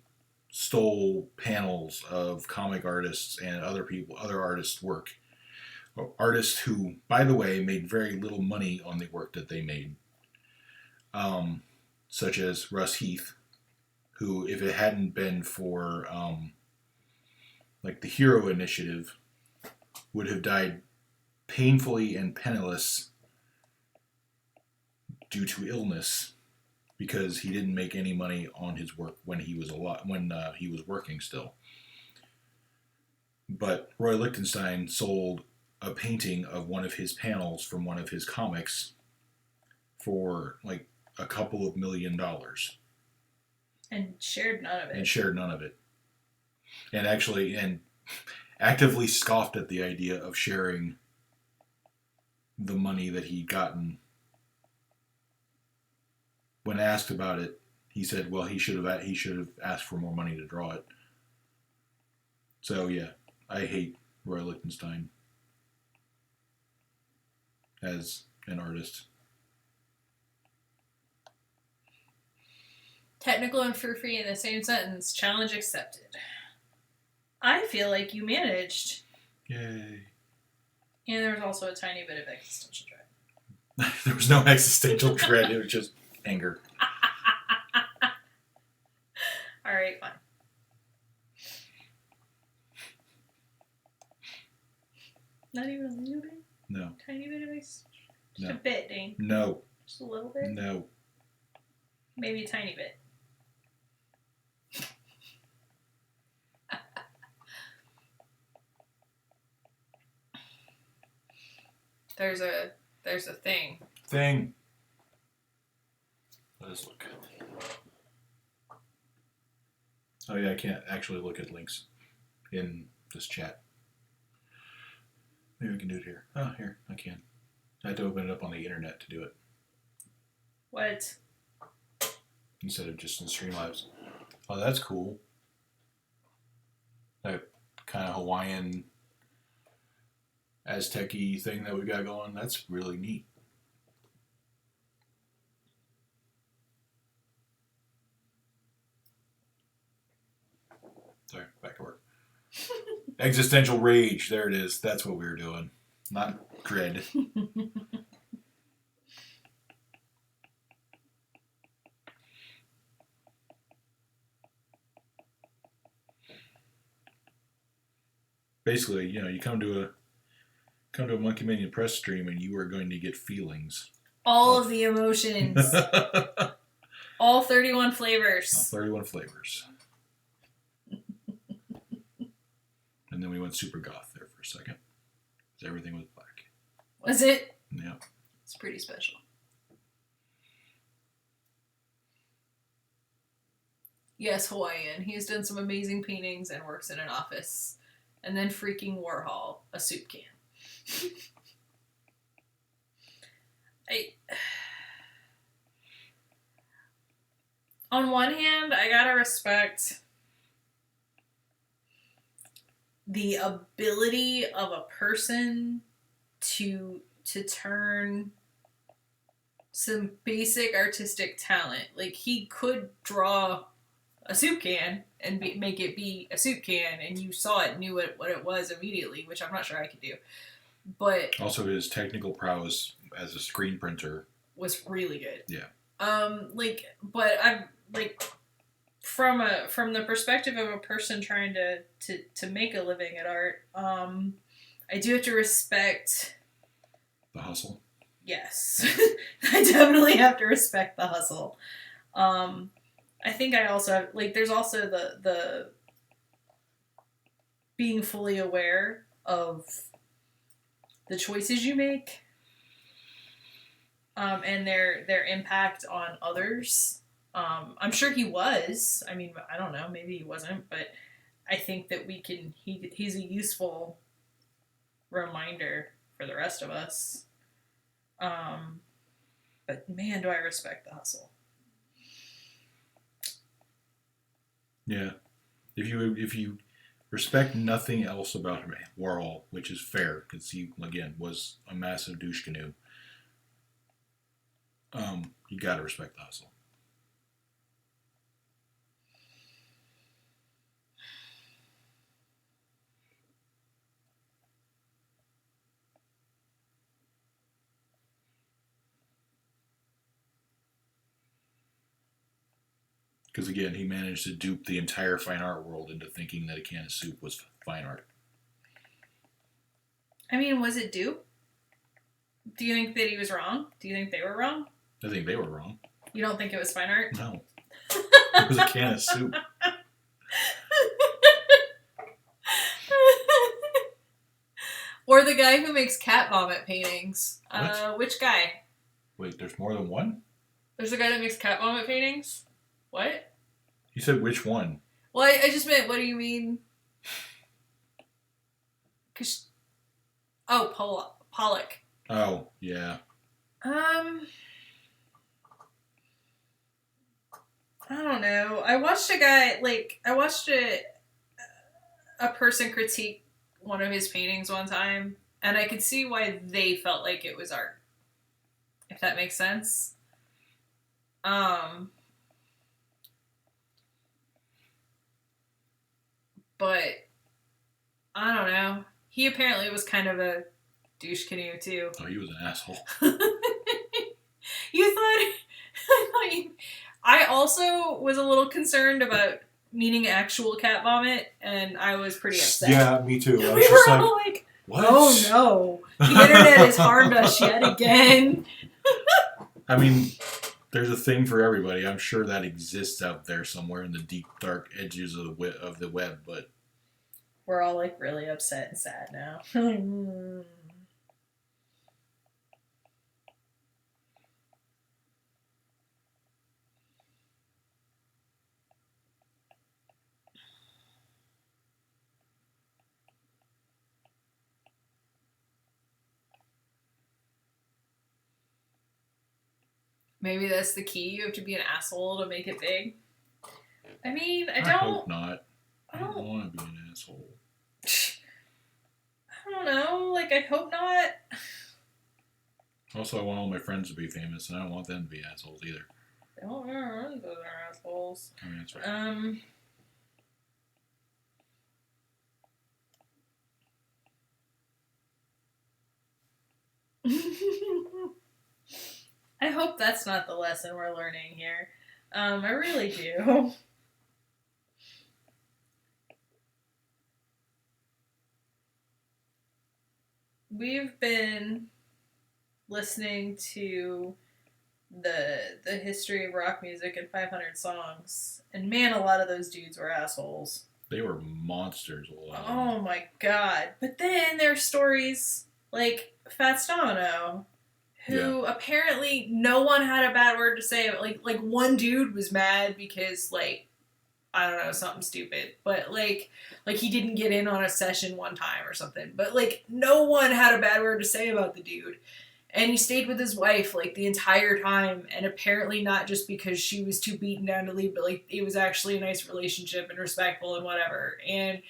stole panels of comic artists and other artists' work. Artists who, by the way, made very little money on the work that they made. Such as Russ Heath, who, if it hadn't been for like the Hero Initiative, would have died painfully and penniless due to illness, because he didn't make any money on his work when he was he was working still. But Roy Lichtenstein sold a painting of one of his panels from one of his comics for like a couple of $1 million. And shared none of it. And shared none of it. And actively scoffed at the idea of sharing the money that he'd gotten. When asked about it, he said, well, he should have asked for more money to draw it. So yeah, I hate Roy Lichtenstein as an artist. Technical and free in the same sentence. Challenge accepted. I feel like you managed. Yay. And there was also a tiny bit of existential dread. There was no existential dread. It was just anger. All right, fine. Not even a little bit? No. Tiny bit of existential. Just No. a bit, Dane. No. Just a little bit? No. Maybe a tiny bit. There's a thing. Let us look. Oh yeah, I can't actually look at links in this chat. Maybe we can do it here. Oh, here, I can. I had to open it up on the internet to do it. What? Instead of just in Streamlabs. Oh, that's cool. That kind of Hawaiian Aztec-y thing that we got going, that's really neat. Sorry, back to work. Existential rage, there it is. That's what we were doing. Not dread. Basically, you come to a Monkey Mania press stream and you are going to get feelings. All of the emotions. All 31 flavors. All 31 flavors. And then we went super goth there for a second. Everything was black. Was it? Yeah. It's pretty special. Yes, Hawaiian. He's done some amazing paintings and works in an office. And then freaking Warhol, a soup can. On one hand, I gotta respect the ability of a person to turn some basic artistic talent. Like, he could draw a soup can and make it be a soup can, and you saw it, knew what it was immediately, which I'm not sure I could do. But also, his technical prowess as a screen printer was really good. Yeah. But I'm from the perspective of a person trying to make a living at art, I do have to respect the hustle. Yes. I definitely have to respect the hustle. I think I also have, there's also the being fully aware of the choices you make, and their impact on others. I'm sure he was. I mean, I don't know. Maybe he wasn't, but I think that he's a useful reminder for the rest of us. But man, do I respect the hustle. Yeah. If you respect nothing else about him, Warhol, which is fair, because he, again, was a massive douche canoe, you gotta respect the hustle. Because again, he managed to dupe the entire fine art world into thinking that a can of soup was fine art. I mean, was it dupe? Do you think that he was wrong? Do you think they were wrong? I think they were wrong. You don't think it was fine art? No. It was a can of soup. Or the guy who makes cat vomit paintings. What? Which guy? Wait, there's more than one? There's a guy that makes cat vomit paintings? What? You said which one? Well, I just meant, what do you mean? Pollock. Oh, yeah. I don't know. I watched a person critique one of his paintings one time, and I could see why they felt like it was art. If that makes sense. But I don't know. He apparently was kind of a douche canoe too. Oh, he was an asshole. I also was a little concerned about meaning actual cat vomit, and I was pretty upset. Yeah, me too. I was We just were all like, what? oh no, the internet has harmed us yet again. I mean, there's a thing for everybody. I'm sure that exists out there somewhere in the deep, dark edges of the web, but We're all like really upset and sad now. Maybe that's the key. You have to be an asshole to make it big. I mean, I hope not. I I don't don't want to be an asshole. I don't know. Like, I hope not. Also, I want all my friends to be famous, and I don't want them to be assholes either. Don't run, those are assholes. I mean, that's right. I hope that's not the lesson we're learning here. I really do. We've been listening to the history of rock music and 500 songs, and man, a lot of those dudes were assholes. They were monsters. A lot of them. Oh my god! But then there are stories like Fats Domino, who apparently no one had a bad word to say. Like one dude was mad because like, I don't know, something stupid, but like he didn't get in on a session one time or something. But like no one had a bad word to say about the dude, and he stayed with his wife like the entire time. And apparently not just because she was too beaten down to leave, but like it was actually a nice relationship and respectful and whatever. And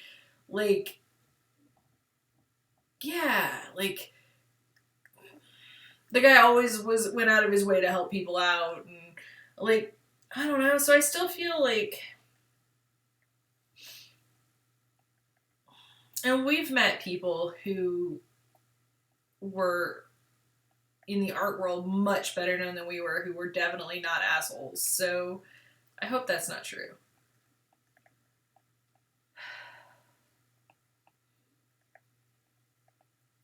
like, yeah, like the guy always went out of his way to help people out, and like I don't know. So I still feel like. And we've met people who were in the art world much better known than we were, who were definitely not assholes. So I hope that's not true.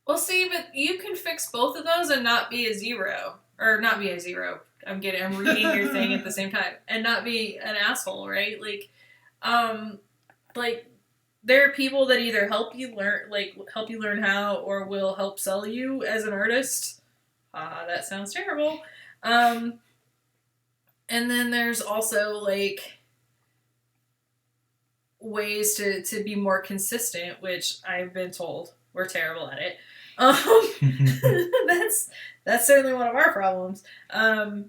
Well, see, but you can fix both of those and not be a zero. Or not be a zero. I'm reading your thing at the same time. And not be an asshole, right? Like, there are people that either help you learn how, or will help sell you as an artist. That sounds terrible. And then there's also like ways to be more consistent, which I've been told we're terrible at it. That's certainly one of our problems. But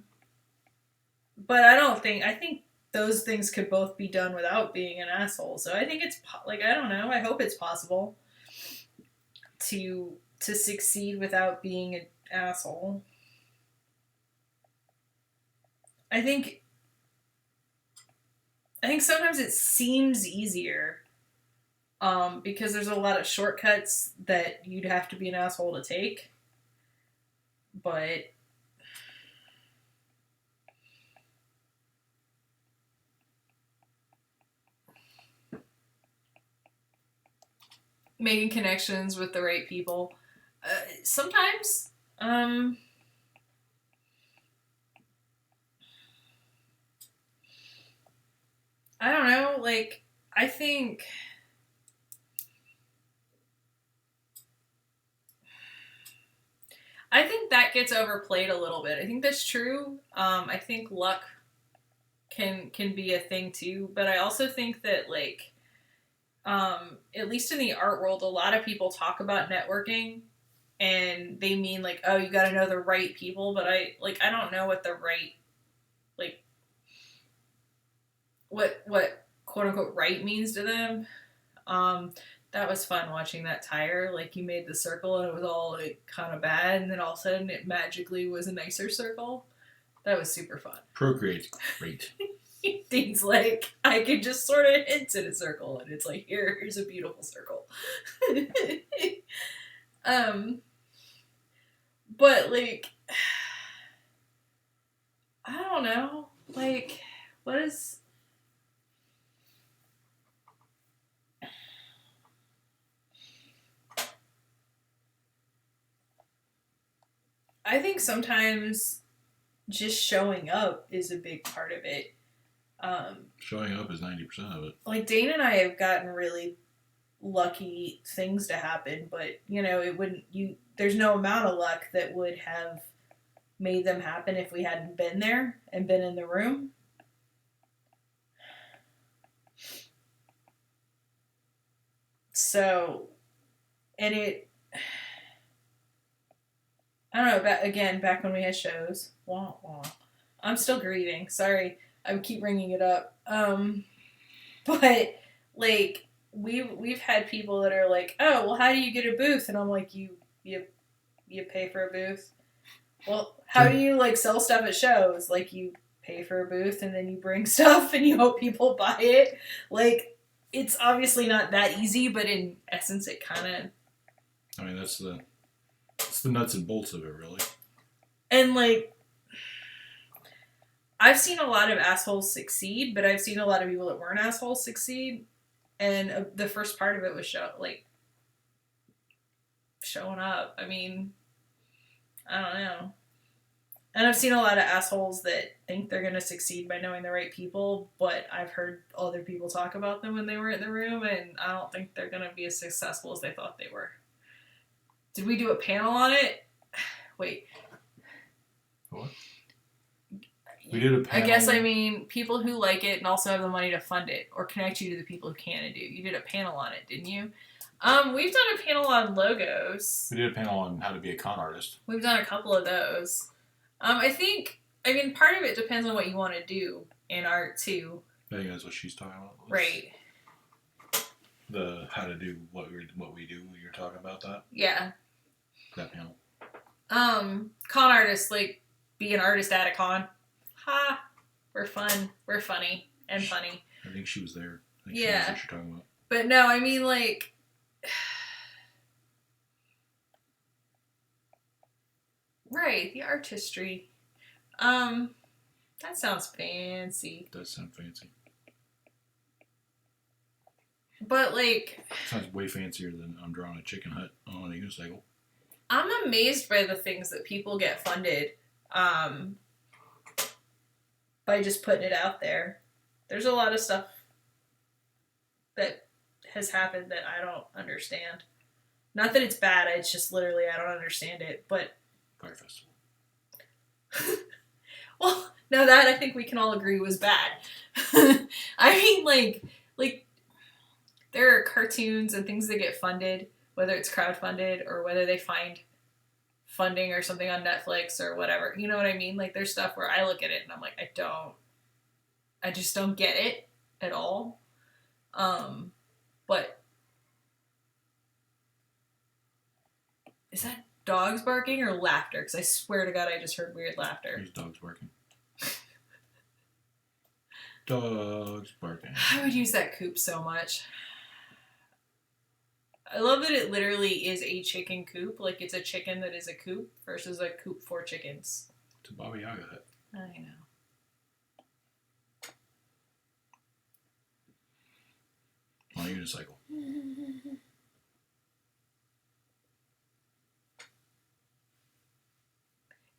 I think those things could both be done without being an asshole. So I think it's like, I don't know. I hope it's possible to succeed without being an asshole. I think sometimes it seems easier because there's a lot of shortcuts that you'd have to be an asshole to take. But making connections with the right people. Sometimes, I don't know, like, I think that gets overplayed a little bit. I think that's true. I think luck can be a thing too, but I also think that, like, at least in the art world, a lot of people talk about networking and they mean like, oh, you got to know the right people, but I don't know what the right, like, what quote unquote right means to them. Um, that was fun watching that tire. Like, you made the circle and it was all like kind of bad, and then all of a sudden it magically was a nicer circle. That was super fun. Procreate. Great. Things like, I could just sort of hint at a circle, and it's like, here's a beautiful circle. But like, I don't know. Like, what is? I think sometimes just showing up is a big part of it. Showing up is 90% of it. Like, Dane and I have gotten really lucky things to happen, but it wouldn't. There's no amount of luck that would have made them happen if we hadn't been there and been in the room. So, and I don't know, back when we had shows. Wah, wah. I'm still grieving. Sorry. I would keep bringing it up. But, like, we've had people that are like, oh, well, how do you get a booth? And I'm like, you pay for a booth? Well, how do you, like, sell stuff at shows? Like, you pay for a booth and then you bring stuff and you hope people buy it. Like, it's obviously not that easy, but in essence it kind of... I mean, that's the nuts and bolts of it, really. And, like, I've seen a lot of assholes succeed, but I've seen a lot of people that weren't assholes succeed. And the first part of it was showing up. I mean, I don't know. And I've seen a lot of assholes that think they're going to succeed by knowing the right people, but I've heard other people talk about them when they were in the room, and I don't think they're going to be as successful as they thought they were. Did we do a panel on it? Wait. What? We did a panel. I guess I mean people who like it and also have the money to fund it or connect you to the people who can and do. You did a panel on it, didn't you? We've done a panel on logos. We did a panel on how to be a con artist. We've done a couple of those. I mean, part of it depends on what you want to do in art too. I think that's what she's talking about. Right. The how to do what we do. You're talking about that? Yeah. That panel. Con artists, like, be an artist at a con. Ha! We're fun. We're funny. And funny. I think she was there. I think yeah. She knows what you're talking about. But no, I mean, like... Right, the artistry. That sounds fancy. It does sound fancy. But, like... Sounds way fancier than I'm drawing a chicken hut on a unicycle. I'm amazed by the things that people get funded by just putting it out there. There's a lot of stuff that has happened that I don't understand. Not that it's bad, it's just literally I don't understand it, but... Fire Festival. Well, no, that I think we can all agree was bad. I mean, like, there are cartoons and things that get funded, whether it's crowdfunded or whether they find funding or something on Netflix or whatever. You know what I mean? Like, there's stuff where I look at it and I'm like, I just don't get it at all. But is that dogs barking or laughter? Because I swear to God, I just heard weird laughter. There's dogs barking. Dogs barking. I would use that coop so much. I love that it literally is a chicken coop. Like, it's a chicken that is a coop versus a coop for chickens. It's a Baba Yaga hut. I know. On a unicycle.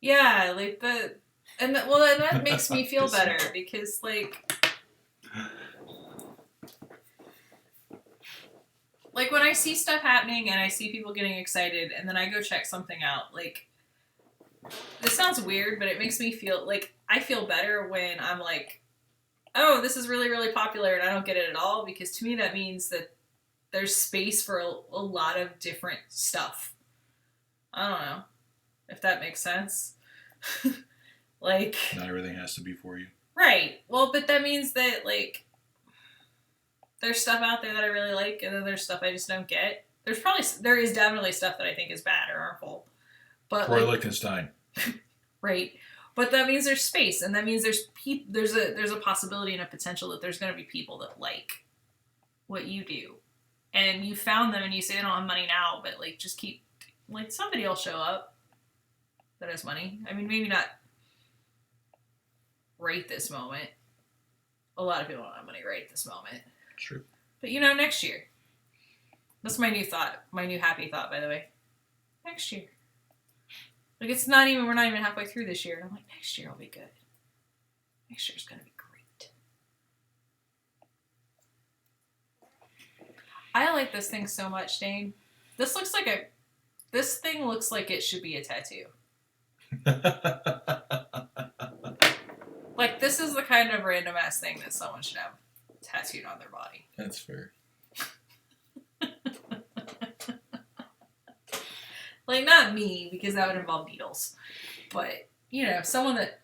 Yeah, like that makes me feel better because, like, like when I see stuff happening and I see people getting excited and then I go check something out, like, this sounds weird, but it makes me feel like I feel better when I'm like, oh, this is really, really popular and I don't get it at all, because to me that means that there's space for a lot of different stuff. I don't know if that makes sense. Like, not everything has to be for you. Right. Well, but that means that, like, there's stuff out there that I really like, and then there's stuff I just don't get. There is definitely stuff that I think is bad or harmful. But Roy Lichtenstein. Right. But that means there's space, and that means there's a possibility and a potential that there's going to be people that like what you do. And you found them and you say they don't have money now, but like just keep, like, somebody will show up that has money. I mean, maybe not right this moment. A lot of people don't have money right this moment. True. But next year. That's my new thought. My new happy thought, by the way. Next year. Like, we're not even halfway through this year. And I'm like, next year will be good. Next year's going to be great. I like this thing so much, Dane. This thing looks like it should be a tattoo. Like, this is the kind of random ass thing that someone should have tattooed on their body. That's fair. Like, not me, because that would involve needles. But, someone that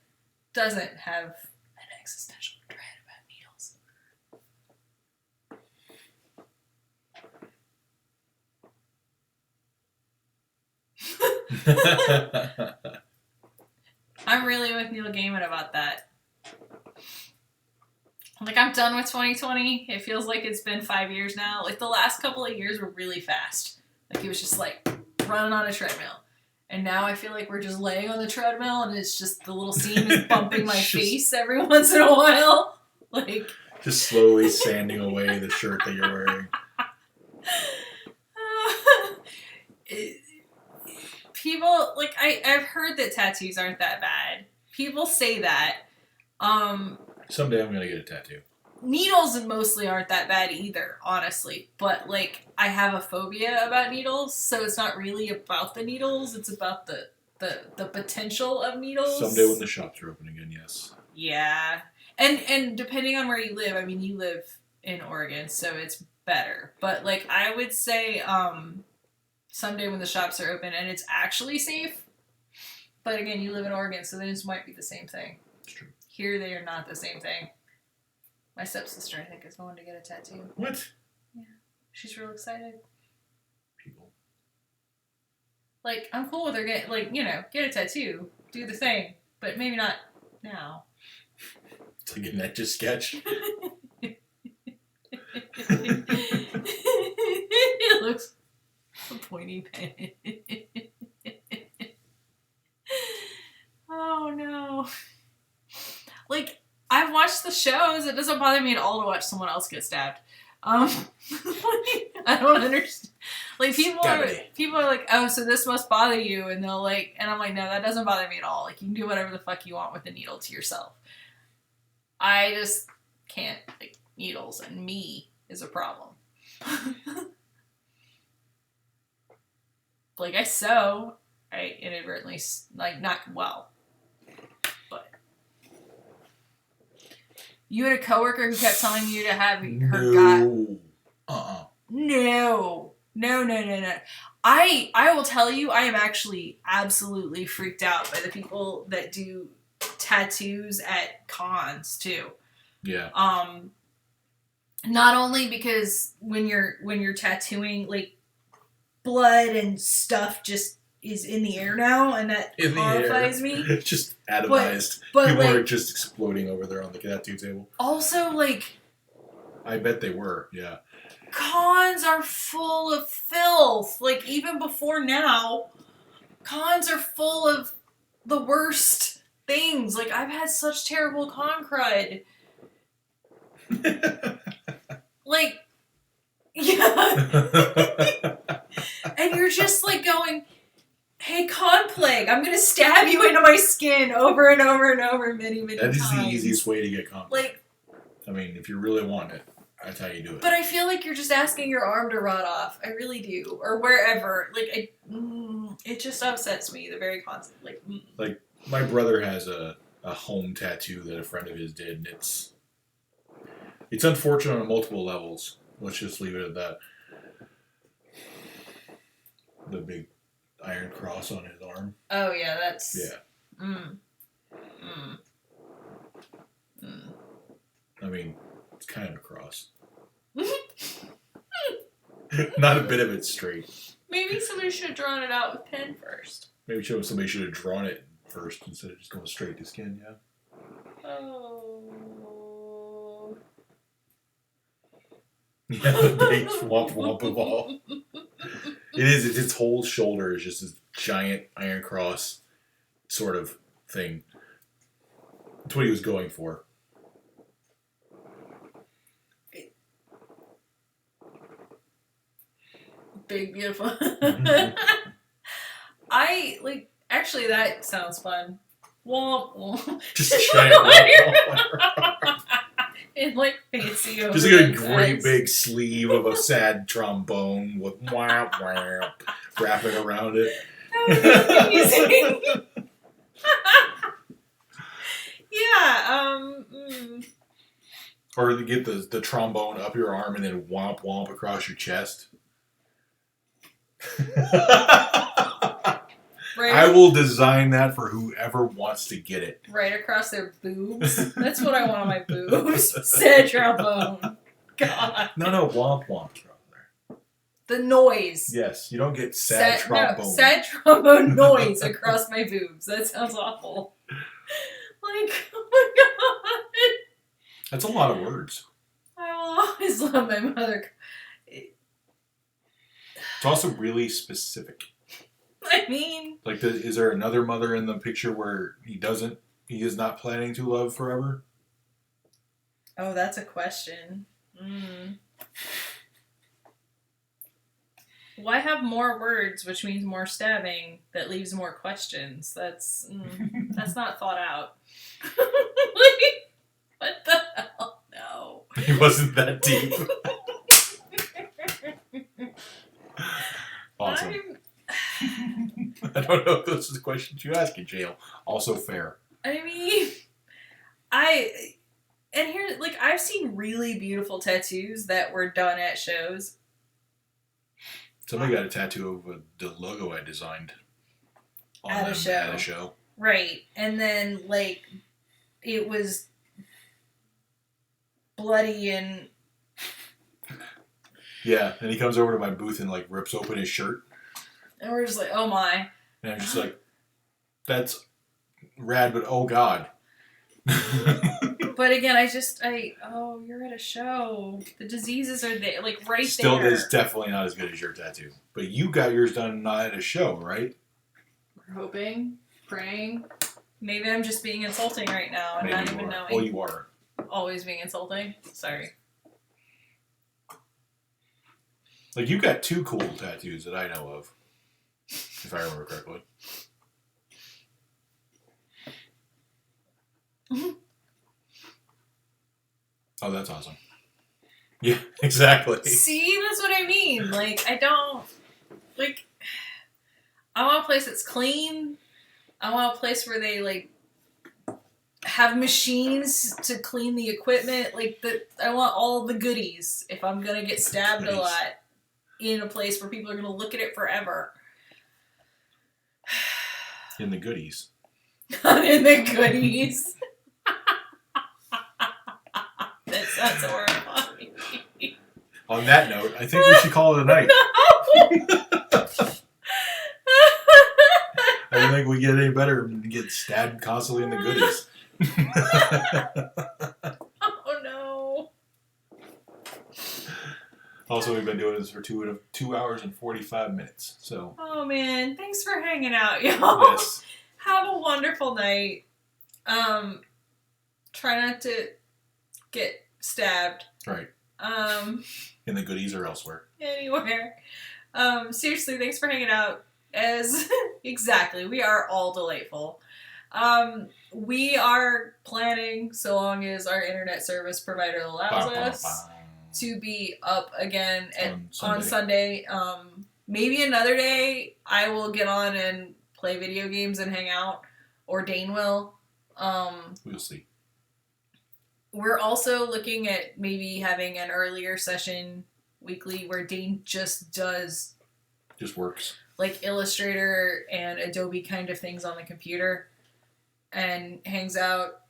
doesn't have an existential dread about needles. I'm really with Neil Gaiman about that. Like, I'm done with 2020. It feels like it's been 5 years now. Like, the last couple of years were really fast. Like, it was just like running on a treadmill. And now I feel like we're just laying on the treadmill and it's just the little seam is bumping my face every once in a while. Like, just slowly sanding away the shirt that you're wearing. People, like, I've heard that tattoos aren't that bad. People say that. Someday I'm going to get a tattoo. Needles mostly aren't that bad either, honestly. But, like, I have a phobia about needles, so it's not really about the needles. It's about the potential of needles. Someday when the shops are open again, yes. Yeah. And depending on where you live, I mean, you live in Oregon, so it's better. But, like, I would say someday when the shops are open and it's actually safe. But, again, you live in Oregon, so this might be the same thing. It's true. Here, they are not the same thing. My stepsister, I think, is going to get a tattoo. What? Yeah. She's real excited. People. Like, I'm cool with her get a tattoo. Do the thing. But maybe not now. It's like an Etch a Sketch. It looks a pointy pen. Oh, no. Like, I've watched the shows. It doesn't bother me at all to watch someone else get stabbed. I don't understand. Like, people are like, oh, so this must bother you, and they'll like, and I'm like, no, that doesn't bother me at all. Like, you can do whatever the fuck you want with the needle to yourself. I just can't, like, needles, and me is a problem. Like, I sew. I inadvertently, like, not well. You had a coworker who kept telling you to have her No. I will tell you, I am actually absolutely freaked out by the people that do tattoos at cons too. Yeah. Not only because when you're tattooing, like, blood and stuff just is in the air now, and that horrifies me. Just atomized. But people like, are just exploding over there on the tattoo table. Also, like, I bet they were, yeah. Cons are full of filth. Like, even before now, cons are full of the worst things. Like, I've had such terrible con crud. Like, yeah. And you're just, like, going, hey, con plague, I'm going to stab you into my skin over and over and over many, many times. That is the easiest way to get con plague. Like, I mean, if you really want it. That's how you do it. But I feel like you're just asking your arm to rot off. I really do. Or wherever. Like, it just upsets me, the very concept. Like, my brother has a home tattoo that a friend of his did, and it's unfortunate on multiple levels. Let's just leave it at that. The big iron cross on his arm. Oh, yeah, that's... Yeah. I mean, it's kind of a cross. Not a bit of it straight. Maybe somebody should have drawn it out with pen first. Maybe somebody should have drawn it first instead of just going straight to skin, yeah. Oh. Yeah, the big womp womp of all. It is, its whole shoulder is just this giant iron cross sort of thing. That's what he was going for. Big, beautiful. Actually, that sounds fun. Womp, womp. Just a giant womp womp. In fancy just like a great big sleeve of a sad trombone with womp womp wrapping around it. That would be amazing. Yeah, Or to get the trombone up your arm and then womp womp across your chest. right, I will design that for whoever wants to get it. right across their boobs. That's what I want on my boobs. Sad trombone. God. No, womp womp. The noise. Yes, you don't get sad trombone. No, sad trombone noise across my boobs. That sounds awful. Oh my god. That's a lot of words. I will always love my mother. It's also really specific. I mean... Like, is there another mother in the picture where he is not planning to love forever? Oh, that's a question. Why have more words, which means more stabbing, that leaves more questions? That's not thought out. What the hell? No. It wasn't that deep. Awesome. I don't know if those are the questions you ask in jail. Also fair. I mean, I've seen really beautiful tattoos that were done at shows. Somebody got a tattoo of the logo I designed on At a show. Right. And then, it was bloody and... Yeah, and he comes over to my booth and, rips open his shirt. And we're just like, oh my. And I'm just like, that's rad, but oh god. But again, you're at a show. The diseases are there, right Still, there. is definitely not as good as your tattoo. But you got yours done not at a show, right? We're hoping, praying. Maybe I'm just being insulting right now and Maybe not even knowing. Well, you are. Always being insulting. Sorry. You got 2 cool tattoos that I know of. If I remember correctly. Oh, that's awesome. Yeah, exactly. See, that's what I mean. I don't... I want a place that's clean. I want a place where they, have machines to clean the equipment. I want all the goodies if I'm going to get stabbed a lot in a place where people are going to look at it forever. In the goodies. In the goodies. That sounds horrifying. On that note, I think we should call it a night. I don't think we get any better than get stabbed constantly in the goodies. Oh no. Also, we've been doing this for 2 hours and 45 minutes. So. Oh man, thanks for hanging out, y'all. Yes. Have a wonderful night. Try not to get stabbed. Right. In the goodies or elsewhere. Anywhere. Seriously, thanks for hanging out. Exactly, we are all delightful. We are planning, so long as our internet service provider allows us, to be up again On on Sunday. Maybe another day I will get on and play video games and hang out, or Dane will. We'll see. We're also looking at maybe having an earlier session weekly where Dane just does Just works. like Illustrator and Adobe kind of things on the computer and hangs out.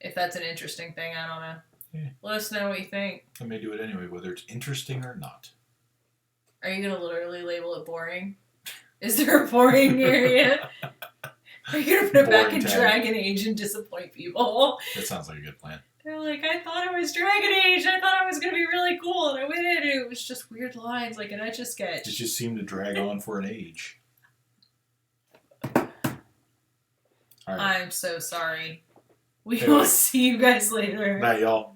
If that's an interesting thing, I don't know. Yeah. Let us know what you think. I may do it anyway, whether it's interesting or not. Are you gonna literally label it boring? Is there a boring area? Are you gonna put it back Boring in tag. Dragon Age and disappoint people? That sounds like a good plan. They're like, I thought it was Dragon Age. I thought it was gonna be really cool, and I went in and it was just weird lines like an Etch-a-Sketch. It just seemed to drag on for an age. All right. I'm so sorry. We Anyway. will see you guys later. Night, y'all.